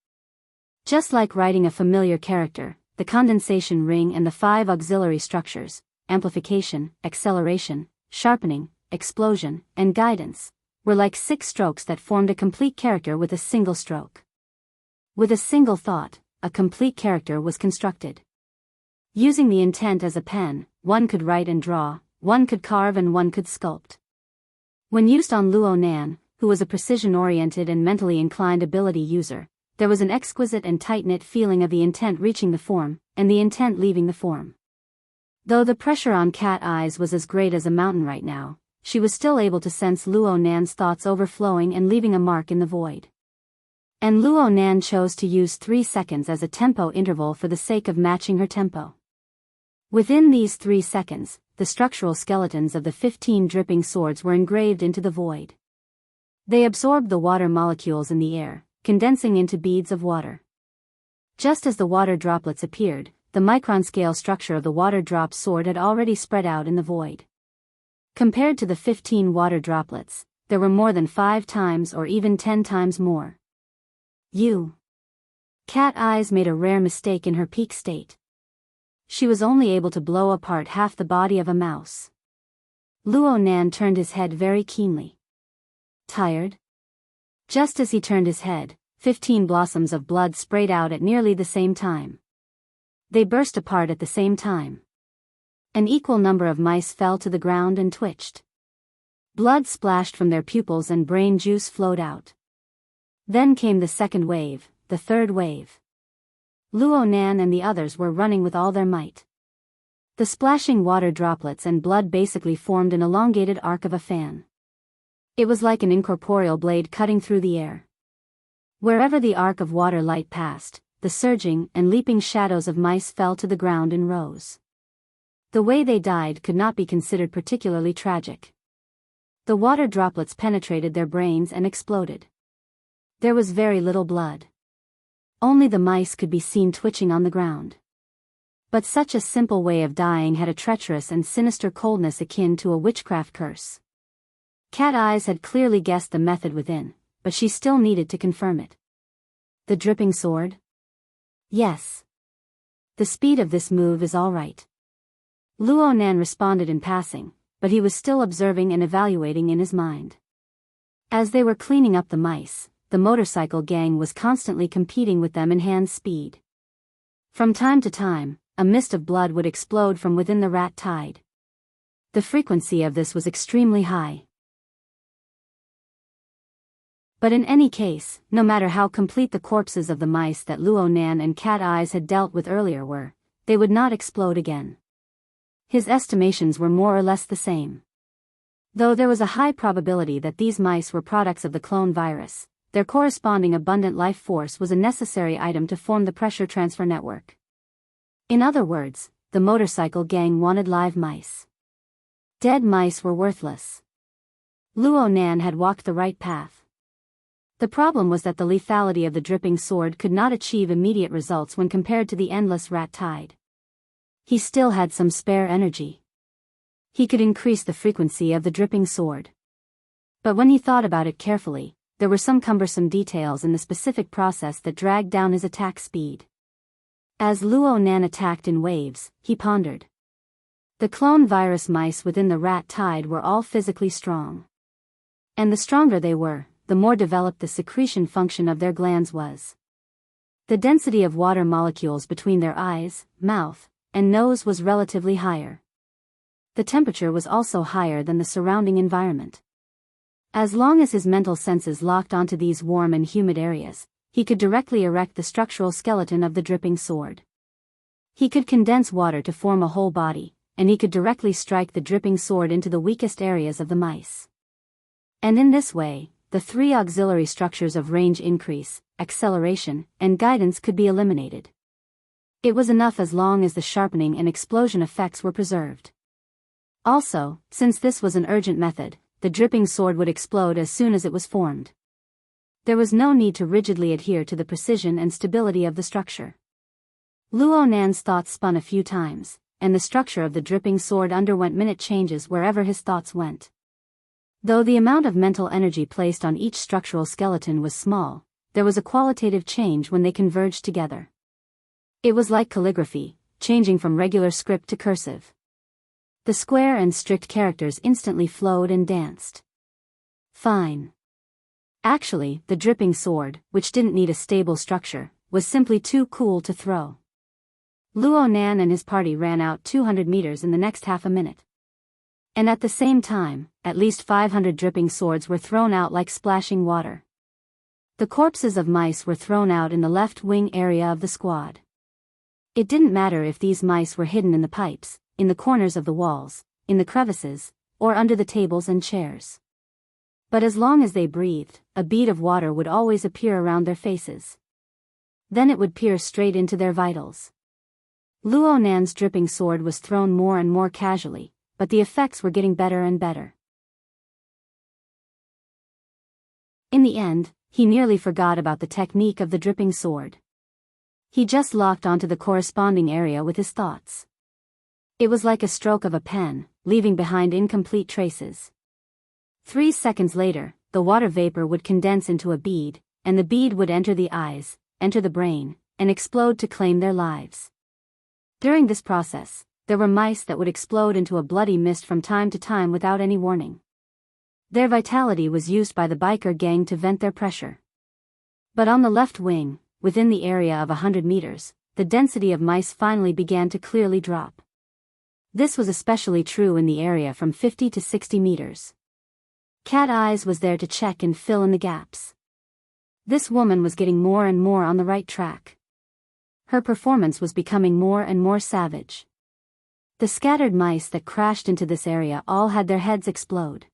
Just like writing a familiar character, the condensation ring and the 5 auxiliary structures, amplification, acceleration, sharpening, explosion, and guidance, were like 6 strokes that formed a complete character with a single stroke. With a single thought, a complete character was constructed. Using the intent as a pen, one could write and draw, one could carve and one could sculpt. When used on Luo Nan, who was a precision-oriented and mentally inclined ability user, there was an exquisite and tight-knit feeling of the intent reaching the form, and the intent leaving the form. Though the pressure on Cat Eyes was as great as a mountain right now, she was still able to sense Luo Nan's thoughts overflowing and leaving a mark in the void. And Luo Nan chose to use 3 seconds as a tempo interval for the sake of matching her tempo. Within these 3 seconds, the structural skeletons of the 15 dripping swords were engraved into the void. They absorbed the water molecules in the air, condensing into beads of water. Just as the water droplets appeared, the micron-scale structure of the water drop sword had already spread out in the void. Compared to the 15 water droplets, there were more than 5 times or even 10 times more. Cat Eyes made a rare mistake in her peak state. She was only able to blow apart half the body of a mouse. Luo Nan turned his head very keenly. Tired? Just as he turned his head, 15 blossoms of blood sprayed out at nearly the same time. They burst apart at the same time. An equal number of mice fell to the ground and twitched. Blood splashed from their pupils and brain juice flowed out. Then came the second wave, the third wave. Luo Nan and the others were running with all their might. The splashing water droplets and blood basically formed an elongated arc of a fan. It was like an incorporeal blade cutting through the air. Wherever the arc of water light passed, the surging and leaping shadows of mice fell to the ground in rows. The way they died could not be considered particularly tragic. The water droplets penetrated their brains and exploded. There was very little blood. Only the mice could be seen twitching on the ground. But such a simple way of dying had a treacherous and sinister coldness akin to a witchcraft curse. Cat Eyes had clearly guessed the method within, but she still needed to confirm it. The dripping sword? Yes. The speed of this move is all right. Luo Nan responded in passing, but he was still observing and evaluating in his mind. As they were cleaning up the mice, the motorcycle gang was constantly competing with them in hand speed. From time to time, a mist of blood would explode from within the rat tide. The frequency of this was extremely high. But in any case, no matter how complete the corpses of the mice that Luo Nan and Cat Eyes had dealt with earlier were, they would not explode again. His estimations were more or less the same. Though there was a high probability that these mice were products of the clone virus, their corresponding abundant life force was a necessary item to form the pressure transfer network. In other words, the motorcycle gang wanted live mice. Dead mice were worthless. Luo Nan had walked the right path. The problem was that the lethality of the dripping sword could not achieve immediate results when compared to the endless rat tide. He still had some spare energy. He could increase the frequency of the dripping sword. But when he thought about it carefully, there were some cumbersome details in the specific process that dragged down his attack speed. As Luo Nan attacked in waves, he pondered. The clone virus mice within the rat tide were all physically strong. And the stronger they were, the more developed the secretion function of their glands was. The density of water molecules between their eyes, mouth, and nose was relatively higher. The temperature was also higher than the surrounding environment. As long as his mental senses locked onto these warm and humid areas, he could directly erect the structural skeleton of the dripping sword. He could condense water to form a whole body, and he could directly strike the dripping sword into the weakest areas of the mice. And in this way, the three auxiliary structures of range increase, acceleration, and guidance could be eliminated. It was enough as long as the sharpening and explosion effects were preserved. Also, since this was an urgent method, the dripping sword would explode as soon as it was formed. There was no need to rigidly adhere to the precision and stability of the structure. Luo Nan's thoughts spun a few times, and the structure of the dripping sword underwent minute changes wherever his thoughts went. Though the amount of mental energy placed on each structural skeleton was small, there was a qualitative change when they converged together. It was like calligraphy, changing from regular script to cursive. The square and strict characters instantly flowed and danced. Fine. Actually, the dripping sword, which didn't need a stable structure, was simply too cool to throw. Luo Nan and his party ran out 200 meters in the next half a minute. And at the same time, at least 500 dripping swords were thrown out like splashing water. The corpses of mice were thrown out in the left wing area of the squad. It didn't matter if these mice were hidden in the pipes, in the corners of the walls, in the crevices, or under the tables and chairs. But as long as they breathed, a bead of water would always appear around their faces. Then it would pierce straight into their vitals. Luo Nan's dripping sword was thrown more and more casually, but the effects were getting better and better. In the end, he nearly forgot about the technique of the dripping sword. He just locked onto the corresponding area with his thoughts. It was like a stroke of a pen, leaving behind incomplete traces. 3 seconds later, the water vapor would condense into a bead, and the bead would enter the eyes, enter the brain, and explode to claim their lives. During this process, there were mice that would explode into a bloody mist from time to time without any warning. Their vitality was used by the biker gang to vent their pressure. But on the left wing, within the area of 100 meters, the density of mice finally began to clearly drop. This was especially true in the area from 50 to 60 meters. Cat Eyes was there to check and fill in the gaps. This woman was getting more and more on the right track. Her performance was becoming more and more savage. The scattered mice that crashed into this area all had their heads explode.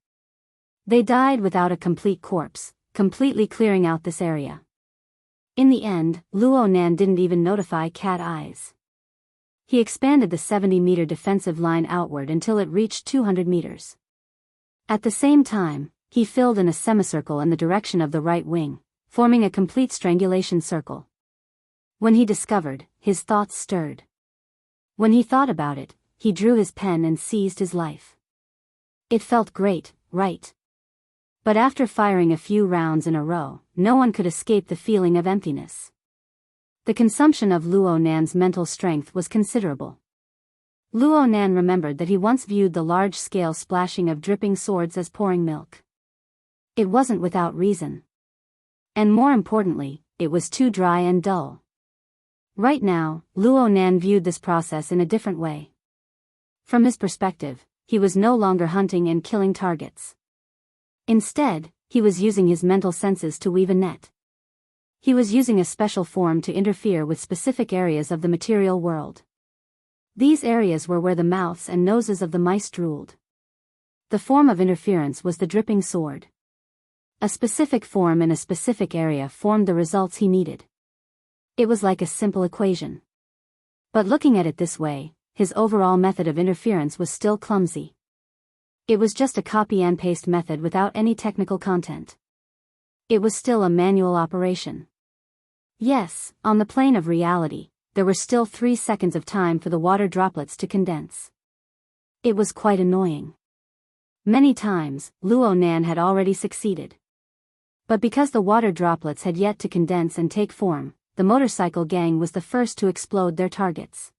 They died without a complete corpse, completely clearing out this area. In the end, Luo Nan didn't even notify Cat Eyes. He expanded the 70-meter defensive line outward until it reached 200 meters. At the same time, he filled in a semicircle in the direction of the right wing, forming a complete strangulation circle. When he discovered, his thoughts stirred. When he thought about it, he drew his pen and seized his life. It felt great, right? But after firing a few rounds in a row, no one could escape the feeling of emptiness. The consumption of Luo Nan's mental strength was considerable. Luo Nan remembered that he once viewed the large-scale splashing of dripping swords as pouring milk. It wasn't without reason. And more importantly, it was too dry and dull. Right now, Luo Nan viewed this process in a different way. From his perspective, he was no longer hunting and killing targets. Instead, he was using his mental senses to weave a net. He was using a special form to interfere with specific areas of the material world. These areas were where the mouths and noses of the mice drooled. The form of interference was the dripping sword. A specific form in a specific area formed the results he needed. It was like a simple equation. But looking at it this way, his overall method of interference was still clumsy. It was just a copy and paste method without any technical content. It was still a manual operation. Yes, on the plane of reality, there were still 3 seconds of time for the water droplets to condense. It was quite annoying. Many times, Luo Nan had already succeeded. But because the water droplets had yet to condense and take form, the motorcycle gang was the first to explode their targets.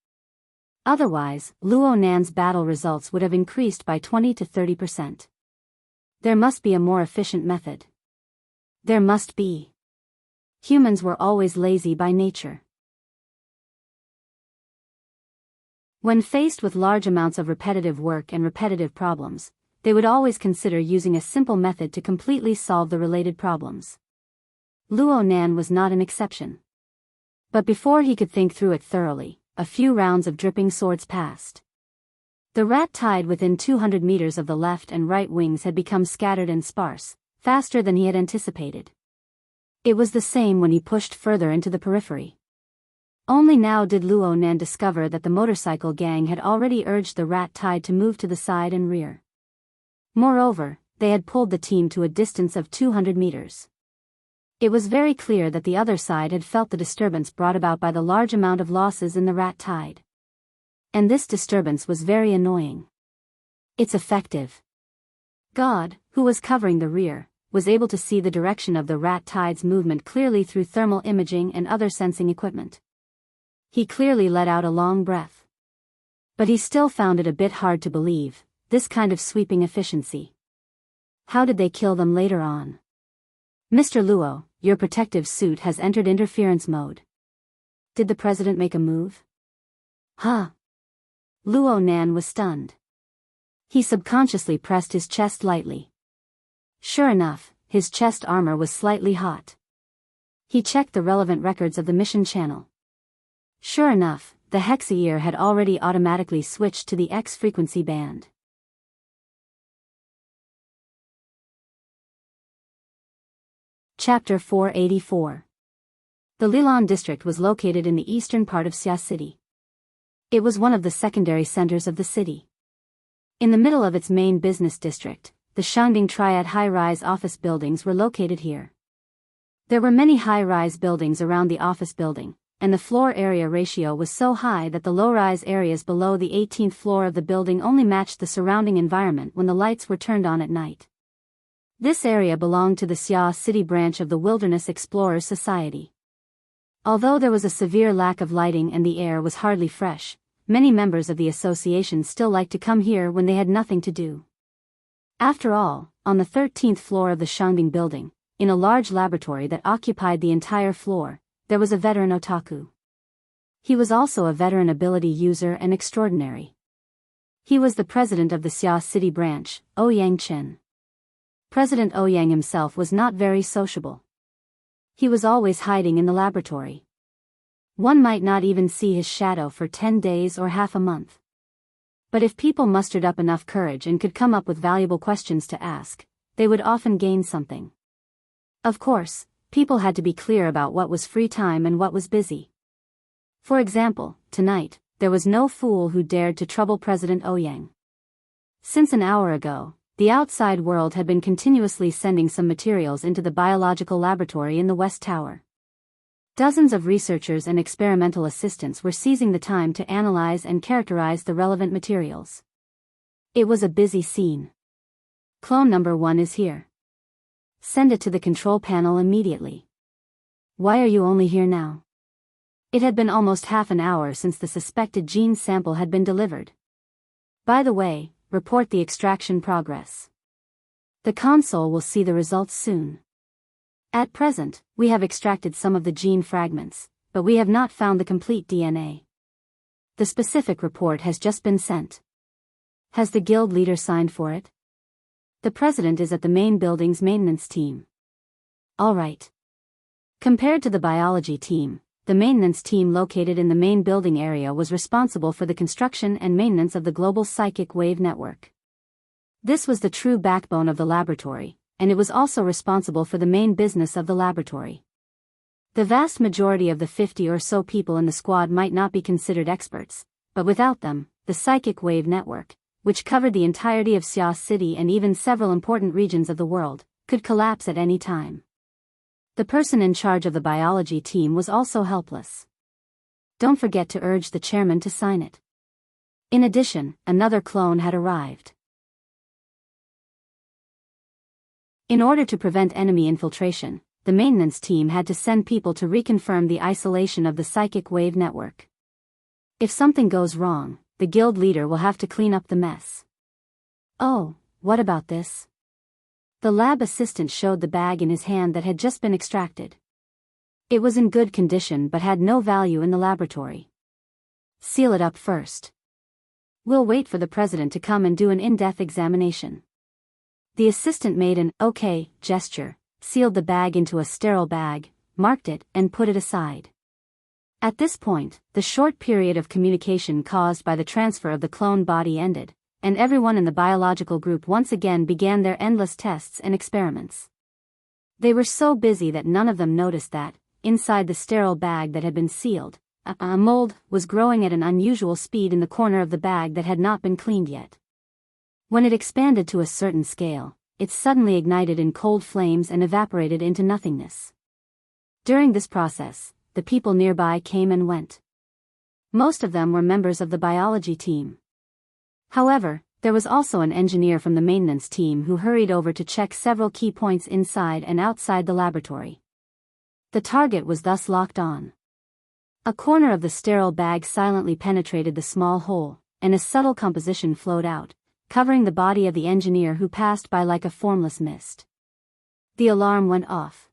Otherwise, Luo Nan's battle results would have increased by 20 to 30%. There must be a more efficient method. There must be. Humans were always lazy by nature. When faced with large amounts of repetitive work and repetitive problems, they would always consider using a simple method to completely solve the related problems. Luo Nan was not an exception. But before he could think through it thoroughly, a few rounds of dripping swords passed. The rat tide within 200 meters of the left and right wings had become scattered and sparse, faster than he had anticipated. It was the same when he pushed further into the periphery. Only now did Luo Nan discover that the motorcycle gang had already urged the rat tide to move to the side and rear. Moreover, they had pulled the team to a distance of 200 meters. It was very clear that the other side had felt the disturbance brought about by the large amount of losses in the rat tide. And this disturbance was very annoying. It's effective. God, who was covering the rear, was able to see the direction of the rat tide's movement clearly through thermal imaging and other sensing equipment. He clearly let out a long breath. But he still found it a bit hard to believe, this kind of sweeping efficiency. How did they kill them later on? Mr. Luo, your protective suit has entered interference mode. Did the president make a move? Huh? Luo Nan was stunned. He subconsciously pressed his chest lightly. Sure enough, his chest armor was slightly hot. He checked the relevant records of the mission channel. Sure enough, the Hexa-ear had already automatically switched to the X frequency band. Chapter 484. The Lilan district was located in the eastern part of Xia City. It was one of the secondary centers of the city. In the middle of its main business district, the Shangding Triad high-rise office buildings were located here. There were many high-rise buildings around the office building, and the floor area ratio was so high that the low-rise areas below the 18th floor of the building only matched the surrounding environment when the lights were turned on at night. This area belonged to the Xia City branch of the Wilderness Explorers Society. Although there was a severe lack of lighting and the air was hardly fresh, many members of the association still liked to come here when they had nothing to do. After all, on the 13th floor of the Shangding building, in a large laboratory that occupied the entire floor, there was a veteran otaku. He was also a veteran ability user and extraordinary. He was the president of the Xia City branch, Ouyang Chen. President Ouyang himself was not very sociable. He was always hiding in the laboratory. One might not even see his shadow for 10 days or half a month. But if people mustered up enough courage and could come up with valuable questions to ask, they would often gain something. Of course, people had to be clear about what was free time and what was busy. For example, tonight, there was no fool who dared to trouble President Ouyang. Since an hour ago, the outside world had been continuously sending some materials into the biological laboratory in the West Tower. Dozens of researchers and experimental assistants were seizing the time to analyze and characterize the relevant materials. It was a busy scene. Clone number 1 is here. Send it to the control panel immediately. Why are you only here now? It had been almost half an hour since the suspected gene sample had been delivered. By the way, report the extraction progress. The console will see the results soon. At present, we have extracted some of the gene fragments, but we have not found the complete DNA. The specific report has just been sent. Has the guild leader signed for it? The president is at the main building's maintenance team. All right. Compared to the biology team, the maintenance team located in the main building area was responsible for the construction and maintenance of the global psychic wave network. This was the true backbone of the laboratory, and it was also responsible for the main business of the laboratory. The vast majority of the 50 or so people in the squad might not be considered experts, but without them, the psychic wave network, which covered the entirety of Xia City and even several important regions of the world, could collapse at any time. The person in charge of the biology team was also helpless. Don't forget to urge the chairman to sign it. In addition, another clone had arrived. In order to prevent enemy infiltration, the maintenance team had to send people to reconfirm the isolation of the psychic wave network. If something goes wrong, the guild leader will have to clean up the mess. Oh, what about this? The lab assistant showed the bag in his hand that had just been extracted. It was in good condition but had no value in the laboratory. Seal it up first. We'll wait for the president to come and do an in-depth examination. The assistant made an "okay" gesture, sealed the bag into a sterile bag, marked it, and put it aside. At this point, the short period of communication caused by the transfer of the clone body ended, and everyone in the biological group once again began their endless tests and experiments. They were so busy that none of them noticed that, inside the sterile bag that had been sealed, a mold was growing at an unusual speed in the corner of the bag that had not been cleaned yet. When it expanded to a certain scale, it suddenly ignited in cold flames and evaporated into nothingness. During this process, the people nearby came and went. Most of them were members of the biology team. However, there was also an engineer from the maintenance team who hurried over to check several key points inside and outside the laboratory. The target was thus locked on. A corner of the sterile bag silently penetrated the small hole, and a subtle composition flowed out, covering the body of the engineer who passed by like a formless mist. The alarm went off.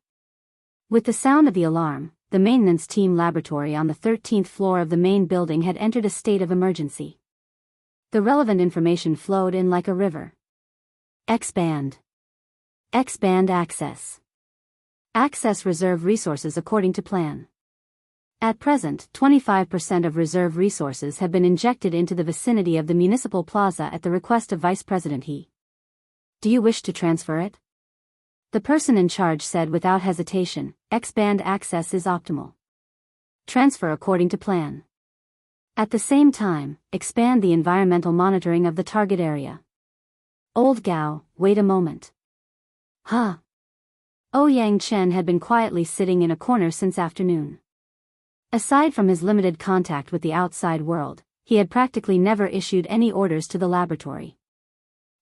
With the sound of the alarm, the maintenance team laboratory on the 13th floor of the main building had entered a state of emergency. The relevant information flowed in like a river. Expand. Expand access. Access reserve resources according to plan. At present, 25% of reserve resources have been injected into the vicinity of the municipal plaza at the request of Vice President He. Do you wish to transfer it? The person in charge said without hesitation, expand access is optimal. Transfer according to plan. At the same time, expand the environmental monitoring of the target area. Old Gao, wait a moment. Huh. Ouyang Chen had been quietly sitting in a corner since afternoon. Aside from his limited contact with the outside world, he had practically never issued any orders to the laboratory.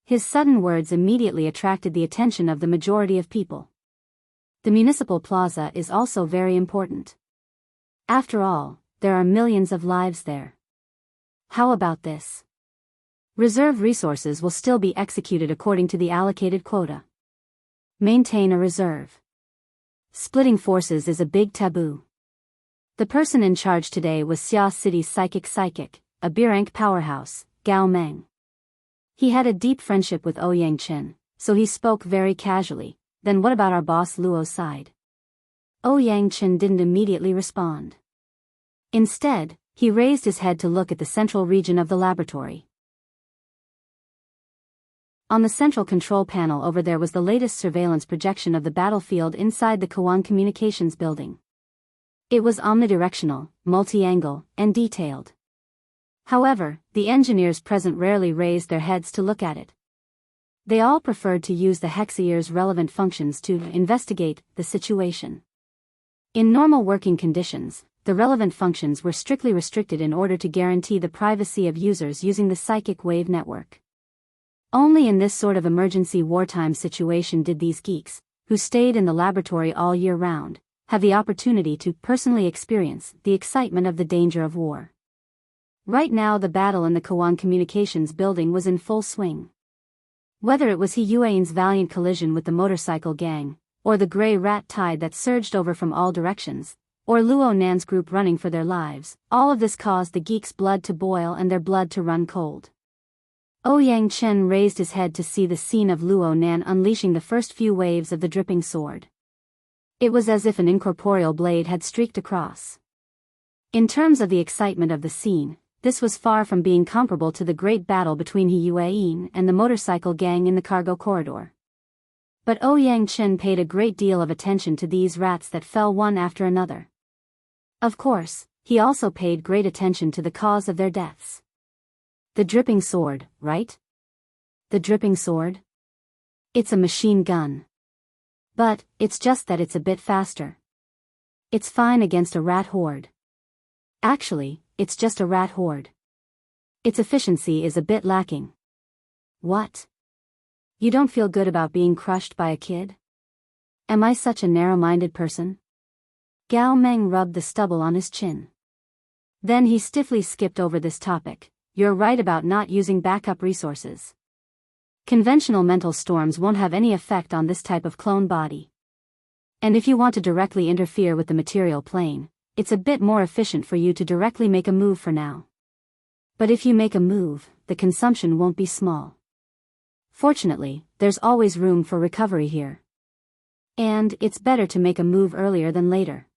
His sudden words immediately attracted the attention of the majority of people. The municipal plaza is also very important. After all, there are millions of lives there. How about this? Reserve resources will still be executed according to the allocated quota. Maintain a reserve. Splitting forces is a big taboo. The person in charge today was Xia City's psychic, a B-rank powerhouse, Gao Meng. He had a deep friendship with Ouyang Chen, so he spoke very casually. Then what about our boss Luo's side? Ouyang Chen didn't immediately respond. Instead, he raised his head to look at the central region of the laboratory. On the central control panel over there was the latest surveillance projection of the battlefield inside the Kawang Communications building. It was omnidirectional, multi-angle, and detailed. However, the engineers present rarely raised their heads to look at it. They all preferred to use the Hexaear's relevant functions to investigate the situation. In normal working conditions, the relevant functions were strictly restricted in order to guarantee the privacy of users using the psychic wave network. Only in this sort of emergency wartime situation did these geeks, who stayed in the laboratory all year round, have the opportunity to personally experience the excitement of the danger of war. Right now the battle in the Kawang Communications building was in full swing. Whether it was He Yuan's valiant collision with the motorcycle gang, or the grey rat tide that surged over from all directions, or Luo Nan's group running for their lives, all of this caused the geeks' blood to boil and their blood to run cold. Ouyang Chen raised his head to see the scene of Luo Nan unleashing the first few waves of the dripping sword. It was as if an incorporeal blade had streaked across. In terms of the excitement of the scene, this was far from being comparable to the great battle between He Yuan and the motorcycle gang in the cargo corridor. But Ouyang Chen paid a great deal of attention to these rats that fell one after another. Of course, he also paid great attention to the cause of their deaths. The dripping sword, right? The dripping sword? It's a machine gun. But, it's just that it's a bit faster. It's fine against a rat horde. Actually, it's just a rat horde. Its efficiency is a bit lacking. What? You don't feel good about being crushed by a kid? Am I such a narrow-minded person? Gao Meng rubbed the stubble on his chin. Then he stiffly skipped over this topic. You're right about not using backup resources. Conventional mental storms won't have any effect on this type of clone body. And if you want to directly interfere with the material plane, it's a bit more efficient for you to directly make a move for now. But if you make a move, the consumption won't be small. Fortunately, there's always room for recovery here. And it's better to make a move earlier than later.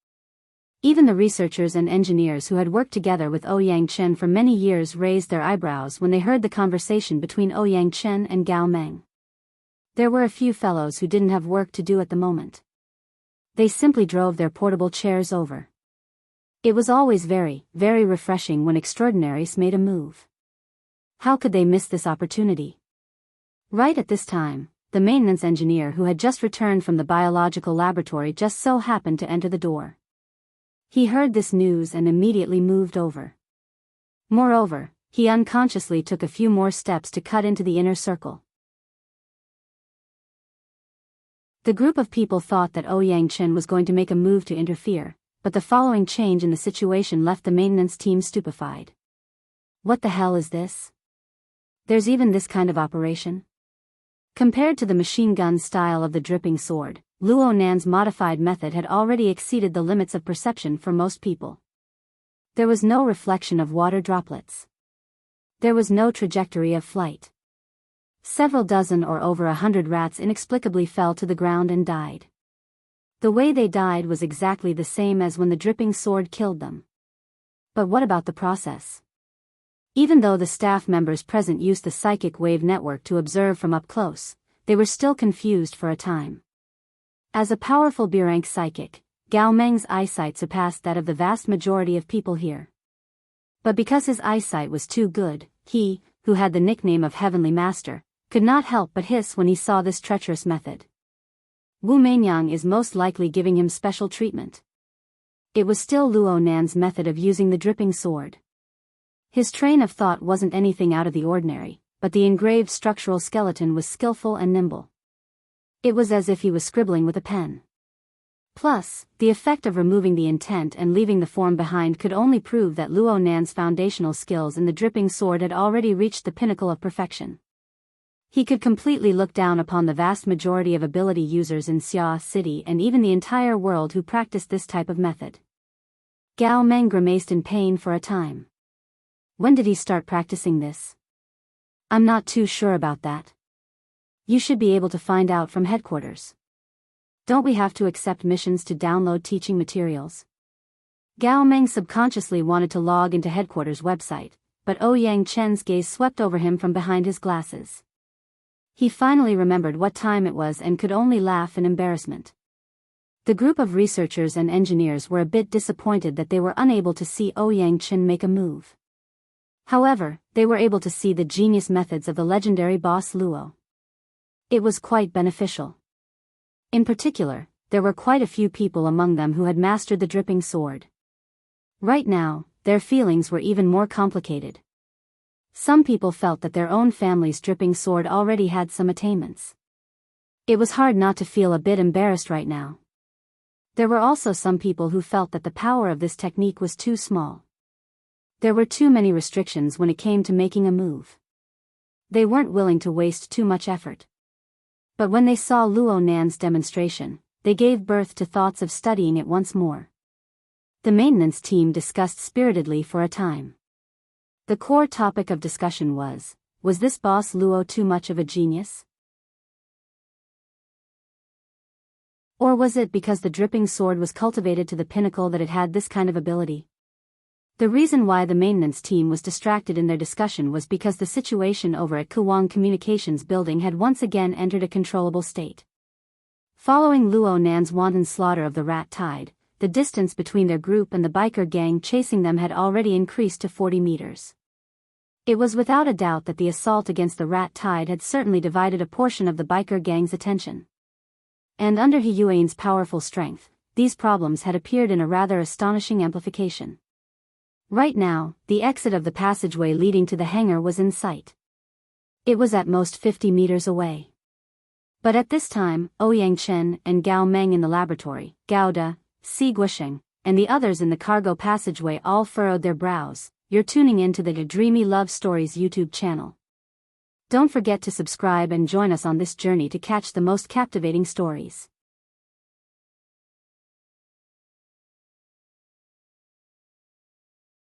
Even the researchers and engineers who had worked together with Ouyang Chen for many years raised their eyebrows when they heard the conversation between Ouyang Chen and Gao Meng. There were a few fellows who didn't have work to do at the moment. They simply drove their portable chairs over. It was always very, very refreshing when extraordinaries made a move. How could they miss this opportunity? Right at this time, the maintenance engineer who had just returned from the biological laboratory just so happened to enter the door. He heard this news and immediately moved over. Moreover, he unconsciously took a few more steps to cut into the inner circle. The group of people thought that Ouyang Chen was going to make a move to interfere, but the following change in the situation left the maintenance team stupefied. What the hell is this? There's even this kind of operation? Compared to the machine gun style of the dripping sword, Luo Nan's modified method had already exceeded the limits of perception for most people. There was no reflection of water droplets. There was no trajectory of flight. Several dozen or over 100 rats inexplicably fell to the ground and died. The way they died was exactly the same as when the dripping sword killed them. But what about the process? Even though the staff members present used the psychic wave network to observe from up close, they were still confused for a time. As a powerful B-rank psychic, Gao Meng's eyesight surpassed that of the vast majority of people here. But because his eyesight was too good, he, who had the nickname of Heavenly Master, could not help but hiss when he saw this treacherous method. Wu Meinyang is most likely giving him special treatment. It was still Luo Nan's method of using the dripping sword. His train of thought wasn't anything out of the ordinary, but the engraved structural skeleton was skillful and nimble. It was as if he was scribbling with a pen. Plus, the effect of removing the intent and leaving the form behind could only prove that Luo Nan's foundational skills in the dripping sword had already reached the pinnacle of perfection. He could completely look down upon the vast majority of ability users in Xia City and even the entire world who practiced this type of method. Gao Meng grimaced in pain for a time. When did he start practicing this? I'm not too sure about that. You should be able to find out from headquarters. Don't we have to accept missions to download teaching materials? Gao Meng subconsciously wanted to log into headquarters' website, but Ouyang Chen's gaze swept over him from behind his glasses. He finally remembered what time it was and could only laugh in embarrassment. The group of researchers and engineers were a bit disappointed that they were unable to see Ouyang Chen make a move. However, they were able to see the genius methods of the legendary boss Luo. It was quite beneficial. In particular, there were quite a few people among them who had mastered the dripping sword. Right now, their feelings were even more complicated. Some people felt that their own family's dripping sword already had some attainments. It was hard not to feel a bit embarrassed right now. There were also some people who felt that the power of this technique was too small. There were too many restrictions when it came to making a move. They weren't willing to waste too much effort. But when they saw Luo Nan's demonstration, they gave birth to thoughts of studying it once more. The maintenance team discussed spiritedly for a time. The core topic of discussion was this boss Luo too much of a genius? Or was it because the dripping sword was cultivated to the pinnacle that it had this kind of ability? The reason why the maintenance team was distracted in their discussion was because the situation over at Kuwang Communications Building had once again entered a controllable state. Following Luo Nan's wanton slaughter of the rat tide, the distance between their group and the biker gang chasing them had already increased to 40 meters. It was without a doubt that the assault against the rat tide had certainly divided a portion of the biker gang's attention. And under He Yuan's powerful strength, these problems had appeared in a rather astonishing amplification. Right now, the exit of the passageway leading to the hangar was in sight. It was at most 50 meters away. But at this time, Ouyang Chen and Gao Meng in the laboratory, Gao De, Si Guosheng, and the others in the cargo passageway all furrowed their brows. You're tuning in to the Dreamy Love Stories YouTube channel. Don't forget to subscribe and join us on this journey to catch the most captivating stories.